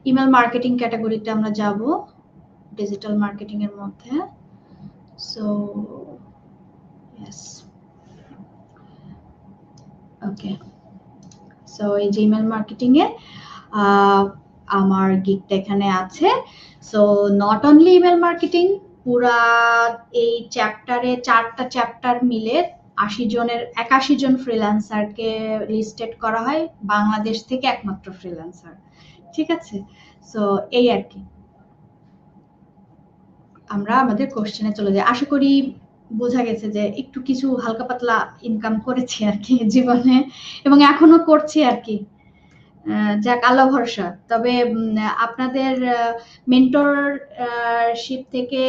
ইমেল মার্কেটিং ক্যাটাগরিতে আমরা যাব, ডিজিটাল মার্কেটিং এর মধ্যে। সো ইয়েস, ওকে। সো এই যে ইমেল মার্কেটিং এ আমার গিগটা এখানে আছে। So not only email marketing, পুরা এই চ্যাপ্টারে 4টা চ্যাপ্টার মিলে 81 জন ফ্রিল্যান্সারকে লিস্টেড করা হয়, বাংলাদেশ থেকে একমাত্র ফ্রিল্যান্সার। ঠিক আছে, সো এই আর কি। আমরা আমাদের কোশ্চেনে চলে যাই। আশা করি বোঝা গেছে যে একটু কিছু হালকা পাতলা ইনকাম করেছি আর কি জীবনে, এবং এখনো করছি আর কি। যাক, আল্লাহ ভরসা। তবে আপনাদের মেন্টরশিপ থেকে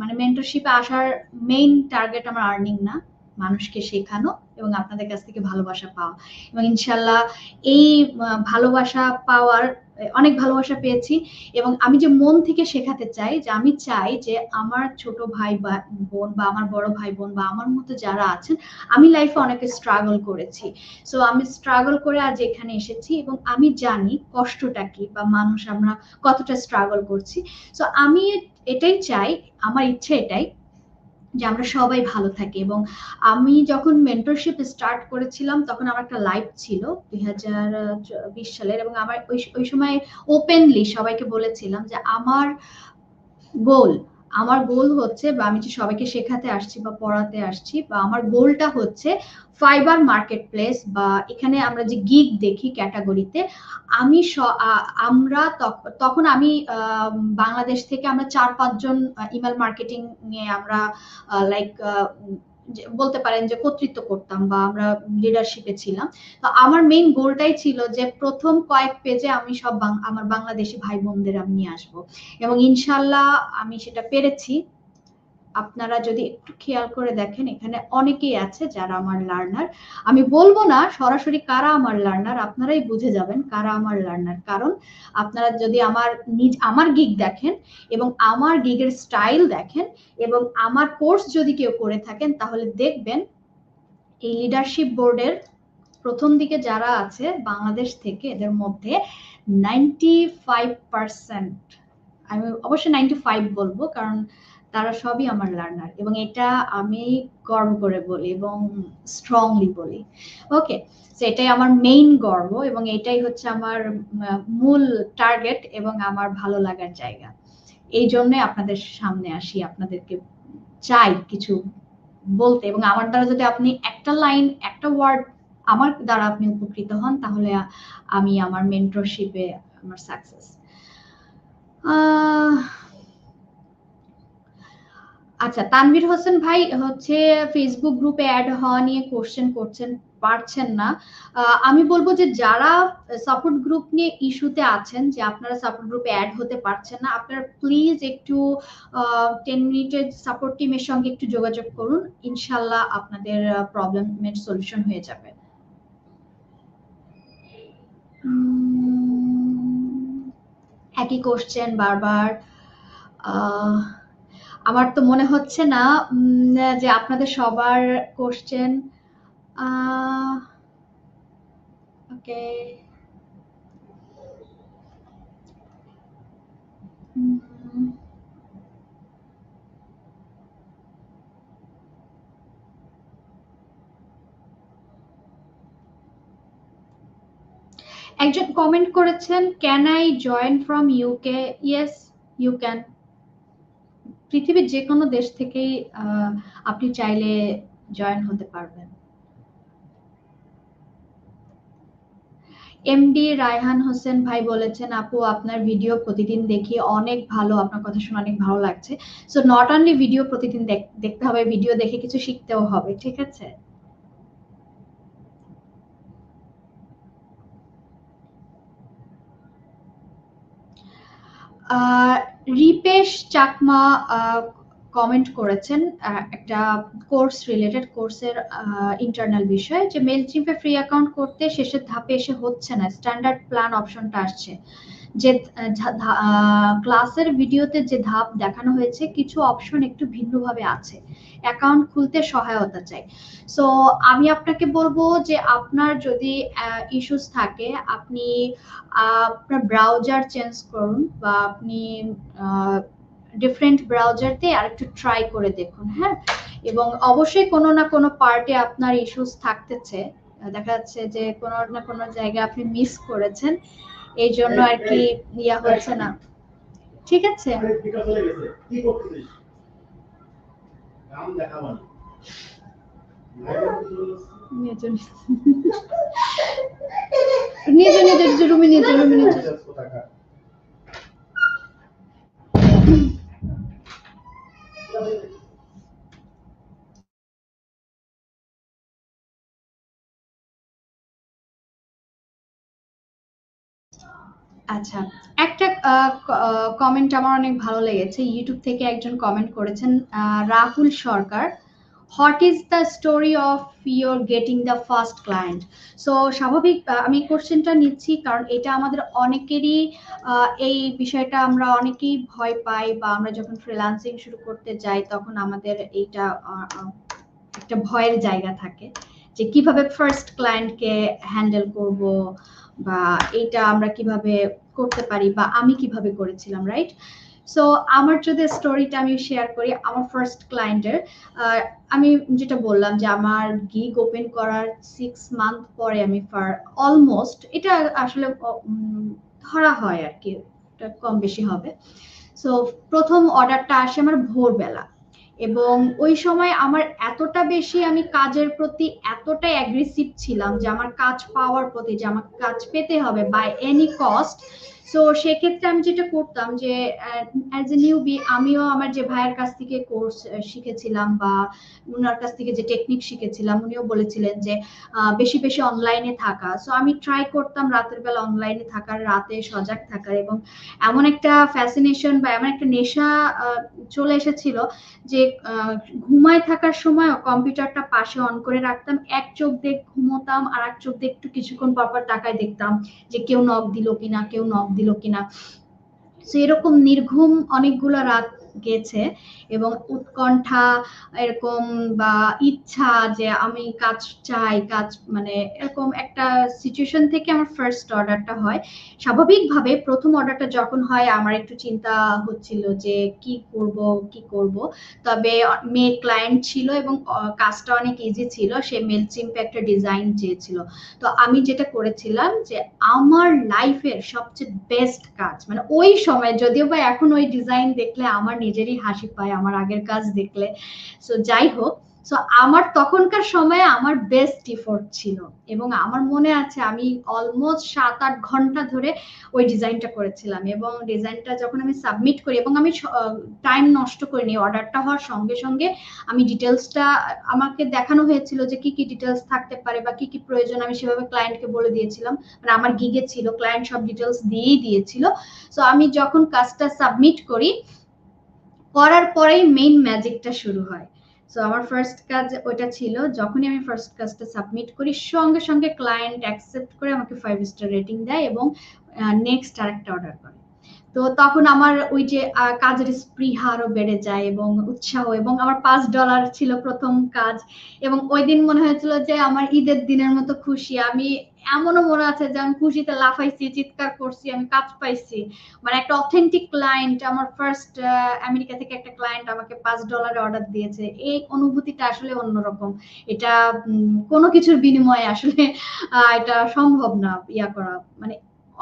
মানে মেন্টরশিপে আসার মেইন টার্গেট আমার আর্নিং না, মানুষকে শেখানো এবং আপনাদের কাছ থেকে ভালোবাসা পাওয়া। এবং ইনশাল্লাহ এই ভালোবাসা পাওয়ার অনেক ভালোবাসা পেয়েছি, এবং আমি যে মন থেকে শেখাতে চাই, যে আমি চাই যে আমার ছোট ভাই বা বোন বা আমার বড় ভাই বোন বা আমার মতো যারা আছেন, আমি লাইফে অনেকে স্ট্রাগল করেছি। সো আমি স্ট্রাগল করে আজ এখানে এসেছি, এবং আমি জানি কষ্টটা কি বা মানুষ আমরা কতটা স্ট্রাগল করছি। সো আমি এটাই চাই, আমার ইচ্ছে এটাই যে আমরা সবাই ভালো থাকি। এবং আমি যখন মেন্টরশিপ স্টার্ট করেছিলাম তখন আমার একটা লাইভ ছিল 2020 সালের, এবং আমার ওই সময় ওপেনলি সবাইকে বলেছিলাম যে গোল আমার গোল হচ্ছে, বা আমি যে সবাইকে শেখাতে আসছি বা পড়াতে আসছি, বা আমার গোলটা হচ্ছে ফাইবার মার্কেট প্লেস, বা এখানে আমরা যে গিগ দেখি ক্যাটাগরিতে, আমি আমরা তখন আমি বাংলাদেশ থেকে আমরা 4 5 জন ইমেল মার্কেটিং নিয়ে আমরা লাইক বলতে পারেন যে কর্তৃত্ব করতাম, বা আমরা লিডারশিপে ছিলাম। তো আমার মেইন গোলটাই ছিল যে প্রথম কয়েক পেজে আমি সব আমার বাংলাদেশি ভাই বোনদের আমি নিয়ে আসবো, এবং ইনশাল্লাহ আমি সেটা পেরেছি। আপনারা যদি একটু খেয়াল করে দেখেন, এখানে অনেকেই আছে যারা আমার লার্নার। আমি বলবো না সরাসরি কারা আমার লার্নার, আপনারাই বুঝে যাবেন কারা আমার লার্নার, কারণ আপনারা যদি আমার গিগ দেখেন এবং আমার গিগের স্টাইল দেখেন, এবং আমার কোর্স যদি কেউ করে থাকেন, তাহলে দেখবেন এই লিডারশিপ বোর্ডের প্রথম দিকে যারা আছে বাংলাদেশ থেকে, এদের মধ্যে 95%, আমি অবশ্যই 95 বলবো, কারণ তারা সবই আমার লার্নার, এবং এটা আমি গর্ব করে বলি এবং স্ট্রংলি বলি। ওকে, এটাই আমার মেইন গর্ব, এবং এটাই হচ্ছে আমার মূল টার্গেট এবং আমার ভালো লাগার জায়গা। এই জন্য আপনাদের সামনে আসি, আপনাদেরকে চাই কিছু বলতে, এবং আমার দ্বারা যদি আপনি একটা লাইন একটা ওয়ার্ড আমার দ্বারা আপনি উপকৃত হন, তাহলে আমি আমার মেন্টরশিপে আমার সাকসেস। আচ্ছা, তানভীর হোসেন ভাই হচ্ছে ফেসবুক গ্রুপে অ্যাড হওয়া নিয়ে কোশ্চেন করছেন, পারছেন না। আমি বলবো যে যারা সাপোর্ট গ্রুপ নিয়ে ইস্যুতে আছেন, যে আপনারা সাপোর্ট গ্রুপে অ্যাড হতে পারছেন না, আপনারা প্লিজ একটু 10 মিনিটের সাপোর্ট টিমের সঙ্গে একটু যোগাযোগ করুন, ইনশাল্লাহ আপনাদের প্রবলেমের সলিউশন হয়ে যাবে। একই কোশ্চেন বারবার। আমার তো মনে হচ্ছে না যে আপনাদের সবার কোশ্চেন। ওকে, একজন কমেন্ট করেছেন, can I join from UK? Yes, you can. পৃথিবীর যে কোনো দেশ থেকেই আপনি চাইলে জয়েন হতে পারবেন। এমডি রায়হান হোসেন ভাই বলেছেন, আপু আপনার ভিডিও প্রতিদিন দেখি, অনেক ভালো, আপনার কথা শুনে অনেক ভালো লাগছে। সো নট অনলি ভিডিও প্রতিদিন দেখতে হবে, ভিডিও দেখে কিছু শিখতেও হবে, ঠিক আছে? রিপেশ চাকমা কমেন্ট করেছেন একটা কোর্স রিলেটেড, কোর্সের ইন্টারনাল বিষয়, যে মেলচিম্পে ফ্রি অ্যাকাউন্ট করতে শেষের ধাপে এসে হচ্ছে না, স্ট্যান্ডার্ড প্ল্যান অপশনটা আসছে। যে ক্লাসের ভিডিওতে যে ধাপ দেখানো হয়েছে, কিছু অপশন একটু ভিন্নভাবে আছে, অ্যাকাউন্ট খুলতে সহায়তা চাই। সো আমি আপনাকে বলবো যে আপনার যদি ইস্যুস থাকে, আপনি আপনার ব্রাউজার চেঞ্জ করুন, বা আপনি ডিফারেন্ট ব্রাউজার দিয়ে আরেকটু ট্রাই করে দেখুন, হ্যাঁ। এবং অবশ্যই কোনো না কোনো পার্টে আপনার ইস্যুস থাকতেছে, দেখা যাচ্ছে যে কোনো না কোনো জায়গায় আপনি মিস করেছেন, এই জন্য আর কি ইয়া হচ্ছে না, ঠিক আছে? নিজে নিজের রুমে নিজে আচ্ছা, একটা কমেন্ট আমার অনেক ভালো লেগেছে, ইউটিউব থেকে একজন কমেন্ট করেছেন, Rahul Sarkar, what is the story of your getting the first client? So স্বাভাবিক আমি কোশ্চেনটা নিচ্ছি, কারণ এটা আমাদের অনেকেরই এই বিষয়টা আমরা অনেকেই ভয় পাই, বা আমরা যখন ফ্রিল্যান্সিং শুরু করতে যাই তখন আমাদের এইটা একটা ভয়ের জায়গা থাকে, যে কিভাবে ফার্স্ট ক্লায়েন্টকে হ্যান্ডেল করব, বা এইটা আমরা কিভাবে করতে পারি, বা আমি কিভাবে করেছিলাম, রাইট? সো আমার যদি স্টোরিটা আমি শেয়ার করি, আমার ফার্স্ট ক্লায়েন্টের, আমি যেটা বললাম যে আমার গিগ ওপেন করার 6 মান্থ পরে আমি অলমোস্ট, এটা আসলে ধরা হয় আর কি, কম বেশি হবে। সো প্রথম অর্ডারটা আসে আমার ভোরবেলা, এবং ওই সময় আমার এতটা বেশি, আমি কাজের প্রতি এতটাই অ্যাগ্রেসিভ ছিলাম যে আমার কাজ পাওয়ার প্রতি, যে আমার কাজ পেতে হবে বাই এনি কস্ট। সো সেক্ষেত্রে আমি যেটা করতাম, যে অ্যাজ এ নিউবি আমিও আমার যে ভাইয়ের কাছ থেকে কোর্স শিখেছিলাম, বা ওনার কাছ থেকে যে টেকনিক শিখেছিলাম, উনিও বলেছিলেন যে বেশি বেশি অনলাইনে থাকা। সো আমি ট্রাই করতাম রাতের বেলা অনলাইনে থাকার, রাতে সজাগ থাকার, এবং এমন একটা ফ্যাসিনেশন বা এমন একটা নেশা চলে এসেছিল যে ঘুমায় থাকার সময় কম্পিউটারটা পাশে অন করে রাখতাম, এক চোখ দিয়ে ঘুমোতাম, আর এক চোখ দিয়ে একটু কিছুক্ষণ পরপর তাকায় দেখতাম যে কেউ নক দিল কিনা, কেউ নক দিল কিনা। সো এরকম নির্ঘুম অনেকগুলো রাত গেছে, এবং উৎকণ্ঠা এরকম, বা ইচ্ছা যে আমি কাজ চাই, কাজ মানে এরকম একটা সিচুয়েশন থেকে আমার ফার্স্ট অর্ডারটা হয়। স্বাভাবিকভাবে প্রথম অর্ডারটা যখন হয় আমার একটু চিন্তা হচ্ছিল যে কি করব কি করব, তবে মেয়ে ক্লায়েন্ট ছিল এবং কাজটা অনেক ইজি ছিল, সে মেলচিম্পে একটা ডিজাইন চেয়েছিল। তো আমি যেটা করেছিলাম, যে আমার লাইফের সবচেয়ে বেস্ট কাজ, মানে ওই সময়, যদিও বা এখন ওই ডিজাইন দেখলে আমার নিজেরই হাসি পায়, আমার আগের কাজ দেখলে। সো যাই হোক, সো আমার তখনকার সময়ে আমার বেস্ট এফোর্ট ছিল, এবং আমার মনে আছে আমি অলমোস্ট 7-8 ঘন্টা ধরে ওই ডিজাইনটা করেছিলাম, এবং ডিজাইনটা যখন আমি সাবমিট করি, এবং আমি টাইম নষ্ট করিনি, অর্ডারটা হওয়ার সঙ্গে সঙ্গে আমি ডিটেলসটা, আমাকে দেখানো হয়েছিল যে কি কি ডিটেলস থাকতে পারে বা কি কি প্রয়োজন, আমি সেভাবে ক্লায়েন্টকে বলে দিয়েছিলাম, মানে আমার গিগে ছিল, ক্লায়েন্ট সব ডিটেলস দিয়েই দিয়েছিল। সো আমি যখন কাজটা সাবমিট করি, করার পরেই মেইন ম্যাজিকটা শুরু হয়। সো আমার ফার্স্ট কাজ ওইটা ছিল, যখনই আমি ফার্স্ট কাজটা সাবমিট করি, সঙ্গে সঙ্গে ক্লায়েন্ট অ্যাকসেপ্ট করে আমাকে 5 স্টার রেটিং দেয়, এবং নেক্সট আরেকটা অর্ডার করে। তো তখন আমার ওই যে কাজের স্পৃহা আরো বেড়ে যায় এবং উৎসাহ, এবং আমার $5 ছিল প্রথম কাজ, এবং ওই দিন মনে হয়েছিল যে আমার ঈদের দিনের মতো খুশি আমি। এমনও মনে আছে যে আমি খুশিতে লাফাইছি, চিৎকার করছি, আমি কাজ পাইছি। মানে একটা অথেন্টিক ক্লায়েন্ট, আমার ফার্স্ট আমেরিকা থেকে একটা ক্লায়েন্ট আমাকে $5 অর্ডার দিয়েছে। এই অনুভূতিটা আসলে অন্যরকম। এটা কোনো কিছুর বিনিময়ে আসলে এটা সম্ভব না ইয়া করা, মানে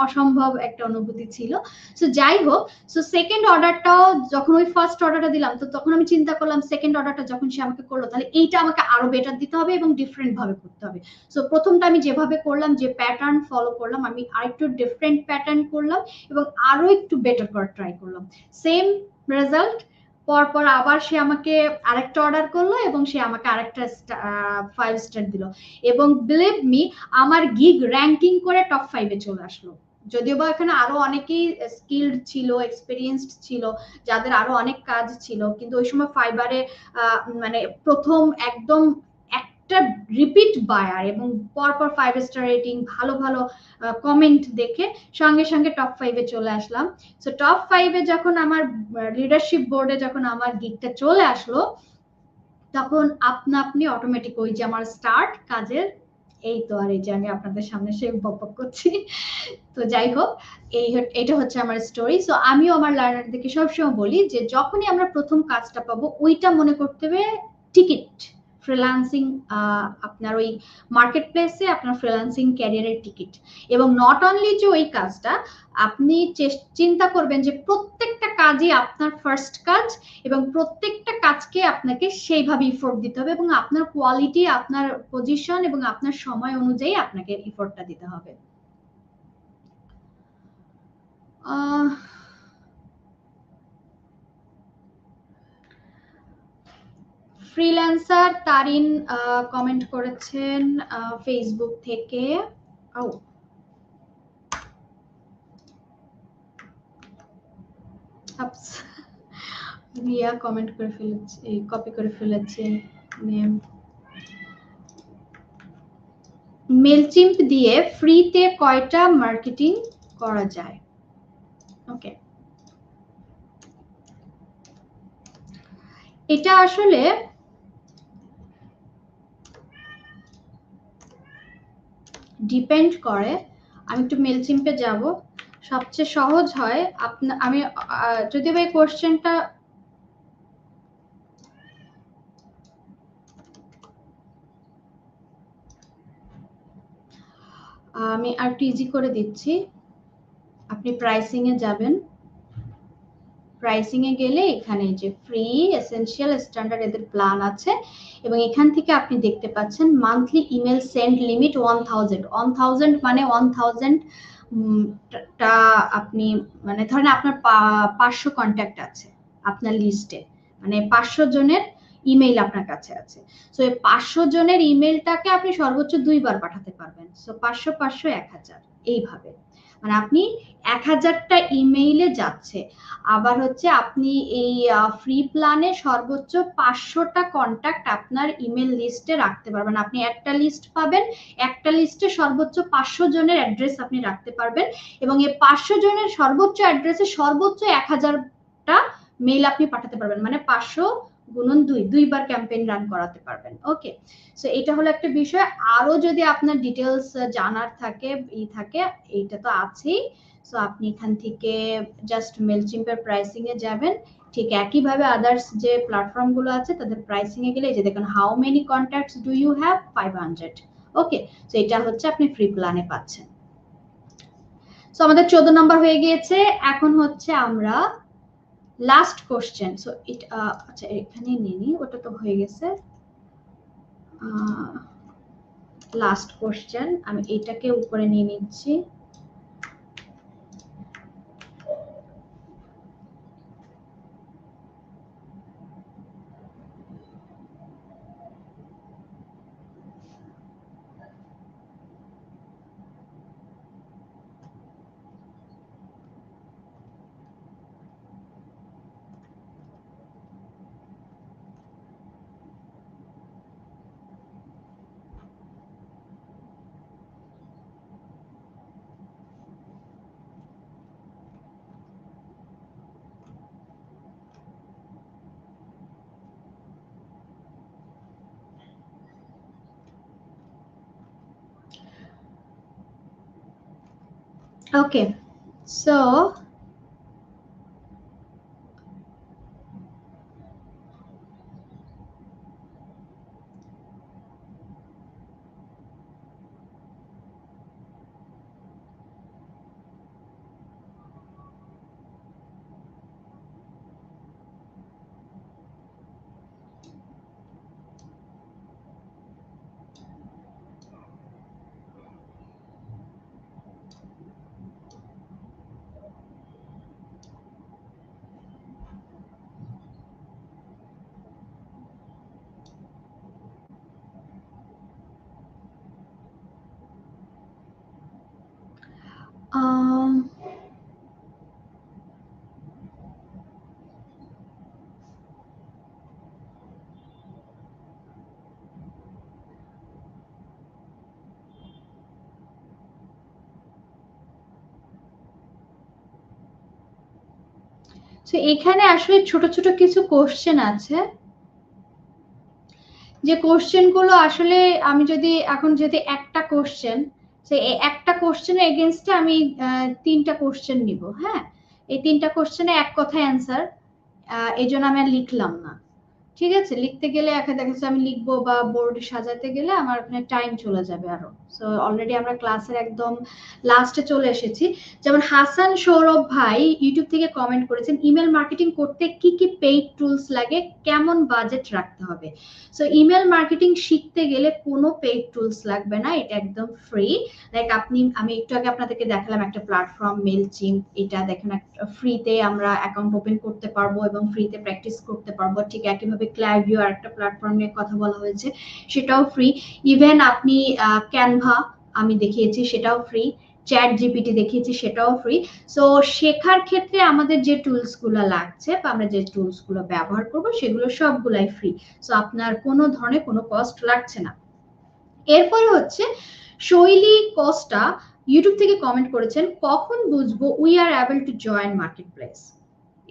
অসম্ভব একটা অনুভূতি ছিল। সো যাই হোক, সো সেকেন্ড অর্ডারটাও যখন ওই ফার্স্ট অর্ডারটা দিলাম, তো তখন আমি চিন্তা করলাম সেকেন্ড অর্ডারটা যখন সে আমাকে করলো, তাহলে এইটা আমাকে আরো বেটার দিতে হবে এবং ডিফারেন্ট ভাবে করতে হবে। সো প্রথমটা আমি যেভাবে করলাম, যে প্যাটার্ন ফলো করলাম, আমি আরেকটু ডিফারেন্ট প্যাটার্ন করলাম এবং আরো একটু বেটার করার ট্রাই করলাম। সেম রেজাল্ট, পরপর আবার সে আমাকে আরেকটা অর্ডার করলো এবং সে আমাকে আরেকটা 5 স্টার দিল, এবং বিলিভ মি আমার গিগ র্যাঙ্কিং করে টপ 5-এ চলে আসলো। যদিও বা এখানে আরো অনেকেই স্কিলড ছিল, এক্সপিরিয়েন্সড ছিল, যাদের আরো অনেক কাজ ছিল, কিন্তু ওই সময় ফাইবারে মানে প্রথম একদম একটা রিপিট বায়ার এবং পরপর 5 স্টার রেটিং, ভালো ভালো কমেন্ট দেখে সঙ্গে সঙ্গে টপ 5-এ চলে আসলাম। সো টপ 5-এ যখন আমার লিডারশিপ বোর্ডে যখন আমার গিগটা চলে আসলো, তখন আপনা আপনি অটোমেটিক ওই যে আমার স্টার্ট কাজের, এই তো, আর এই যে আমি আপনাদের সামনে সে বক করছি। তো যাই হোক, এটা হচ্ছে আমার স্টোরি। সো আমিও আমার লার্নারদেরকে সবসময় বলি যে যখনই আমরা প্রথম কাজটা পাবো, ওইটা মনে করতে হবে টিকিট, ফ্রিল্যান্সিং, আপনার ওই মার্কেট প্লেসে আপনার ফ্রিল্যান্সিং ক্যারিয়ারের টিকিট। এবং নট অনলি যে ওই কাজটা, আপনি চিন্তা করবেন যে প্রত্যেকটা কাজই আপনার ফার্স্ট কাজ, এবং প্রত্যেকটা কাজকে আপনাকে সেইভাবে ইফোর্ট দিতে হবে, এবং আপনার কোয়ালিটি, আপনার পজিশন এবং আপনার সময় অনুযায়ী আপনাকে ইফোর্টটা দিতে হবে। ফ্রিল্যান্সার তারিন কমেন্ট করেছেন ফেসবুক থেকে। রিয়া কমেন্ট করে ফেলেছে, কপি করে ফেলেছে নেম। মেলচিম্প দিয়ে ফ্রিতে কয়টা মার্কেটিং করা যায়? ওকে, এটা আসলে ডিপেন্ড করে। আমি একটু মেলচিম্পে যাব, সবচেয়ে সহজ হয়। আমি যদি ভাই কোশ্চেনটা আমি আর একটু ইজি করে দিচ্ছি। আপনি প্রাইসিং এ যাবেন, প্রাইসিং এ গেলে এখানে যে ফ্রি, এসেনশিয়াল, স্ট্যান্ডার্ড এদের প্ল্যান আছে, এবং এখান থেকে আপনি দেখতে পাচ্ছেন মান্থলি ইমেল সেন্ড লিমিট 1000। 1000 মানে 1000 টা আপনি, মানে ধরেন আপনার 500 কন্ট্যাক্ট আছে আপনার লিস্টে, মানে 500 জনের ইমেইল আপনার কাছে আছে। সো এই 500 জনের ইমেইলটাকে আপনি সর্বোচ্চ 2 বার পাঠাতে পারবেন। সো 500 500 1000, এইভাবে মানে আপনি 1000টা ইমেইলে যাচ্ছে। আবার হচ্ছে আপনি এই ফ্রি প্ল্যানে সর্বোচ্চ 500টা কন্ট্যাক্ট আপনার ইমেল লিস্টে রাখতে পারবেন। আপনি একটা লিস্ট পাবেন, একটা লিস্টে সর্বোচ্চ 500 জনের অ্যাড্রেস আপনি রাখতে পারবেন, এবং এই 500 জনের সর্বোচ্চ অ্যাড্রেসে সর্বোচ্চ 1000টা মেইল আপনি পাঠাতে পারবেন, মানে 500 গুণন 2, 2বার ক্যাম্পেইন রান করাতে পারবেন। ওকে, সো এটা হলো একটা বিষয়। আরো যদি আপনার ডিটেলস জানার থাকে, থাকে, এইটা তো আছেই। সো আপনি এখান থেকে জাস্ট মেলচিম্পের প্রাইসিং এ যাবেন, ঠিক একইভাবে আদার্স যে প্ল্যাটফর্ম গুলো আছে তাদের প্রাইসিং এ গেলে এই যে দেখুন, how many contacts do you have? 500। Okay, so এটা হচ্ছে আপনি ফ্রি প্ল্যানে পাচ্ছেন। সো আমাদের 14 নাম্বার হয়ে গিয়েছে। এখন হচ্ছে আমরা লাস্ট কোশ্চেন। সো আচ্ছা, এখানে নিয়ে ওটা তো হয়ে গেছে। লাস্ট কোশ্চেন, আমি এটাকে উপরে নিয়ে নিচ্ছি। Okay, so um, so এখানে আসলে ছোট ছোট কিছু কোশ্চেন আছে, যে কোশ্চেন গুলো আসলে আমি যদি এখন যদি একটা কোশ্চেন, সে একটা কোশ্চেনের এগেনস্টে আমি তিনটা কোশ্চেন নিব, হ্যাঁ, এই তিনটা কোশ্চেনে এক কথায় অ্যান্সার, এই জন্য আমি আর লিখলাম না। ঠিক আছে, লিখতে গেলে দেখা যাচ্ছে আমি লিখবো বা বোর্ডে সাজাতে গেলে আমার ওখানে টাইম চলে যাবে আরো। সো অলরেডি আমরা ক্লাসের একদম লাস্টে চলে এসেছি। যেমন হাসান সৌরভ ভাই ইউটিউব থেকে কমেন্ট করেছেন, ইমেল মার্কেটিং করতে কি কি পেইড টুলস লাগে, কেমন বাজেট রাখতে হবে। সো ইমেল মার্কেটিং শিখতে গেলে কোনো পেইড টুলস লাগবে না, এটা একদম ফ্রি। লাইক আমি একটু আগে আপনাদেরকে দেখালাম একটা প্ল্যাটফর্ম মেলচিম্প, এটা দেখেন ফ্রিতে আমরা অ্যাকাউন্ট ওপেন করতে পারবো এবং ফ্রিতে প্র্যাকটিস করতে পারবো। ঠিক একইভাবে ক্লাইভিও আর একটা প্ল্যাটফর্ম নিয়ে কথা বলা হয়েছে, সেটাও ফ্রি। ইভেন আপনি ক্যানভা আমি দেখিয়েছি, সেটাও ফ্রি। চ্যাট জিপিটি দেখিয়েছি, সেটাও ফ্রি। সো শেখার ক্ষেত্রে আমাদের যে টুলস গুলো লাগছে বা আমরা যে টুলস গুলো ব্যবহার করবো সেগুলো সবগুলাই ফ্রি। সো আপনার কোনো ধরনের কোনো কস্ট লাগছে না। এরপরে হচ্ছে শৈলী কস্টা ইউটিউব থেকে কমেন্ট করেছেন, কখন বুঝবো we are able to join market place.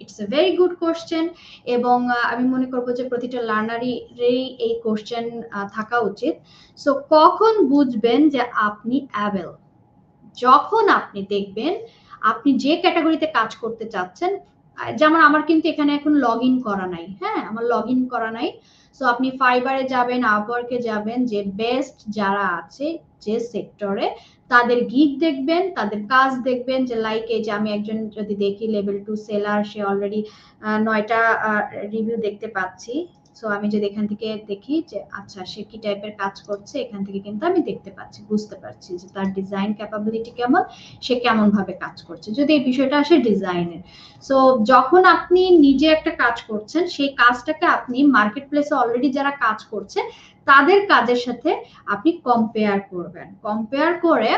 It's a very good question, এবং আমি মনে করবো যে প্রতিটা লার্নারেরই এই কোশ্চেন থাকা উচিত। সো কখন বুঝবেন যে আপনি অ্যাবেল, যখন আপনি দেখবেন আপনি যে ক্যাটাগরিতে কাজ করতে চাচ্ছেন, যেমন আমার কিন্তু এখানে এখন লগ ইন করা নাই, হ্যাঁ আমার লগ ইন করা নাই। সো আপনি ফাইবারে যাবেন, আপওয়ার্কে যাবেন, যে বেস্ট যারা আছে যে সেক্টরে, তাদের গিগ দেখবেন, তাদের কাজ দেখবেন, যে লাইক এই যে আমি একজন যদি দেখি লেভেল 2 সেলার, সে অলরেডি 9টা রিভিউ দেখতে পাচ্ছি। সো আমি যদি এখান থেকে দেখি যে আচ্ছা সে কি টাইপের কাজ করছে, এখান থেকে কিন্তু আমি দেখতে পাচ্ছি, বুঝতে পারছি যে তার ডিজাইন ক্যাপাবিলিটি কেমন, সে কেমন ভাবে কাজ করছে, যদি এই বিষয়টা আসে ডিজাইনের। সো যখন আপনি নিজে একটা কাজ করছেন, সেই কাজটাকে আপনি মার্কেট প্লেসে অলরেডি যারা কাজ করছে তাদের কাজের সাথে আপনি কম্পেয়ার করবেন। কম্পেয়ার করে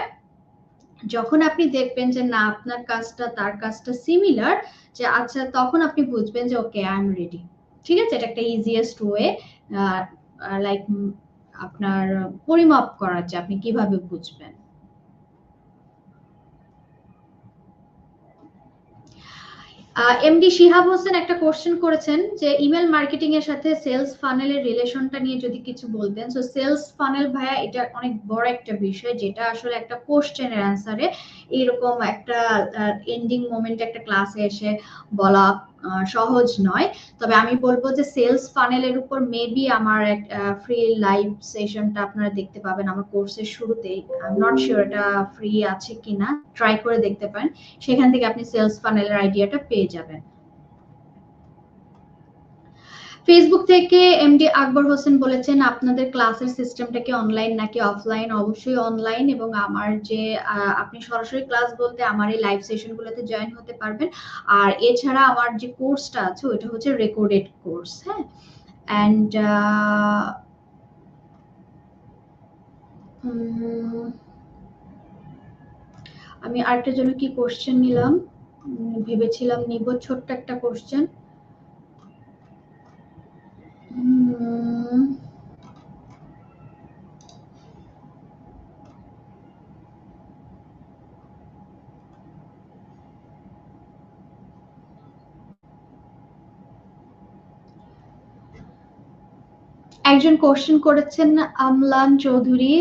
যখন আপনি দেখবেন যে না আপনার কাজটা তার কাজটা সিমিলার, যে আচ্ছা তখন আপনি বুঝবেন যে ওকে আই এম রেডি। ঠিক আছে, এটা একটা ইজিয়েস্ট ওয়ে, লাইক আপনার পরিমাপ করার, যে আপনি কিভাবে বুঝবেন। এমডি শিহাব হোসেন একটা কোশ্চেন করেছেন যে ইমেল মার্কেটিং এর সাথে সেলস ফানেলের রিলেশনটা নিয়ে যদি কিছু বলতেন। সো সেলস ফানেল ভাইয়া এটা অনেক বড় একটা বিষয়, যেটা আসলে একটা কোশ্চেনের অ্যান্সারে এরকম একটা এন্ডিং মোমেন্টে একটা ক্লাসে এসে বলা সহজ নয়। তবে আমি বলবো যে সেলস ফানেলের উপর মেবি আমার এক ফ্রি লাইভ সেশনটা আপনারা দেখতে পাবেন আমার কোর্সের শুরুতেই। আই এম নট শিওর এটা ফ্রি আছে কিনা, ট্রাই করে দেখতে পারেন, সেখান থেকে আপনি সেলস ফানেলের আইডিয়াটা পেয়ে যাবেন। ফেসবুক থেকে এমডি আকবর হোসেন বলেছেন, আপনাদের ক্লাসের সিস্টেমটা কি অনলাইন নাকি অফলাইন? অবশ্যই অনলাইন, এবং আমার যে আপনি সরাসরি ক্লাস বলতে আমার এই লাইভ সেশনগুলোতে জয়েন হতে পারবেন। আর এছাড়া আমার যে কোর্সটা আছে ওইটা হচ্ছে রেকর্ডেড কোর্স, হ্যাঁ। অ্যান্ড আমি আরেকটা জন্য কি কোশ্চেন নিলাম, ভেবেছিলাম নিব ছোট্ট একটা কোশ্চেন। একজন কোশ্চেন করেছেন আমলান Chowdhury,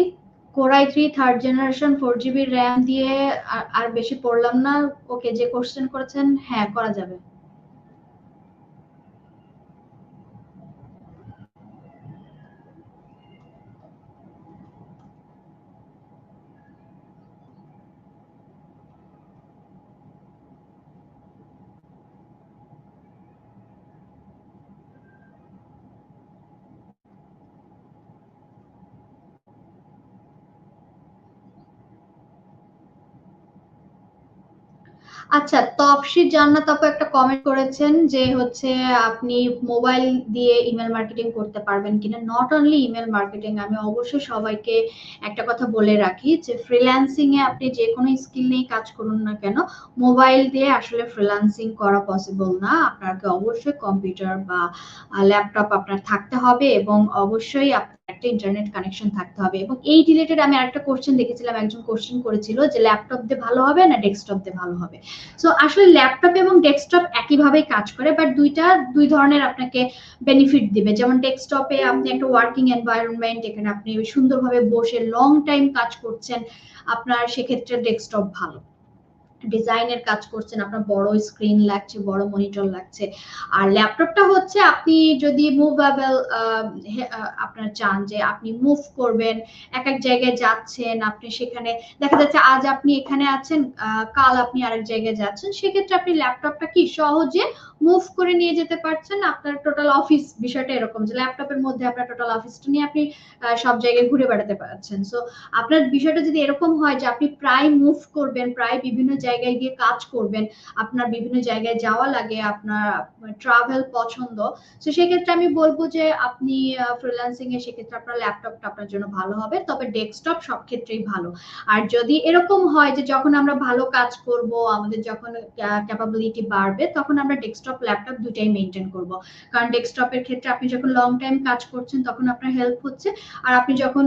core i 3 third generation 4 GB RAM দিয়ে আর বেশি পড়লাম না। ওকে, যে কোশ্চেন করেছেন হ্যাঁ করা যাবে। আচ্ছা, তপসী জান্নাত আপু একটা কমেন্ট করেছেন যে হচ্ছে আপনি মোবাইল দিয়ে ইমেল মার্কেটিং করতে পারবেন কিনা। নট অনলি ইমেল মার্কেটিং, আমি অবশ্যই সবাইকে একটা কথা বলে রাখি যে ফ্রিল্যান্সিং এ আপনি যে কোনো স্কিল নিয়ে কাজ করুন না কেন, মোবাইল দিয়ে আসলে ফ্রিল্যান্সিং করা পসিবল না। আপনাকে অবশ্যই কম্পিউটার বা ল্যাপটপ আপনার থাকতে হবে এবং অবশ্যই একটা ইন্টারনেট কানেকশন থাকতে হবে। এবং এই রিলেটেড আমি আরেকটা কোশ্চেন দেখেছিলাম, একজন কোশ্চেন করেছিল যে ল্যাপটপ দিয়ে ভালো হবে না ডেস্কটপ দিয়ে ভালো হবে। সো আসলে ল্যাপটপ এবং ডেস্কটপ একইভাবেই কাজ করে, বাট দুই ধরনের আপনাকে বেনিফিট দিবে। যেমন ডেস্কটপে আপনি একটা ওয়ার্কিং এনভায়রনমেন্ট, এখানে আপনি সুন্দরভাবে বসে লং টাইম কাজ করছেন, আপনার সেক্ষেত্রে ডেস্কটপ ভালো। ডিজাইনের কাজ করছেন, আপনার বড় স্ক্রিন লাগছে, বড় মনিটর লাগছে। আর ল্যাপটপটা হচ্ছে আপনি যদি মুভেবল আপনার চান যে আপনি মুভ করবেন, এক এক জায়গায় যাচ্ছেন, আপনি সেখানে দেখা যাচ্ছে আজ আপনি এখানে আছেন, কাল আপনি আরেক জায়গায় যাচ্ছেন, সেক্ষেত্রে আপনি ল্যাপটপটা কি সহজে মুভ করে নিয়ে যেতে পারছেন। আপনার টোটাল অফিস বিষয়টা এরকম যে ল্যাপটপের মধ্যে আপনার টোটাল অফিসটা নিয়ে আপনি সব জায়গায় ঘুরে বেড়াতে পারছেন। সো আপনার বিষয়টা যদি এরকম হয় যে আপনি প্রায় মুভ করবেন, প্রায় বিভিন্ন জায়গায় গিয়ে কাজ করবেন, আপনার বিভিন্ন জায়গায় যাওয়া লাগে, আপনার ট্রাভেল পছন্দ, তো সেক্ষেত্রে আমি বলবো যে আপনি ফ্রিল্যান্সিং এ সেক্ষেত্রে আপনার ল্যাপটপটা আপনার জন্য ভালো হবে, তবে ডেস্কটপ সব ক্ষেত্রেই ভালো। আর যদি এরকম হয় যে যখন আমরা ভালো কাজ করব, আমাদের যখন ক্যাপাবিলিটি বাড়বে, তখন আমরা ডেস্কটপ ল্যাপটপ দুটাই মেনটেন করব। কারণ ডেস্কটপের ক্ষেত্রে আপনি যখন লং টাইম কাজ করছেন তখন আপনার হেল্প হচ্ছে, আর আপনি যখন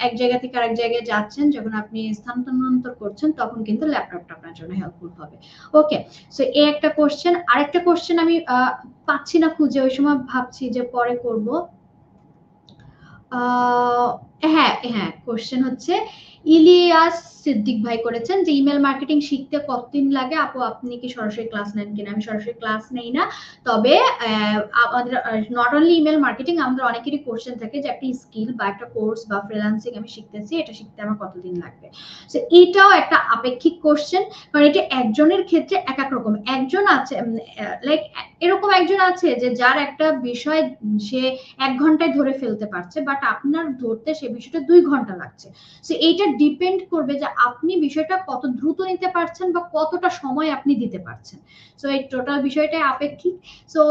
এক জায়গা থেকে আরেক জায়গায় যাচ্ছেন, যখন আপনি স্থানান্তর করছেন, তখন কিন্তু ল্যাপটপটা আপনার জন্য হেল্পফুল হবে। ওকে, সো এই একটা কোশ্চেন। আরেকটা কোশ্চেন আমি পাচ্ছি না খুঁজে, ওই সময় ভাবছি যে পরে করব। হ্যাঁ হ্যাঁ, কোশ্চেন হচ্ছে ইলিয়াস সিদ্দিক ভাই করেছেন যে ইমেল মার্কেটিং শিখতে কতদিন লাগে আপু, আপনি কি সরাসরি ক্লাস নেন কিনা। আমি সরাসরি ক্লাস নেই না, তবে আমাদের নট অনলি ইমেল মার্কেটিং, আমাদের অনেকেরই কোশ্চেন থাকে যে একটা স্কিল বা একটা কোর্স বা ফ্রিল্যান্সিং আমি শিখতেছি, এটা শিখতে আমার কতদিন লাগবে। তো এটাও একটা আপেক্ষিক কোশ্চেন, কারণ এটা একজনের ক্ষেত্রে এক এক রকম। একজন আছে লাইক এরকম একজন আছে যে যার একটা বিষয় সে 1 ঘন্টায় ধরে ফেলতে পারছে, বাট আপনার ধরতে সে বিষয়টা 2 ঘন্টা লাগছে। সো এইটা ডিপেন্ড করবে যে আপনি বিষয়টা কত দ্রুত নিতে পারছেন বা কতটা সময় আপনি দিতে পারছেন। সো এই টোটাল বিষয়টাই আপেক্ষিক। সো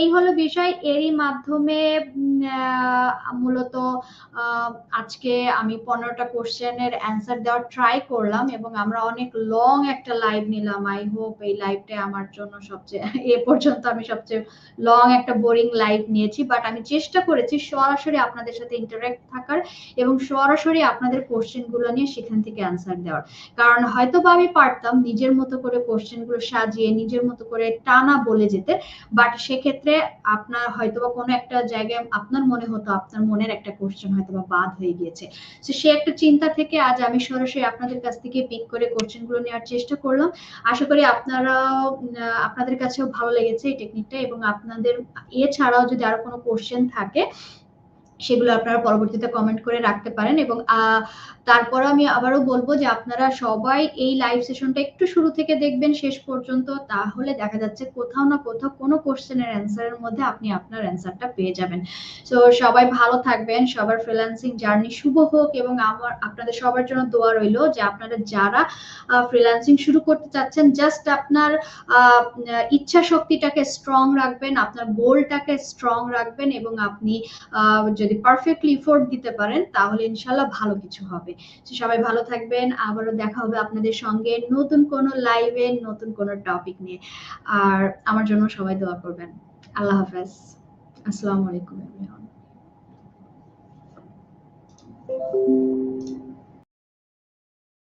এই হলো বিষয়। এরই মাধ্যমে মূলত আজকে আমি 15টা কোশ্চেনের অ্যান্সার দেওয়ার ট্রাই করলাম এবং আমরা অনেক লং একটা লাইভ নিলাম। আই হোপ এই লাইভটা আমার জন্য সবচেয়ে এ পর্যন্ত আমি সবচেয়ে লং একটা বোরিং লাইভ নিয়েছি, বাট আমি চেষ্টা করেছি সরাসরি আপনাদের সাথে ইন্টারঅ্যাক্ট থাকার এবং সরাসরি আপনাদের কোশ্চেন গুলো নিয়ে সেখান থেকে অ্যান্সার দেওয়ার। কারণ হয়তো বা আমি পারতাম নিজের মতো করে কোশ্চেন গুলো সাজিয়ে নিজের মতো করে টানা বলে যেতে, বাট সেক্ষেত্রে আপনার হয়তো বা কোনো একটা জায়গায় আপনার মনে হতো আপনার মনের একটা কোশ্চেন হয়তো বা বাদ হয়ে গিয়েছে। তো সে একটা চিন্তা থেকে আজ আমি সরাসরি আপনাদের কাছ থেকে পিক করে কোশ্চেন গুলো নেওয়ার চেষ্টা করলাম। আশা করি আপনাদের কাছেও ভালো লেগেছে এই টেকনিকটা, এবং আপনাদের এছাড়াও যদি আরো কোনো কোশ্চেন থাকে সেগুলো আপনারা পরবর্তীতে কমেন্ট করে রাখতে পারেন। এবং তারপর আমি আবারও বলবো যে আপনারা সবাই এই লাইভ সেশনটা একটু শুরু থেকে দেখবেন শেষ পর্যন্ত, তাহলে দেখা যাচ্ছে কোথাও না কোথাও কোনো কোশ্চেনের অ্যান্সারের মধ্যে আপনি আপনার অ্যান্সারটা পেয়ে যাবেন। তো সবাই ভালো থাকবেন, সবার ফ্রিল্যান্সিং জার্নি শুভ হোক, এবং আপনাদের সবার জন্য দোয়া রইল যে আপনারা যারা ফ্রিল্যান্সিং শুরু করতে চাচ্ছেন, জাস্ট আপনার ইচ্ছা শক্তিটাকে স্ট্রং রাখবেন, আপনার গোলটাকে স্ট্রং রাখবেন, এবং আপনি যদি পারফেক্টলি এফোর্ট দিতে পারেন তাহলে ইনশাল্লাহ ভালো কিছু হবে। সবাই ভালো থাকবেন, আবারও দেখা হবে আপনাদের সঙ্গে নতুন কোনো লাইভে নতুন কোনো টপিক নিয়ে। আর আমার জন্য সবাই দোয়া করবেন। আল্লাহ হাফেজ, আসসালামু আলাইকুম এভরিওয়ান।